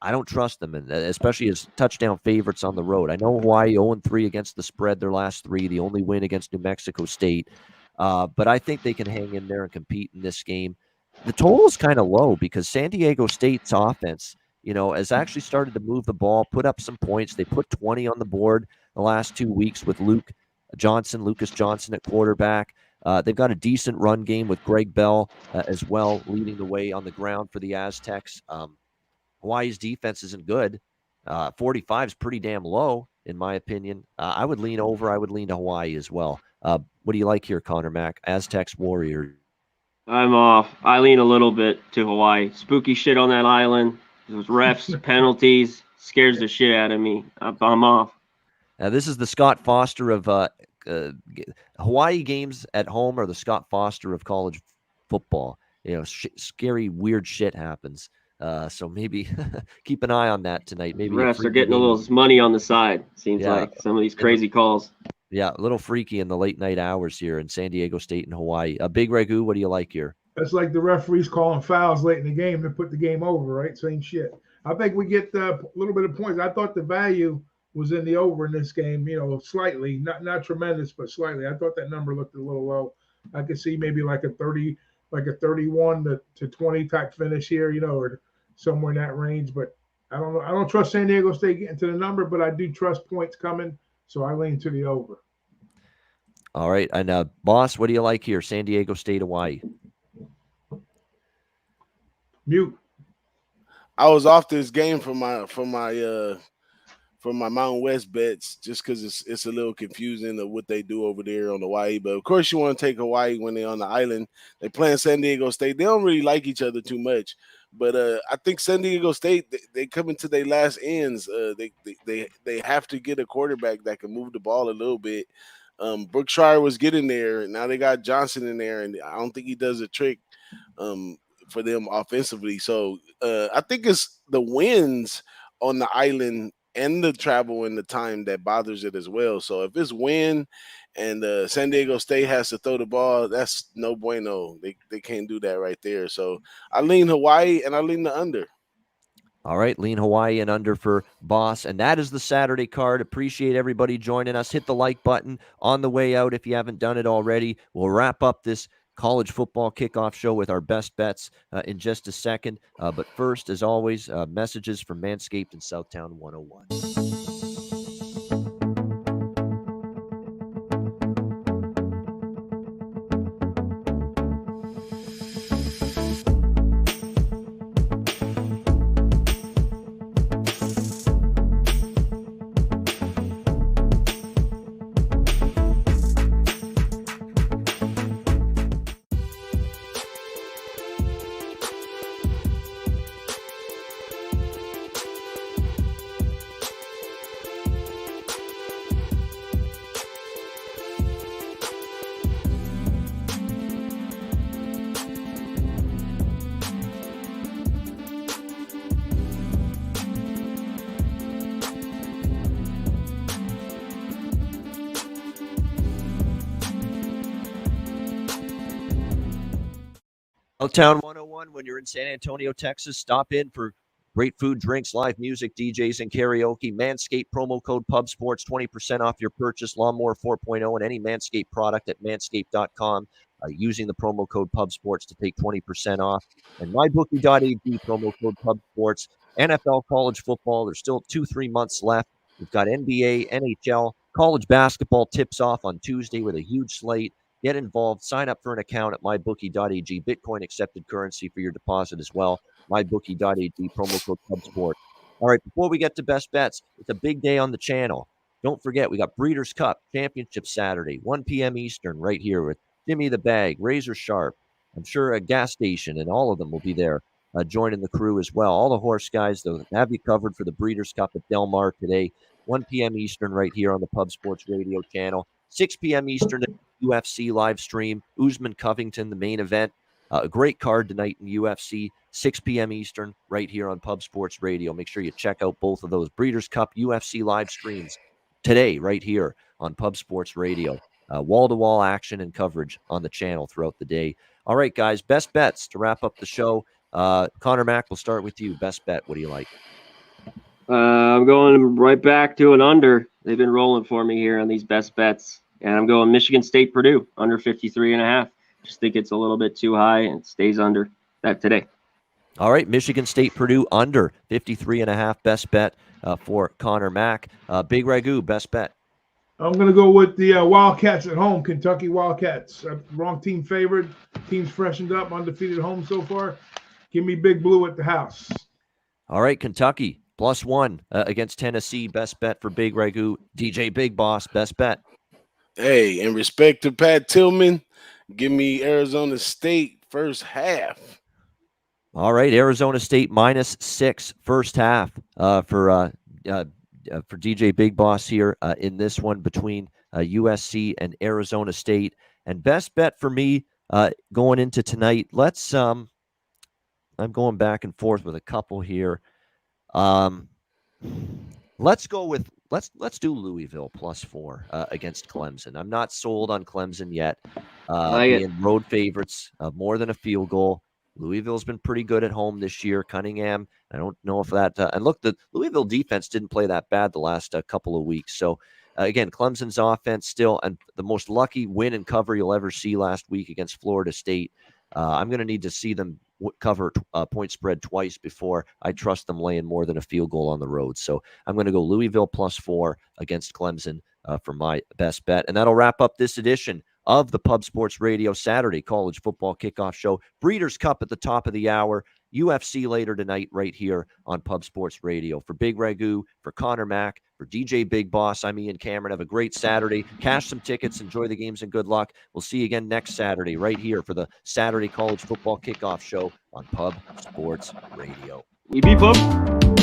I don't trust them, and especially as touchdown favorites on the road. I know Hawaii 0-3 against the spread their last 3, the only win against New Mexico State. But I think they can hang in there and compete in this game. The total is kind of low because San Diego State's offense, has actually started to move the ball, put up some points. They put 20 on the board the last 2 weeks with Lucas Johnson at quarterback. They've got a decent run game with Greg Bell as well, leading the way on the ground for the Aztecs. Hawaii's defense isn't good. 45 is pretty damn low, in my opinion. I would lean over. I would lean to Hawaii as well. What do you like here, Conor Mac? Aztecs, Warriors. I'm off. I lean a little bit to Hawaii. Spooky shit on that island. Those refs, penalties, scares the shit out of me. I'm off. This is the Scott Foster of Hawaii games at home, or the Scott Foster of college football. Scary, weird shit happens. So maybe keep an eye on that tonight. Maybe refs are getting a little money on the side. Seems like some of these crazy calls. Yeah, a little freaky in the late night hours here in San Diego State and Hawaii. Big Ragoo, what do you like here? That's like the referees calling fouls late in the game to put the game over, right? Same shit. I think we get a little bit of points. I thought the value was in the over in this game, slightly, not tremendous, but slightly. I thought that number looked a little low. I could see maybe like a 31 to 20 type finish here, or somewhere in that range. But I don't know. I don't trust San Diego State getting to the number, but I do trust points coming. So I lean to the over. All right. And boss, what do you like here? San Diego State, Hawaii. Mute. I was off this game for my Mountain West bets just because it's a little confusing of what they do over there on Hawaii. But of course, you want to take Hawaii when they're on the island. They playing San Diego State. They don't really like each other too much. But I think San Diego State, they come into their last ends. They have to get a quarterback that can move the ball a little bit. Brookshire was getting there. Now they got Johnson in there, and I don't think he does a trick for them offensively. So I think it's the wins on the island and the travel and the time that bothers it as well. So if it's win and San Diego State has to throw the ball, that's no bueno. They can't do that right there. So I lean Hawaii and I lean the under. All right, lean Hawaii and under for boss. And that is the Saturday card. Appreciate everybody joining us. Hit the like button on the way out if you haven't done it already. We'll wrap up this college football kickoff show with our best bets in just a second. But first, as always, messages from Manscaped and Southtown 101. Town 101, when you're in San Antonio, Texas, stop in for great food, drinks, live music, DJs, and karaoke. Manscaped promo code PubSports, 20% off your purchase, Lawnmower 4.0, and any Manscaped product at manscaped.com using the promo code PubSports to take 20% off. And mybookie.ag, promo code PubSports. NFL, college football, there's still 2-3 months left. We've got NBA, NHL, College basketball tips off on Tuesday with a huge slate. Get involved. Sign up for an account at mybookie.ag. Bitcoin accepted currency for your deposit as well. Mybookie.ag, promo code PubSport. All right, before we get to best bets, it's a big day on the channel. Don't forget, we got Breeders' Cup Championship Saturday, 1 p.m. Eastern, right here with Jimmy the Bag, Razor Sharp. I'm sure a gas station, and all of them will be there joining the crew as well. All the horse guys, they'll have you covered for the Breeders' Cup at Del Mar today, 1 p.m. Eastern, right here on the Pub Sports Radio channel. 6 p.m. Eastern, UFC live stream. Usman Covington, the main event. A great card tonight in UFC, 6 p.m. Eastern, right here on Pub Sports Radio. Make sure you check out both of those Breeders' Cup UFC live streams today, right here on Pub Sports Radio. Wall-to-wall action and coverage on the channel throughout the day. All right, guys, best bets to wrap up the show. Conor Mac, we'll start with you. Best bet, what do you like? I'm going right back to an under. They've been rolling for me here on these best bets. And I'm going Michigan State, Purdue, under 53.5. Just think it's a little bit too high and it stays under that today. All right, Michigan State, Purdue, under 53.5. Best bet for Conor Mac. Big Ragoo, best bet. I'm going to go with the Wildcats at home, Kentucky Wildcats. Wrong team favored. Team's freshened up, undefeated home so far. Give me Big Blue at the house. All right, Kentucky, +1 against Tennessee. Best bet for Big Ragoo. DJ Big Boss, best bet. Hey, in respect to Pat Tillman, give me Arizona State first half. All right, Arizona State -6 first half for DJ Big Boss here in this one between USC and Arizona State. And best bet for me going into tonight. Let's I'm going back and forth with a couple here. Let's go with let's do Louisville +4 against Clemson. I'm not sold on Clemson yet. Being road favorites of more than a field goal. Louisville's been pretty good at home this year. Cunningham, I don't know if that and look, the Louisville defense didn't play that bad the last couple of weeks. So again, Clemson's offense still, and the most lucky win and cover you'll ever see last week against Florida State. I'm going to need to see them cover point spread twice before I trust them laying more than a field goal on the road. So I'm going to go Louisville +4 against Clemson for my best bet. And that'll wrap up this edition of the Pub Sports Radio Saturday College Football Kickoff Show. Breeders' Cup at the top of the hour. UFC later tonight right here on Pub Sports Radio. For Big Ragoo, for Conor Mac, for DJ Big Boss, I'm Ian Cameron. Have a great Saturday. Cash some tickets, enjoy the games, and good luck. We'll see you again next Saturday right here for the Saturday College Football Kickoff Show on Pub Sports Radio. We beep up.